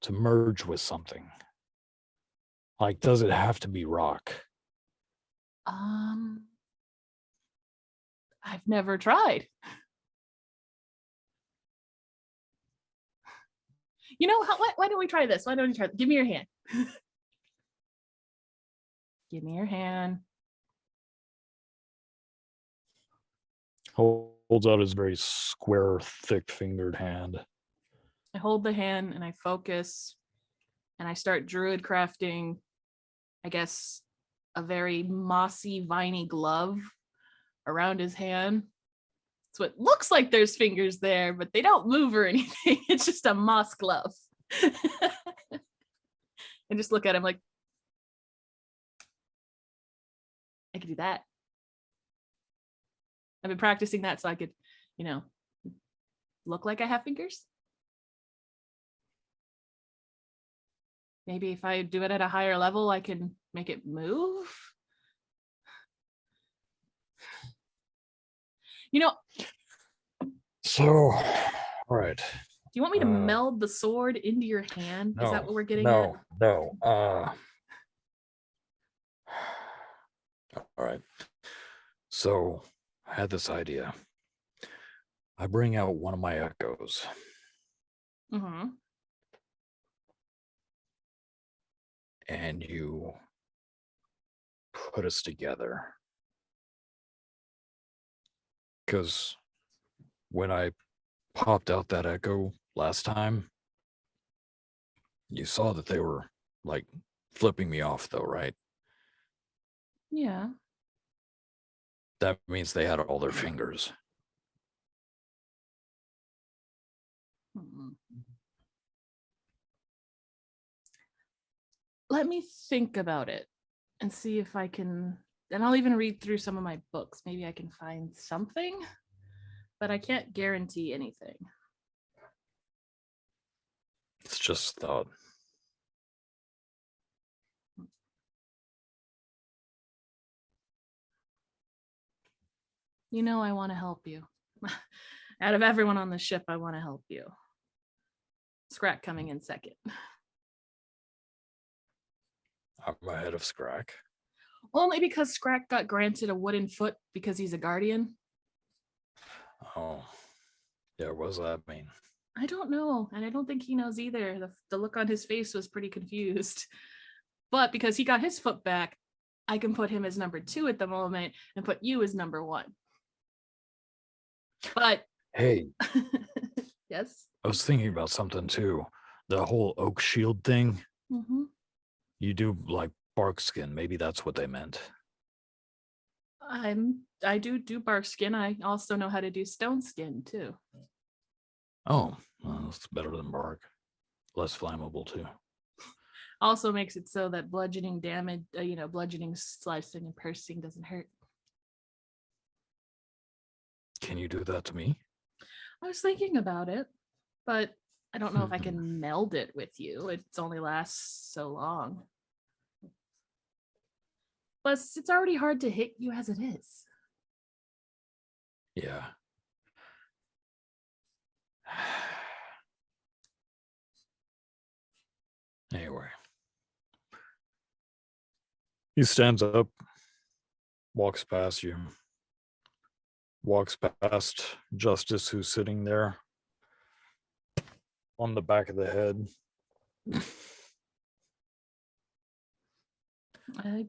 B: to merge with something? Like, does it have to be rock?
C: I've never tried. You know how? Why don't we try this? Why don't we try? Give me your hand. Give me your hand.
B: Holds out his very square, thick-fingered hand.
C: I hold the hand and I focus and I start druid crafting, I guess, a very mossy, viney glove around his hand. So it looks like there's fingers there, but they don't move or anything. It's just a moss glove. And just look at him like, I could do that. I've been practicing that so I could, look like I have fingers. Maybe if I do it at a higher level, I can make it move.
B: So, all right.
C: Do you want me to meld the sword into your hand?
B: No,
C: Is that what we're getting at?
B: No. All right. So I had this idea. I bring out one of my echoes.
C: Mm-hmm.
B: And you put us together. Because when I popped out that echo last time, you saw that they were like flipping me off though, right?
C: Yeah.
B: That means they had all their fingers.
C: Mm-hmm. Let me think about it and see if I can, and I'll even read through some of my books. Maybe I can find something, but I can't guarantee anything.
B: It's just thought.
C: I want to help you. Out of everyone on the ship, I want to help you. Scrack coming in second.
B: I'm ahead of Scrack.
C: Only because Scrack got granted a wooden foot because he's a guardian.
B: Oh, yeah, what does that mean?
C: I don't know, and I don't think he knows either. The look on his face was pretty confused. But because he got his foot back, I can put him as number 2 at the moment and put you as number 1. But
B: hey,
C: yes,
B: I was thinking about something too. The whole oak shield thing.
C: mm-hmm.
B: You do like bark skin. Maybe that's what they meant.
C: I do bark skin. I also know how to do stone skin too.
B: Oh, well, that's better than bark. Less flammable too.
C: Also makes it so that bludgeoning damage, bludgeoning, slicing, and piercing doesn't hurt.
B: Can you do that to me?
C: I was thinking about it, but I don't know if I can meld it with you. It only lasts so long. Plus, it's already hard to hit you as it is.
B: Yeah. Anyway. He stands up, walks past you, walks past Justice, who's sitting there on the back of the head. I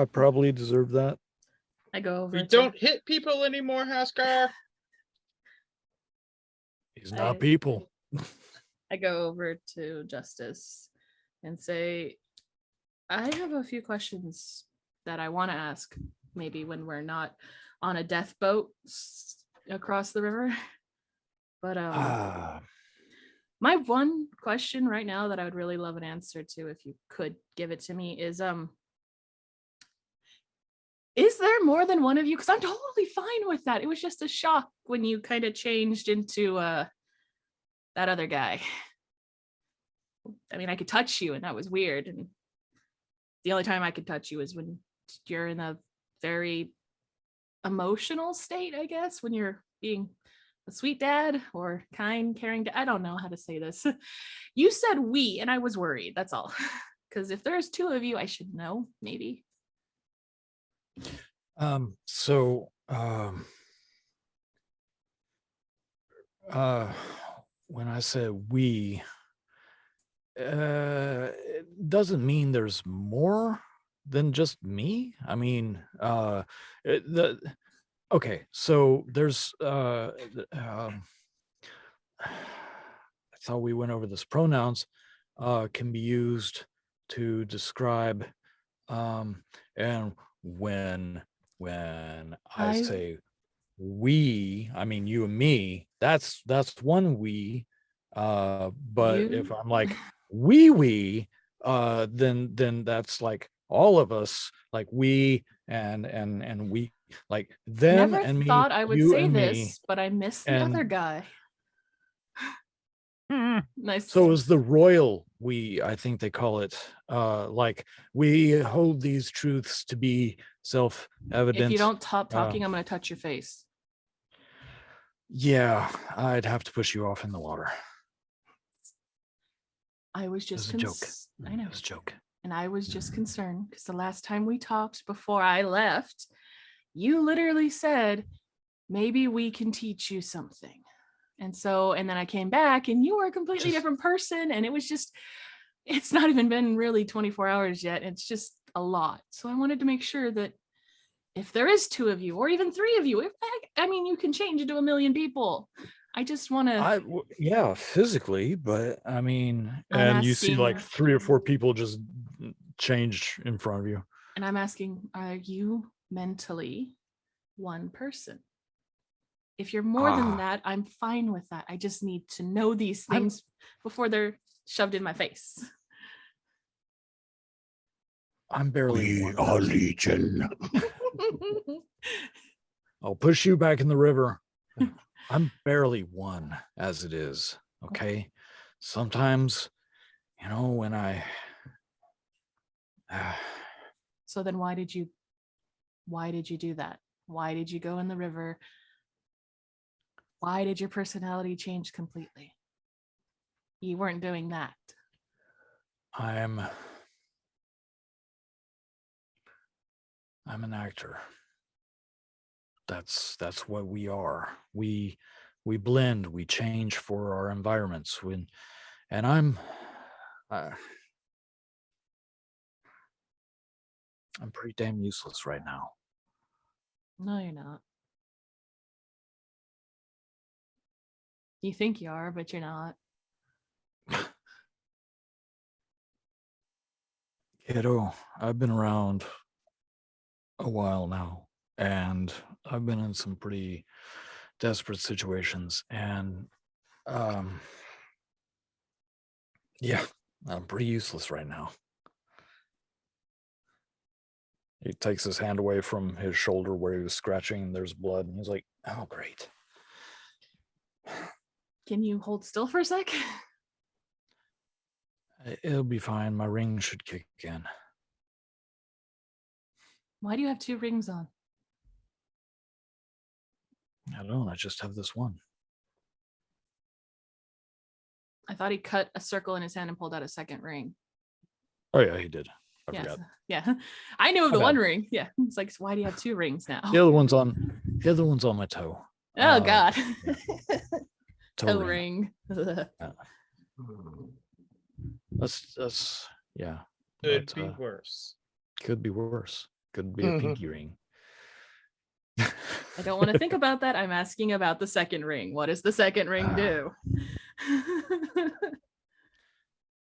B: probably deserve that.
C: I go over.
F: We don't hit people anymore, Haskar.
B: He's not people.
C: I go over to Justice and say, I have a few questions that I want to ask, maybe when we're not on a death boat across the river. But my one question right now that I would really love an answer to, if you could give it to me, is there more than one of you? Because I'm totally fine with that. It was just a shock when you kind of changed into that other guy. I mean, I could touch you, and that was weird. And the only time I could touch you is when you're in a very emotional state, I guess, when you're being a sweet dad or kind, caring dad. I don't know how to say this. You said we, and I was worried. That's all. Because if there's two of you, I should know, maybe.
B: When I said we, it doesn't mean there's more than just me. I mean, okay, so there's I thought we went over this. Pronouns can be used to describe, and when I say we, I mean you and me. That's one we. But
C: You?
B: if I'm like we, then that's like all of us, like we and we, like them
C: Never
B: and me,
C: thought I would
B: you
C: say
B: and me.
C: this, but I miss the
B: and-
C: other guy. Nice.
B: So is the royal we, I think they call it. Like we hold these truths to be self-evident.
C: If you don't stop talking, I'm going to touch your face.
B: Yeah, I'd have to push you off in the water.
C: I was
B: It was
C: just
B: a joke.
C: I know.
B: It was a joke.
C: And I was just concerned because the last time we talked before I left, you literally said, maybe we can teach you something. And then I came back and you were a completely different person. And it was just, it's not even been really 24 hours yet. It's just a lot. So I wanted to make sure that if there is two of you or even three of you, I mean, you can change into 1 million people. I just want to.
B: Yeah, physically, but I mean,
C: I'm
B: and you see like
C: asking-
B: 3 or 4 people just change in front of you.
C: And I'm asking, are you mentally one person? If you're more than that, I'm fine with that. I just need to know these things before they're shoved in my face.
B: I'm barely
G: We
B: one
G: are
B: person.
G: legion.
B: I'll push you back in the river. I'm barely one as it is. Okay. Sometimes, when I
C: So then why did you do that? Why did you go in the river? Why did your personality change completely? You weren't doing that.
B: I'm an actor. That's what we are. We blend, we change for our environments. And I'm pretty damn useless right now.
C: No, you're not. You think you are, but you're not.
B: Kiddo, I've been around a while now, and I've been in some pretty desperate situations, and yeah, I'm pretty useless right now. He takes his hand away from his shoulder where he was scratching, and there's blood, and he's like, oh, great.
C: Can you hold still for a sec?
B: It'll be fine. My ring should kick in.
C: Why do you have 2 rings on?
B: I don't know. I just have this one.
C: I thought he cut a circle in his hand and pulled out a second ring.
B: Oh, yeah, he did. I
C: Yes.
B: forgot.
C: Yeah. I knew of
B: My
C: the
B: bad.
C: one ring. Yeah. It's like, so why do you have 2 rings now?
B: The other one's on my toe.
C: Oh God.
B: Toe
C: Toe
B: ring.
C: ring.
B: That's yeah.
F: Could
B: But,
F: be worse.
B: Could be worse. Could be a pinky ring.
C: I don't want to think about that. I'm asking about the second ring. What does the second ring do?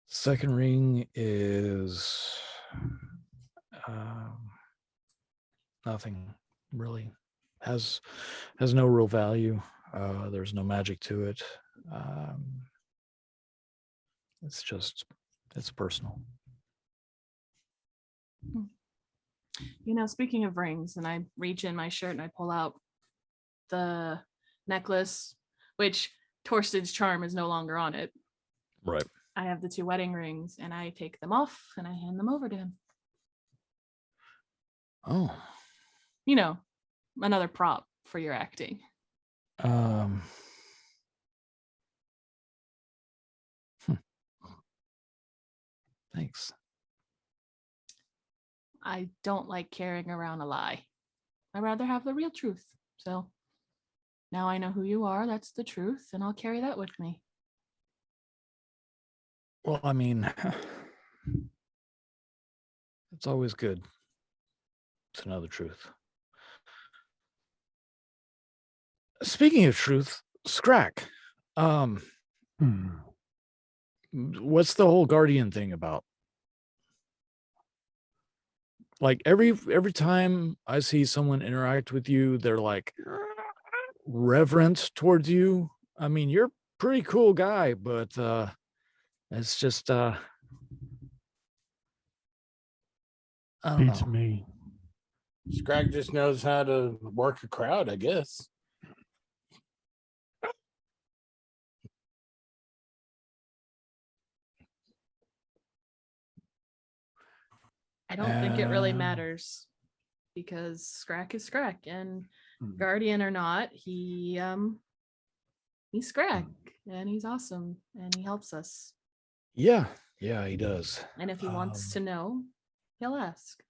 B: Second ring is nothing really. Has no real value. There's no magic to it. It's personal.
C: You know, speaking of rings, and I reach in my shirt and I pull out the necklace, which Torsted's charm is no longer on it.
B: Right.
C: I have the 2 wedding rings and I take them off and I hand them over to him.
B: Oh.
C: You know, another prop for your acting.
B: Thanks.
C: I don't like carrying around a lie. I'd rather have the real truth. So now I know who you are. That's the truth. And I'll carry that with me.
B: Well, I mean, it's always good to know the truth. Speaking of truth, Scrack, what's the whole Guardian thing about? Like every time I see someone interact with you, they're like reverent towards you. I mean, you're a pretty cool guy, but it's just I don't
D: Beats
B: know.
D: me.
E: Scrag just knows how to work a crowd, I guess.
C: I don't think it really matters because Scrack is Scrack, and Guardian or not, he's Scrack and he's awesome and he helps us.
B: Yeah, he does.
C: And if he wants to know, he'll ask.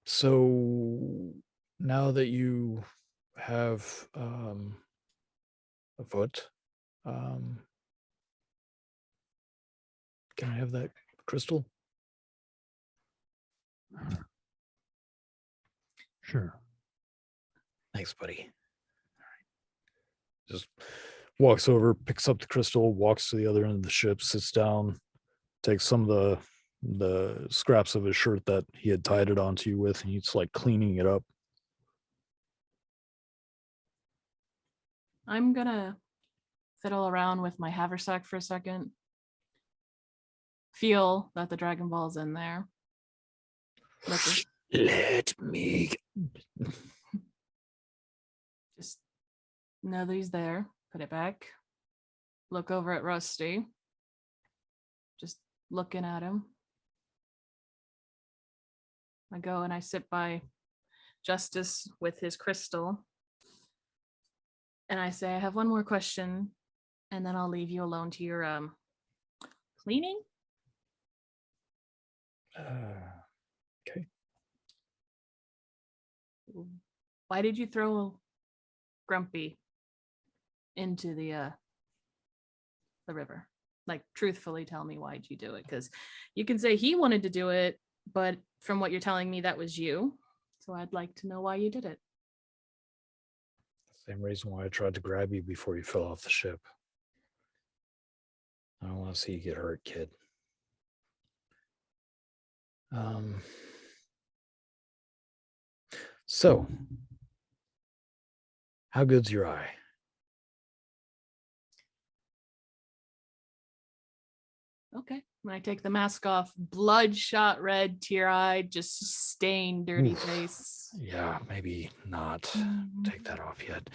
B: So now that you have a foot, can I have that crystal?
D: Sure.
B: Thanks, buddy. Just walks over, picks up the crystal, walks to the other end of the ship, sits down, takes some of the scraps of his shirt that he had tied it onto you with, and he's like cleaning it up.
C: I'm gonna fiddle around with my haversack for a second. Feel that the Dragon Ball's in there.
B: Let me.
C: Just know that he's there. Put it back. Look over at Rusty. Just looking at him. I go and I sit by Justice with his crystal. And I say, I have one more question, and then I'll leave you alone to your cleaning.
B: Okay.
C: Why did you throw Grumpy into the river? Like, truthfully tell me, why'd you do it? Because you can say he wanted to do it, but from what you're telling me, that was you. So I'd like to know why you did it.
B: Same reason why I tried to grab you before you fell off the ship. I don't want to see you get hurt, kid. So, how good's your eye?
C: Okay. When I take the mask off, bloodshot red, tear-eyed, just stained, dirty face.
B: Yeah, maybe not take that off yet.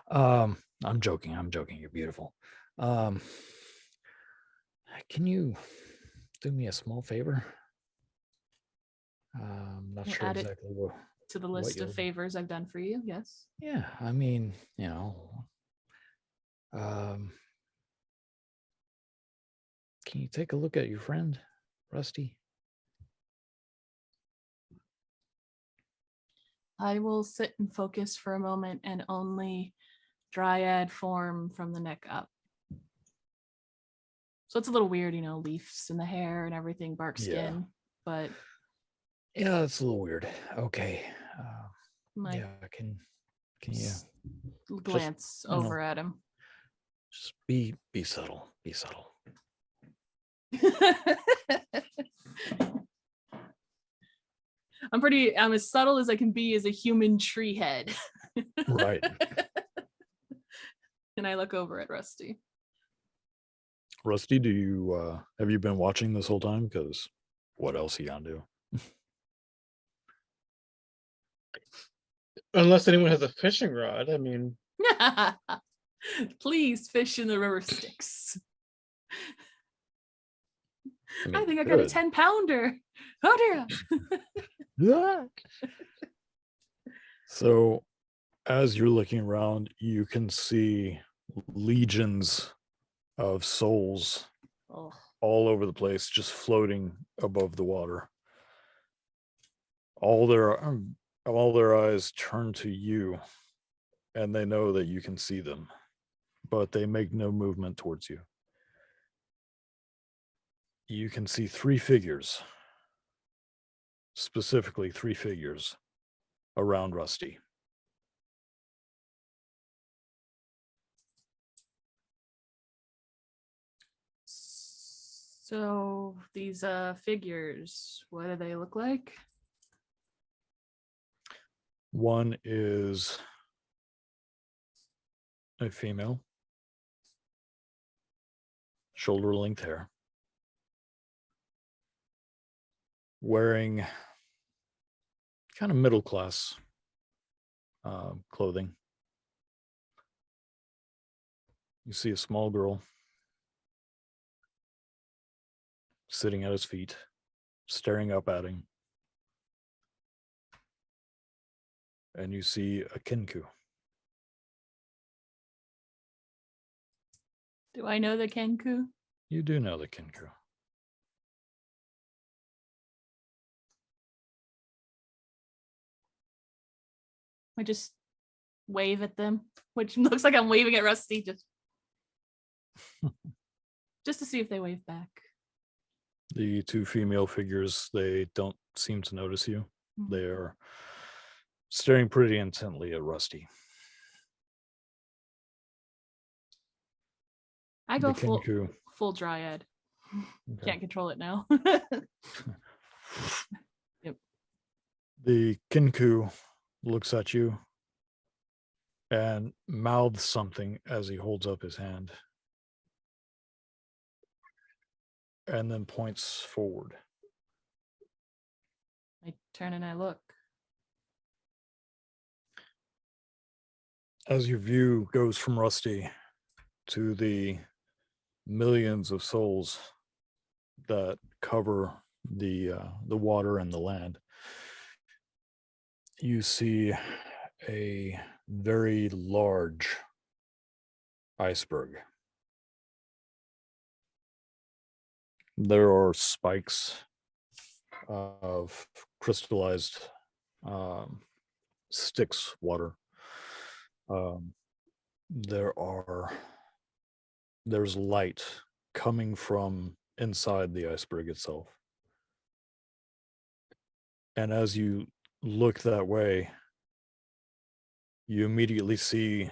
B: I'm joking. You're beautiful. Can you do me a small favor? I'm not sure
C: Add it
B: exactly what
C: to the list of favors I've done for you. Yes.
B: Yeah, I mean, you know, can you take a look at your friend, Rusty?
C: I will sit and focus for a moment and only dryad form from the neck up. So it's a little weird, you know, leaves in the hair and everything, bark skin, but
B: yeah, it's a little weird. Okay.
C: My
B: Yeah, can you
C: glance
B: you know,
C: over at him.
B: just be subtle. Be subtle.
C: I'm as subtle as I can be as a human tree head.
B: Right.
C: And I look over at Rusty.
B: Rusty, do you have you been watching this whole time? Because what else you gonna do?
F: Unless anyone has a fishing rod. I mean,
C: Please fish in the river Stix.
B: mean,
C: I think I got a
B: good.
C: 10-pounder. Oh dear.
B: So as you're looking around, you can see legions of souls
C: Oh,
B: all over the place, just floating above the water. All their eyes turn to you, and they know that you can see them, but they make no movement towards you. You can see three figures, specifically three figures around Rusty.
C: so these figures, what do they look like?
B: One is a female, shoulder length hair, wearing kind of middle class clothing. You see a small girl sitting at his feet, staring up at him. And you see a Kinku.
C: Do I know the Kenku?
B: You do know the Kinku.
C: I just wave at them, which looks like I'm waving at Rusty, just to see if they wave back.
B: The two female figures, they don't seem to notice you.
C: Mhm.
B: They are staring pretty intently at Rusty.
C: I go
B: The Kinku.
C: full dryad.
B: Okay.
C: Can't control it now. Yep.
B: The Kinku looks at you and mouths something as he holds up his hand, and then points forward.
C: I turn and I look.
B: As your view goes from Rusty to the millions of souls that cover the water and the land, you see a very large iceberg. There are spikes of crystallized Stix water. There's light coming from inside the iceberg itself. And as you look that way, you immediately see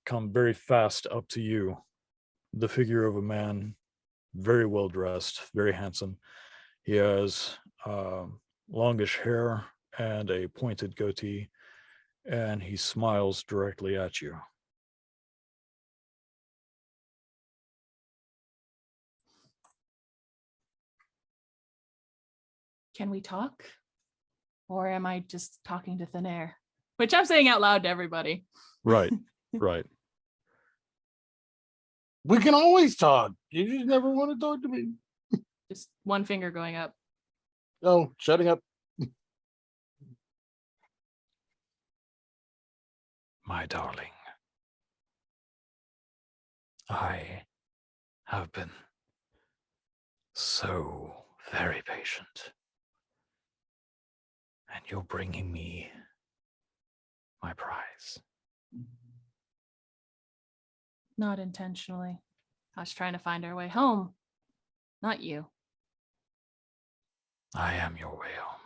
B: come very fast up to you the figure of a man, very well dressed, very handsome. He has longish hair and a pointed goatee, and he smiles directly at you.
C: Can we talk? Or am I just talking to thin air? Which I'm saying out loud to everybody.
B: Right, right.
E: We can always talk. You just never want to talk to me.
C: Just one finger going up.
E: Oh, shutting up.
B: My darling, I have been so very patient. And you're bringing me my prize.
C: Not intentionally. I was trying to find our way home. Not you.
B: I am your way home.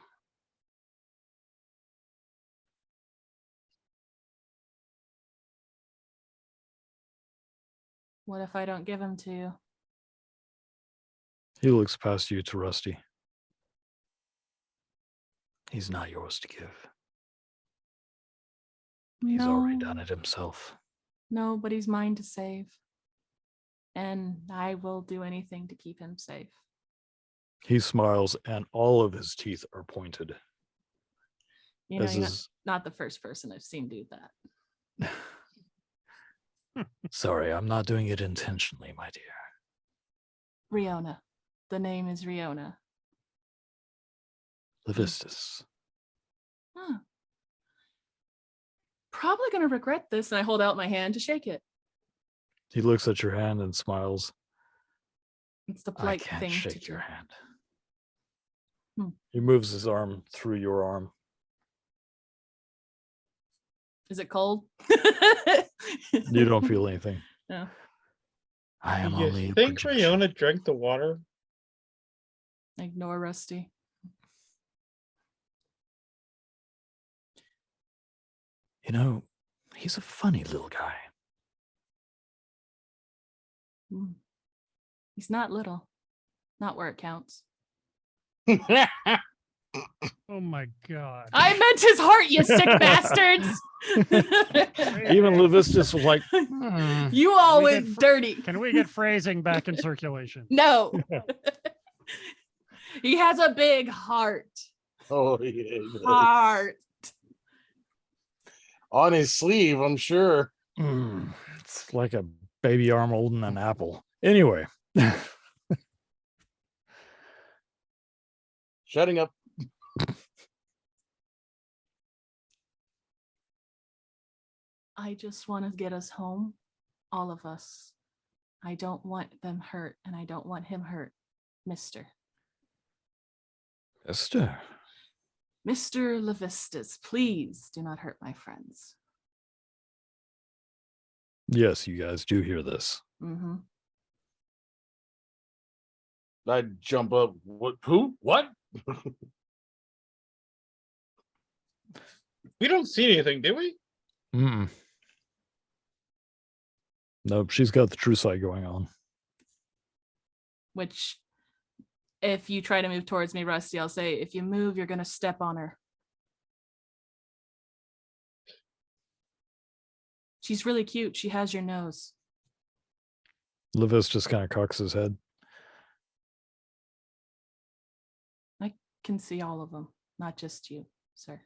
C: What if I don't give him to you?
B: He looks past you to Rusty. He's not yours to give. He's already done it himself.
C: No, but he's mine to save. And I will do anything to keep him safe.
B: He smiles, and all of his teeth are pointed.
C: You know,
B: As
C: you're
B: is-
C: not the first person I've seen do that.
B: Sorry, I'm not doing it intentionally, my dear.
C: Riona. The name is Riona.
B: Levistus.
C: Huh. Probably going to regret this. And I hold out my hand to shake it.
B: He looks at your hand and smiles.
C: It's the
B: I
C: polite
B: can't
C: thing to
B: shake
C: do.
B: your hand.
C: Hmm.
B: He moves his arm through your arm.
C: Is it cold?
B: You don't feel anything.
C: No.
B: I am
F: Do you
B: only a
F: think
B: projection.
F: Riona drank the water?
C: Ignore Rusty.
B: You know, he's a funny little guy.
C: Hmm. He's not little. Not where it counts.
D: Oh my god.
C: I meant his heart, you sick bastards.
B: Even Levistus was like,
C: You all
D: we
C: went
D: get
C: dirty.
D: Can we get phrasing back in circulation?
C: No. He has a big heart.
E: Oh, yeah. he does.
C: Heart.
E: On his sleeve, I'm sure.
B: It's like a baby arm holding an apple. Anyway.
E: Shutting up.
C: I just want to get us home. All of us. I don't want them hurt, and I don't want him hurt. Mister.
B: Esther.
C: Mr. Levistus, please do not hurt my friends.
B: Yes, you guys do hear this.
C: Mm-hmm.
E: I jump up. What? Who? What?
F: We don't see anything, do we?
B: Mm-mm. Nope, she's got the true sight going on.
C: Which, if you try to move towards me, Rusty, I'll say, if you move, you're going to step on her. She's really cute. She has your nose.
B: Levis just kind of cocks his head.
C: I can see all of them, not just you, sir.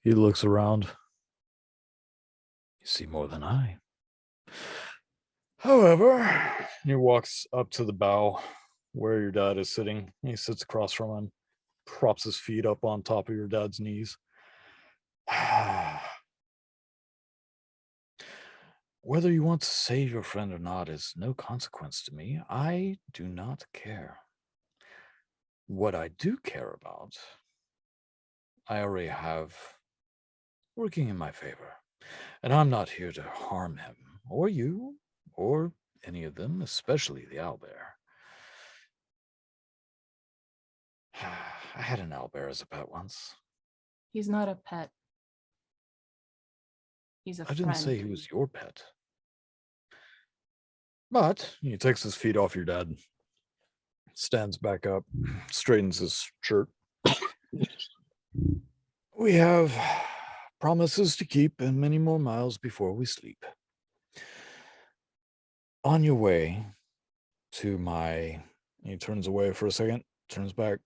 B: He looks around. You see more than I. However, he walks up to the bow where your dad is sitting. He sits across from him, props his feet up on top of your dad's knees. Whether you want to save your friend or not is no consequence to me. I do not care. What I do care about, I already have working in my favor. And I'm not here to harm him, or you, or any of them, especially the owlbear. I had an owlbear as a pet once.
C: He's not a pet. He's a
B: I
C: friend.
B: didn't say he was your pet. But he takes his feet off your dad, stands back up, straightens his shirt. We have promises to keep and many more miles before we sleep. On your way to my, he turns away for a second, turns back,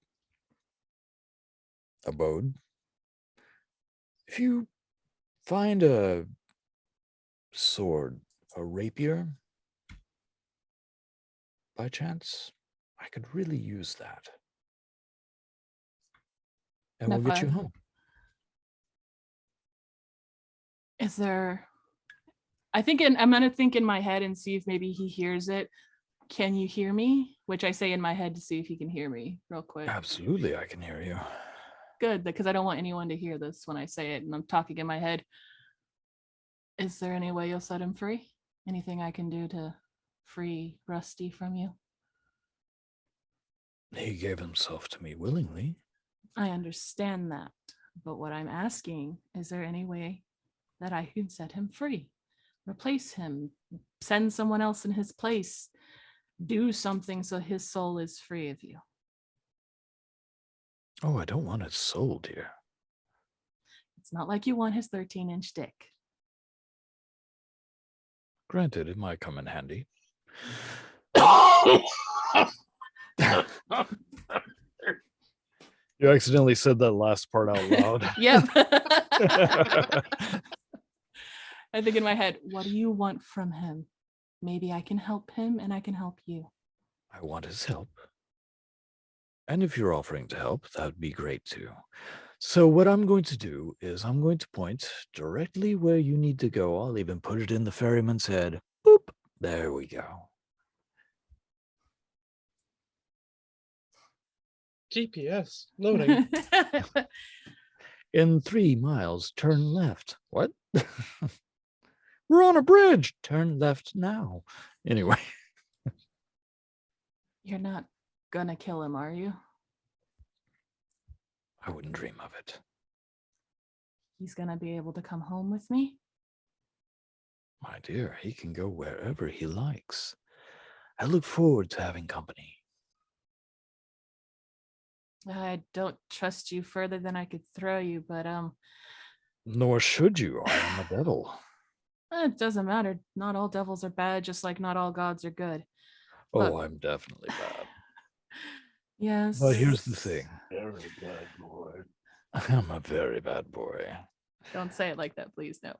B: abode. If you find a sword, a rapier, by chance, I could really use that. And we'll get you home.
C: Is there... I'm going to think in my head and see if maybe he hears it. Can you hear me? Which I say in my head to see if he can hear me real quick.
B: Absolutely, I can hear you.
C: Good, because I don't want anyone to hear this when I say it and I'm talking in my head. Is there any way you'll set him free? Anything I can do to free Rusty from you?
B: He gave himself to me willingly.
C: I understand that, but what I'm asking, is there any way that I can set him free? Replace him. Send someone else in his place. Do something so his soul is free of you.
B: Oh, I don't want his soul, dear.
C: It's not like you want his 13-inch dick.
B: Granted, it might come in handy. You accidentally said that last part out loud.
C: Yep. I think in my head, what do you want from him? Maybe I can help him and I can help you.
B: I want his help. And if you're offering to help, that would be great too. So what I'm going to do is I'm going to point directly where you need to go. I'll even put it in the ferryman's head. Boop. There we go.
F: GPS loading.
B: In 3 miles, turn left. What? We're on a bridge. Turn left now. Anyway.
C: You're not gonna kill him, are you?
B: I wouldn't dream of it.
C: He's gonna be able to come home with me?
B: My dear, he can go wherever he likes. I look forward to having company.
C: I don't trust you further than I could throw you, but
B: Nor should you. I am a devil.
C: it doesn't matter. Not all devils are bad, just like not all gods are good.
B: Oh,
C: Look.
B: I'm definitely bad.
C: Yes.
B: But here's the thing.
E: Very bad boy.
B: I'm a very bad boy.
C: Don't say it like that, please. No.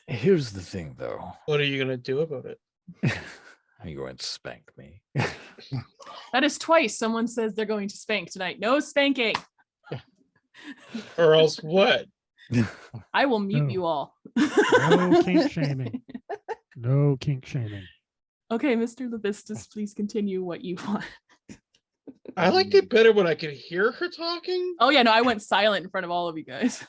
B: Here's the thing, though.
F: What are you gonna do about it?
B: Are you going to spank me?
C: That is twice someone says they're going to spank tonight. No spanking.
F: Or else what?
C: I will mute
D: No.
C: you all.
D: No kink shaming. No kink shaming.
C: Okay, Mr. Levistus, please continue what you want.
F: I liked it better when I could hear her talking.
C: Oh yeah, no, I went silent in front of all of you guys.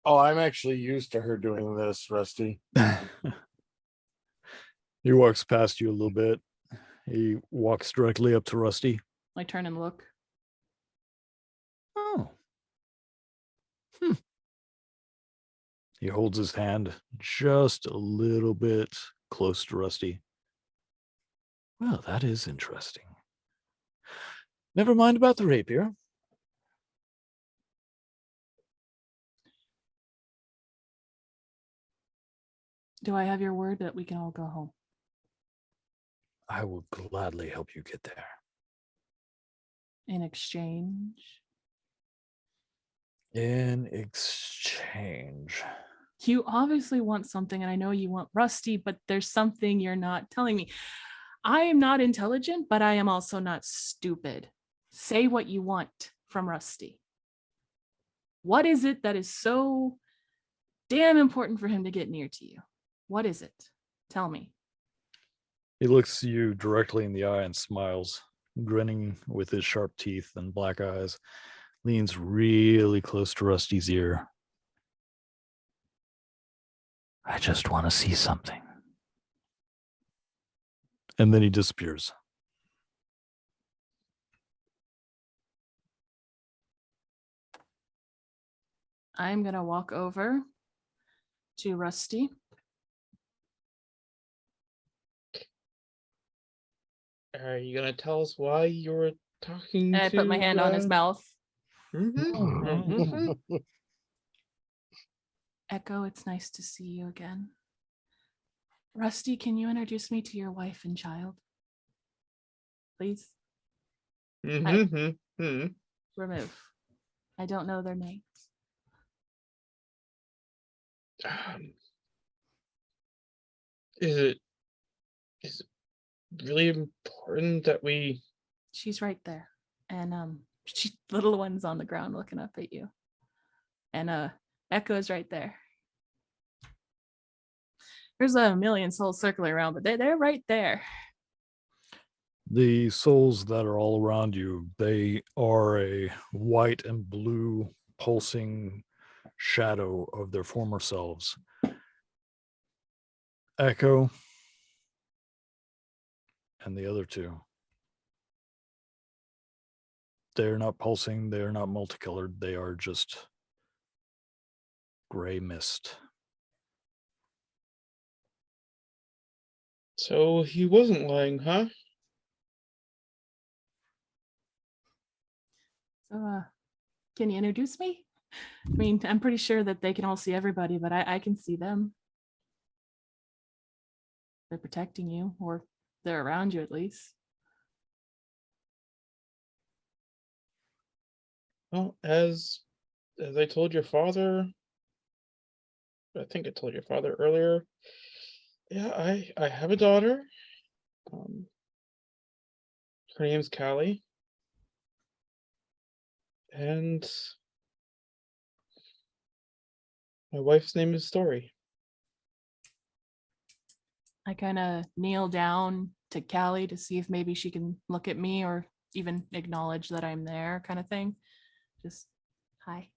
E: Oh, I'm actually used to her doing this, Rusty.
B: He walks past you a little bit. He walks directly up to Rusty.
C: I turn and look.
B: Oh. He holds his hand just a little bit close to Rusty. Well, that is interesting. Never mind about the rapier.
C: Do I have your word that we can all go home?
B: I will gladly help you get there.
C: In exchange?
B: In exchange.
C: You obviously want something, and I know you want Rusty, but there's something you're not telling me. I am not intelligent, but I am also not stupid. Say what you want from Rusty. What is it that is so damn important for him to get near to you? What is it? Tell me.
B: He looks you directly in the eye and smiles, grinning with his sharp teeth and black eyes, leans really close to Rusty's ear. I just want to see something. And then he disappears.
C: I'm going to walk over to Rusty.
F: Are you gonna tell us why you were talking
C: And I
F: to?
C: put my hand on his mouth.
F: Mhm.
C: Echo, it's nice to see you again. Rusty, can you introduce me to your wife and child? Please?
F: Mhm.
C: Remove. I don't know their names.
F: Is it really important that we?
C: She's right there. And she little one's on the ground looking up at you. And Echo's right there. There's a million souls circling around, but they're right there.
B: The souls that are all around you, they are a white and blue pulsing shadow of their former selves. Echo and the other two. They're not pulsing, they're not multicolored, they are just gray mist.
F: So he wasn't lying, huh?
C: So, can you introduce me? I mean, I'm pretty sure that they can all see everybody, but I can see them. They're protecting you, or they're around you at least.
F: Well, as I told your father, I think I told your father earlier. Yeah, I have a daughter. Um, her name's Callie, and my wife's name is Story.
C: I kind of kneel down to Callie to see if maybe she can look at me or even acknowledge that I'm there, kind of thing. Just hi.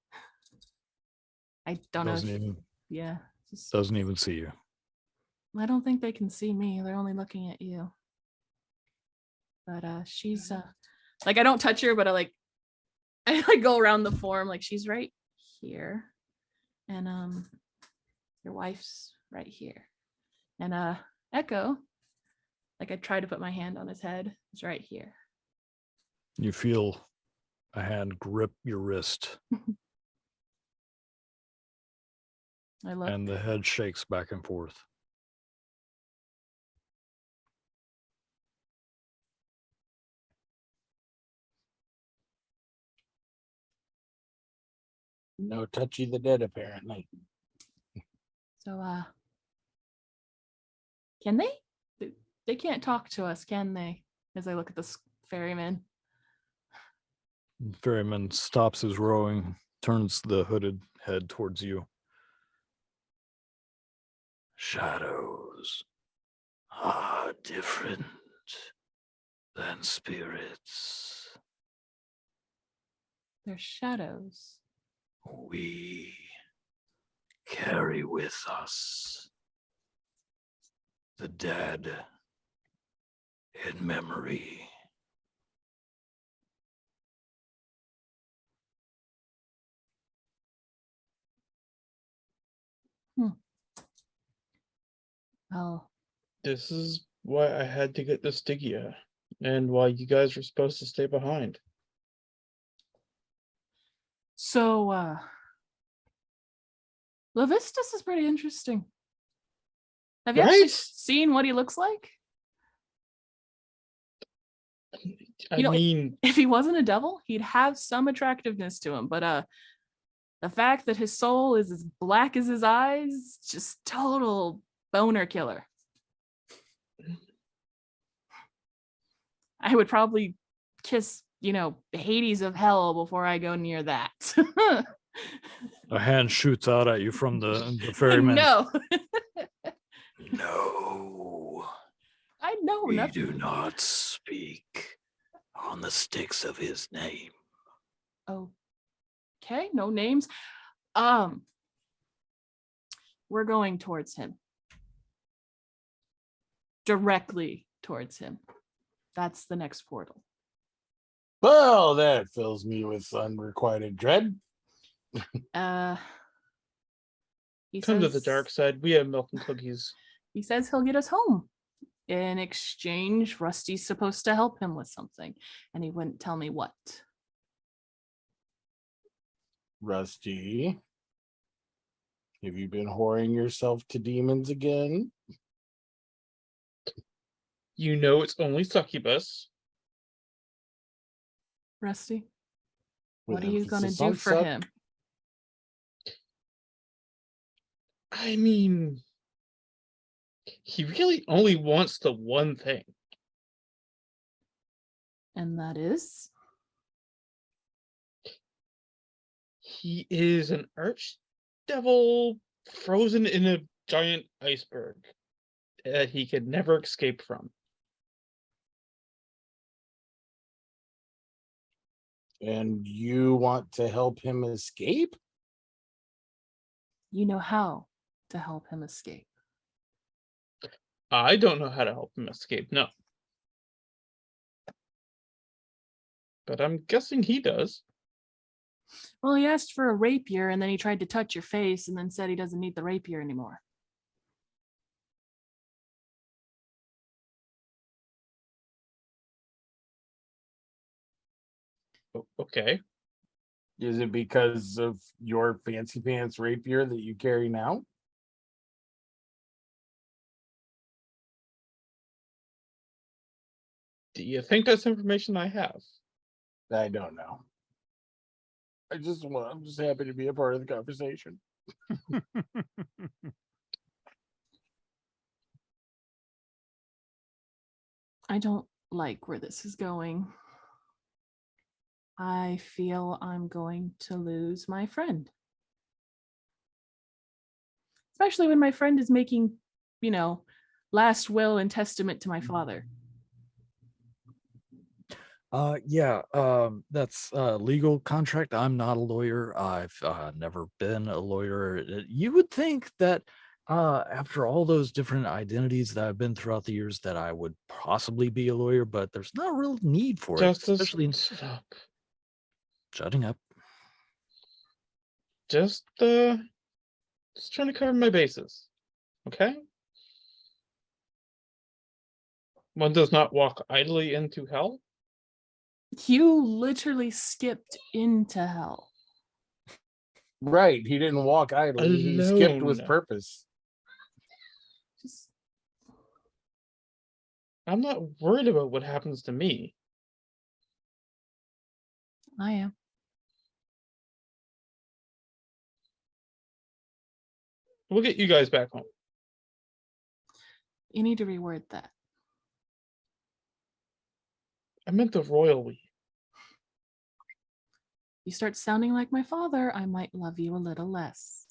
C: I don't know.
B: Doesn't even
C: Yeah. Just,
B: doesn't even see you.
C: I don't think they can see me. They're only looking at you. But she's like, I don't touch her, but I go around the form, like she's right here. And your wife's right here. And Echo, like I try to put my hand on his head, is right here.
B: You feel a hand grip your wrist,
C: I look.
B: and the head shakes back and forth.
E: No touchy the dead, apparently.
C: So can they? They can't talk to us, can they? As I look at this ferryman.
B: Ferryman stops his rowing, turns the hooded head towards you. Shadows are different than spirits.
C: They're shadows.
B: We carry with us the dead in memory.
C: Well,
F: This is why I had to get the Stygia, and why you guys were supposed to stay behind.
C: so Levistus is pretty interesting. Have you actually
F: Right?
C: seen what he looks like?
F: I
C: You know,
F: mean,
C: if he wasn't a devil, he'd have some attractiveness to him, but the fact that his soul is as black as his eyes, just total boner killer. I would probably kiss, Hades of hell before I go near that.
B: A hand shoots out at you from the ferryman.
C: No.
B: No,
C: I know
B: we
C: nothing.
B: do not speak on the Stix of his name.
C: Okay, no names. We're going towards him. Directly towards him. That's the next portal.
E: Well, that fills me with unrequited dread.
C: He
F: come
C: says,
F: to the dark side. We have milk and cookies.
C: He says he'll get us home. In exchange, Rusty's supposed to help him with something, and he wouldn't tell me what.
E: Rusty, have you been whoring yourself to demons again?
F: You know it's only succubus.
C: Rusty,
E: With
C: what are you gonna
E: emphasis
C: do
E: on
C: for
E: suck?
C: him?
F: I mean, he really only wants the one thing.
C: And that is?
F: He is an archdevil frozen in a giant iceberg that he can never escape from.
E: And you want to help him escape?
C: You know how to help him escape.
F: I don't know how to help him escape, no. But I'm guessing he does.
C: Well, he asked for a rapier and then he tried to touch your face and then said he doesn't need the rapier anymore.
F: Okay.
E: Is it because of your fancy pants rapier that you carry now?
F: Do you think that's information I have?
E: I don't know. I'm just happy to be a part of the conversation.
C: I don't like where this is going. I feel I'm going to lose my friend. Especially when my friend is making, last will and testament to my father.
B: That's a legal contract. I'm not a lawyer. I've never been a lawyer. You would think that after all those different identities that I've been throughout the years that I would possibly be a lawyer, but there's not real need for it,
F: Justice,
B: especially in
F: stop.
B: shutting up.
F: Just trying to cover my bases. Okay? One does not walk idly into hell.
C: You literally skipped into hell.
E: Right. He didn't walk idly. He skipped with
F: Alone.
E: purpose.
C: Just
F: I'm not worried about what happens to me.
C: I am.
F: We'll get you guys back home.
C: You need to reword that.
F: I meant the royal we.
C: You start sounding like my father, I might love you a little less.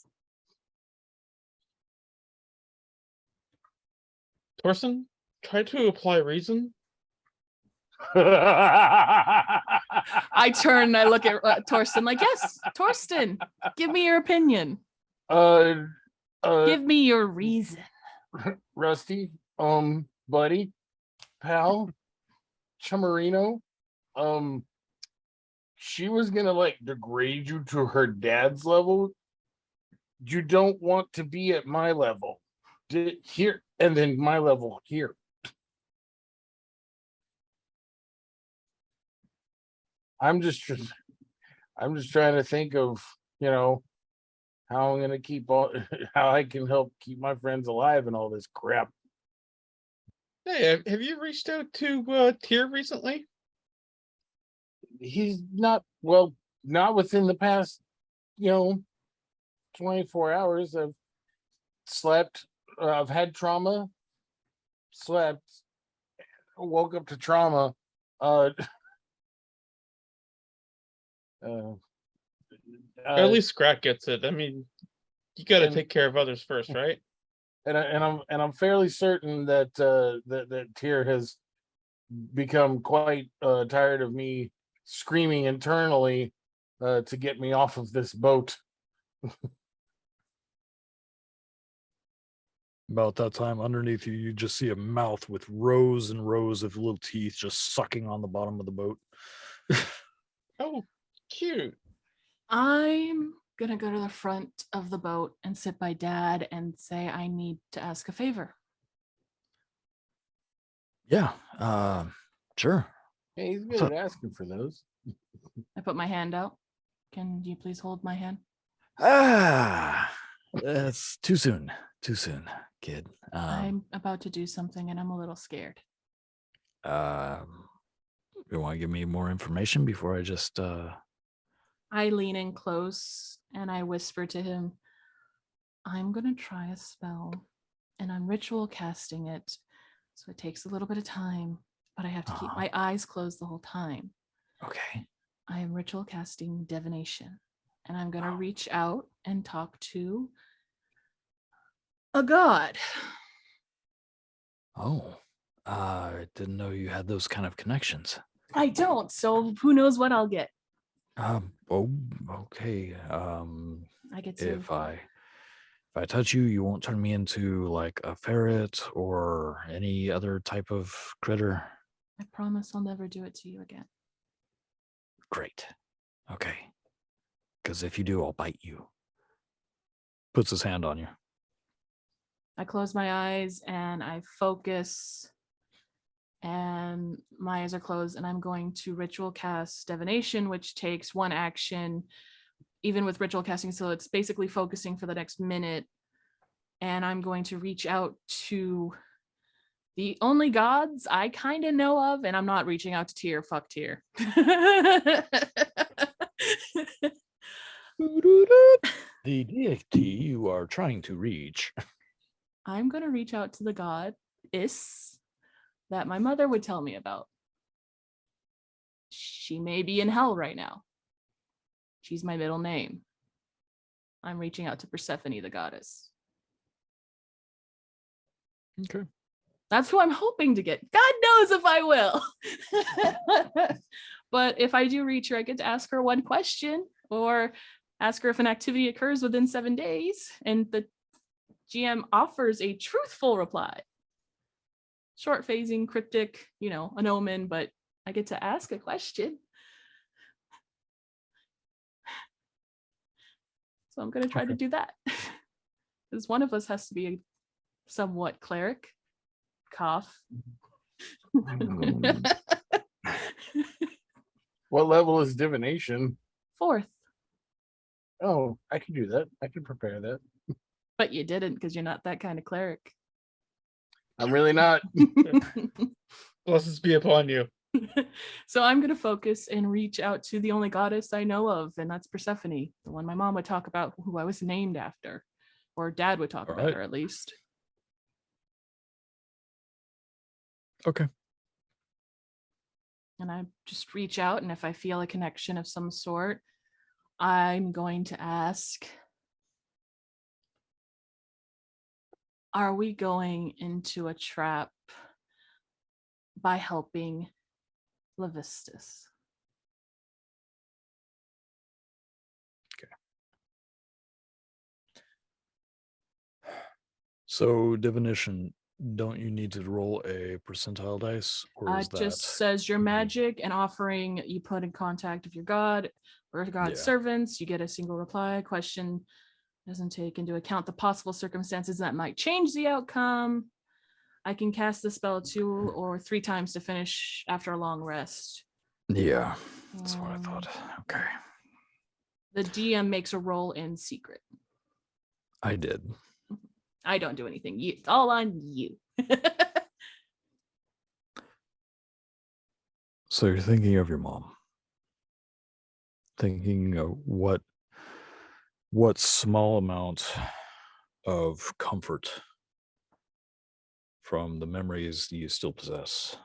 F: Torsten, try to apply reason.
C: I turn and I look at Torsten like, yes, Torsten, give me your opinion. Give me your reason.
E: Rusty, buddy, pal, Chumarino, she was gonna degrade you to her dad's level. You don't want to be at my level here, and then my level here. I'm just trying to think of how I'm gonna how I can help keep my friends alive and all this crap.
F: Hey, have you reached out to Tyr recently?
E: He's not within the past 24 hours. I've slept, I've had trauma, slept, woke up to trauma.
F: At least Scrat gets it. I mean, you got to take care of others first, right?
E: And I'm fairly certain that that Tyr has become quite tired of me screaming internally to get me off of this boat.
B: About that time, underneath you, you just see a mouth with rows and rows of little teeth just sucking on the bottom of the boat.
F: Oh, cute.
C: I'm gonna go to the front of the boat and sit by Dad and say I need to ask a favor.
B: Yeah, sure.
E: Hey, he's good at asking for those.
C: I put my hand out. Can you please hold my hand?
B: It's too soon. Too soon, kid.
C: I'm about to do something and I'm a little scared.
B: You want to give me more information before I just
C: I lean in close and I whisper to him, I'm gonna try a spell and I'm ritual casting it. So it takes a little bit of time, but I have to keep my eyes closed the whole time.
B: Okay.
C: I am ritual casting divination and I'm gonna reach out and talk to a god.
B: Oh, I didn't know you had those kind of connections.
C: I don't, so who knows what I'll get.
B: Oh, okay.
C: I get to
B: If I touch you, you won't turn me into like a ferret or any other type of critter.
C: I promise I'll never do it to you again.
B: Great. Okay. Because if you do, I'll bite you. Puts his hand on you.
C: I close my eyes and I focus, and my eyes are closed, and I'm going to ritual cast divination, which takes 1 action. Even with ritual casting, so it's basically focusing for the next minute. And I'm going to reach out to the only gods I kind of know of, and I'm not reaching out to Tyr. Fuck Tyr.
B: The deity you are trying to reach.
C: I'm going to reach out to the goddess that my mother would tell me about. She may be in hell right now. She's my middle name. I'm reaching out to Persephone, the goddess.
B: Okay.
C: That's who I'm hoping to get. God knows if I will. But if I do reach her, I get to ask her 1 question, or ask her if an activity occurs within 7 days, and the GM offers a truthful reply. Short phasing, cryptic, an omen, but I get to ask a question. So I'm going to try to do that. Because one of us has to be a somewhat cleric. Cough.
E: What level is divination?
C: 4th.
E: Oh, I can do that. I can prepare that.
C: But you didn't, because you're not that kind of cleric.
E: I'm really not.
F: Blessings be upon you.
C: So I'm going to focus and reach out to the only goddess I know of, and that's Persephone, the one my mom would talk about, who I was named after, or dad would talk about her at least.
B: Okay.
C: And I just reach out, and if I feel a connection of some sort, I'm going to ask, are we going into a trap by helping Levistus?
B: So divination, don't you need to roll a percentile dice, or is
C: It
B: that
C: just says your magic and offering you put in contact with your god or God's servants. You get a single reply. Question doesn't take into account the possible circumstances that might change the outcome. I can cast the spell 2 or 3 times to finish after a long rest.
B: Yeah, that's what I thought. Okay.
C: The DM makes a roll in secret.
B: I did.
C: I don't do anything. It's all on you.
B: So you're thinking of your mom. Thinking of what small amount of comfort from the memories you still possess.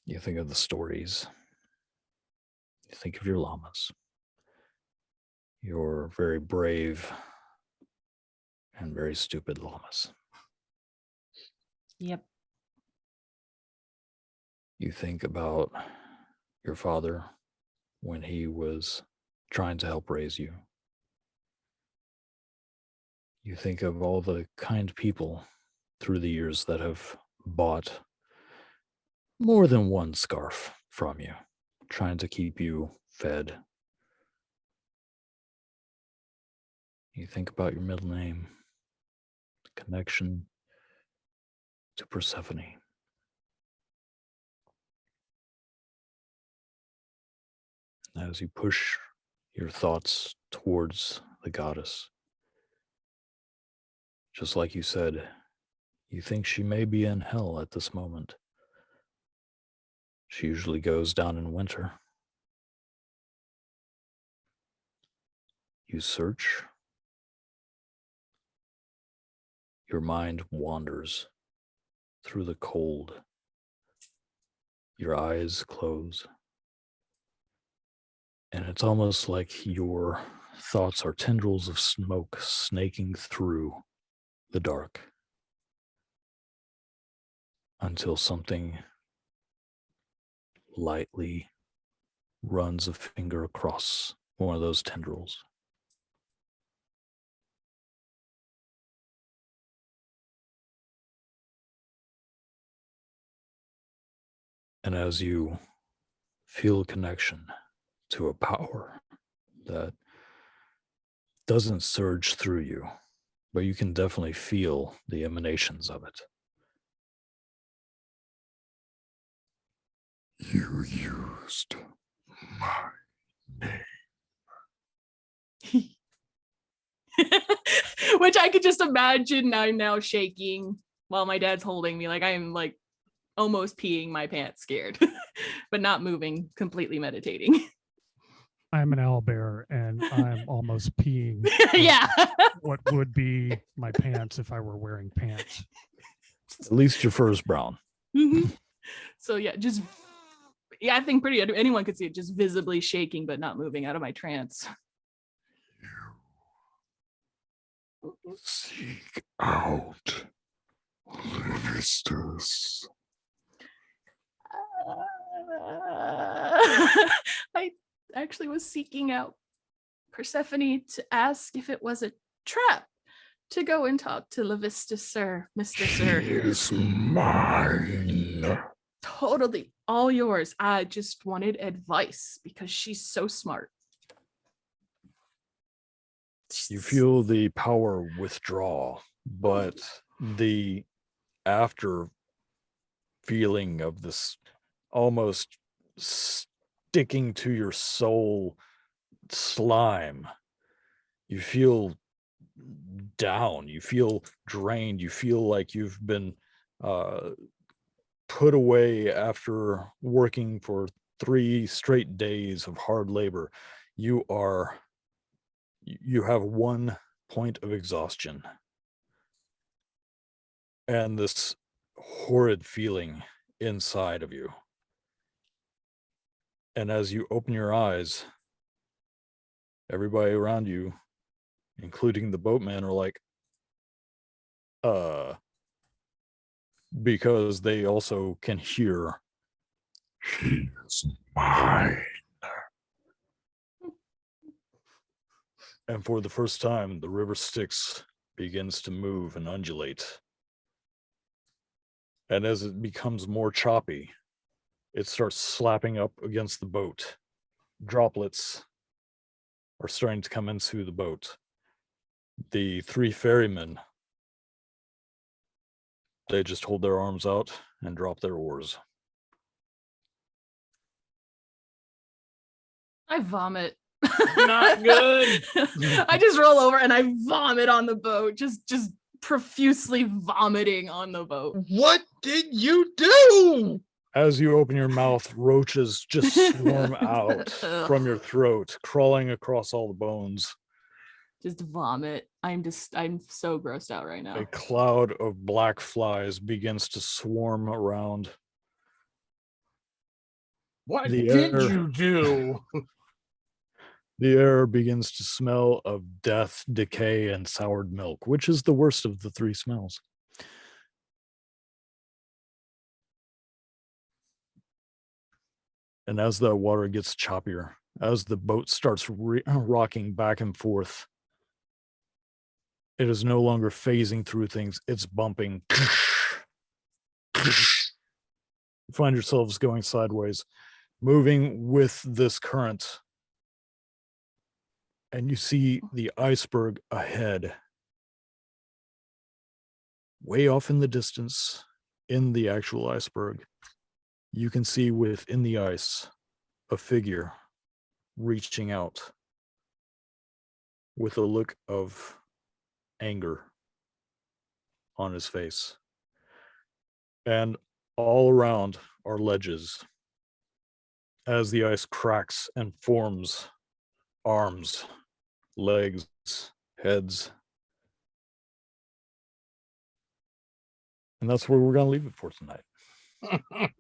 B: You think of the stories. You think of your llamas. Your very brave and very stupid llamas.
C: Yep.
B: You think about your father when he was trying to help raise you. You think of all the kind people through the years that have bought more than one scarf from you, trying to keep you fed. You think about your middle name, the connection to Persephone. As you push your thoughts towards the goddess, just like you said, you think she may be in hell at this moment. She usually goes down in winter. You search. Your mind wanders through the cold. Your eyes close. And it's almost like your thoughts are tendrils of smoke snaking through the dark until something lightly runs a finger across one of those tendrils. And as you feel a connection, to a power that doesn't surge through you, but you can definitely feel the emanations of it. You used my name.
C: Which I could just imagine I'm now shaking while my dad's holding me. Like I'm like almost peeing my pants scared, but not moving, completely meditating.
D: I'm an owlbear and I'm almost peeing.
C: Yeah.
D: What would be my pants if I were wearing pants?
B: At least your fur is brown.
C: Mm-hmm. So yeah, I think pretty anyone could see it, just visibly shaking but not moving out of my trance.
B: Seek out Levistus.
C: I actually was seeking out Persephone to ask if it was a trap to go and talk to Levistus, sir, Mr. Sir.
B: She is mine.
C: Totally all yours. I just wanted advice because she's so smart.
B: You feel the power withdraw, but the after feeling of this almost sticking to your soul slime, you feel down, you feel drained, you feel like you've been put away after working for 3 straight days of hard labor. You have 1 point of exhaustion and this horrid feeling inside of you. And as you open your eyes, everybody around you, including the boatman, are like, because they also can hear, "She is mine." And for the first time, the river Stix begins to move and undulate. And as it becomes more choppy, it starts slapping up against the boat. Droplets are starting to come into the boat. The 3 ferrymen, they just hold their arms out and drop their oars.
C: I vomit.
F: Not good.
C: I just roll over and I vomit on the boat, just profusely vomiting on the boat.
F: What did you do?
B: As you open your mouth, roaches just swarm out from your throat, crawling across all the bones.
C: Just vomit. I'm so grossed out right now.
B: A cloud of black flies begins to swarm around.
E: What
B: The
E: did
B: air-
E: you do?
B: The air begins to smell of death, decay, and soured milk, which is the worst of the 3 smells. And as the water gets choppier, as the boat starts rocking back and forth, it is no longer phasing through things, it's bumping. You find yourselves going sideways, moving with this current. And you see the iceberg ahead. Way off in the distance, in the actual iceberg, you can see within the ice a figure reaching out with a look of anger on his face. And all around are ledges as the ice cracks and forms arms, legs, heads. And that's where we're going to leave it for tonight.
C: That's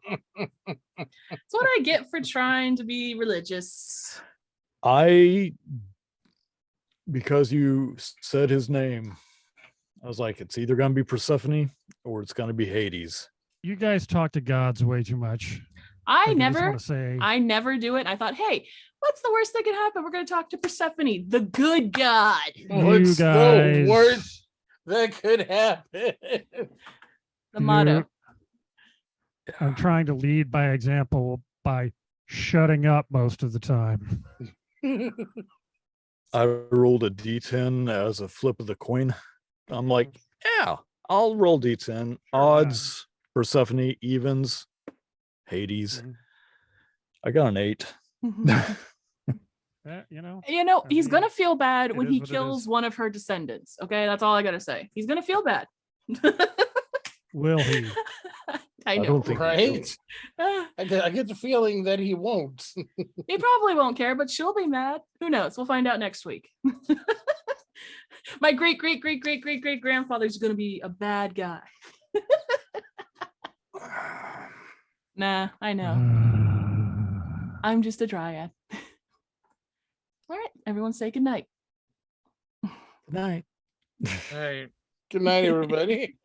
C: what I get for trying to be religious.
B: Because you said his name, I was like, it's either going to be Persephone or it's going to be Hades.
D: You guys talk to gods way too much.
C: I
D: just
C: never
D: wanna say,
C: I never do it. I thought, hey, what's the worst that could happen? We're going to talk to Persephone, the good god.
E: What's
D: guys-
E: the worst that could happen?
C: The motto.
D: I'm trying to lead by example by shutting up most of the time.
B: I rolled a d10 as a flip of the coin. I'm like, yeah, I'll roll d10. Odds, Persephone, evens, Hades.
D: Mhm.
B: I got an 8.
D: You know, I
C: he's
D: mean,
C: gonna feel bad
D: it
C: when
D: is
C: he
D: what it
C: kills
D: is.
C: one of her descendants. Okay, that's all I gotta say. He's gonna feel bad.
D: Will he?
C: I know.
B: don't think he will.
E: Right?
C: Ah,
E: I get the feeling that he won't.
C: he probably won't care, but she'll be mad. Who knows? We'll find out next week. My great grandfather's gonna be a bad guy. Nah, I know. I'm just a dryad. All right, everyone say good night.
B: Good night.
F: All right.
E: Good night, everybody.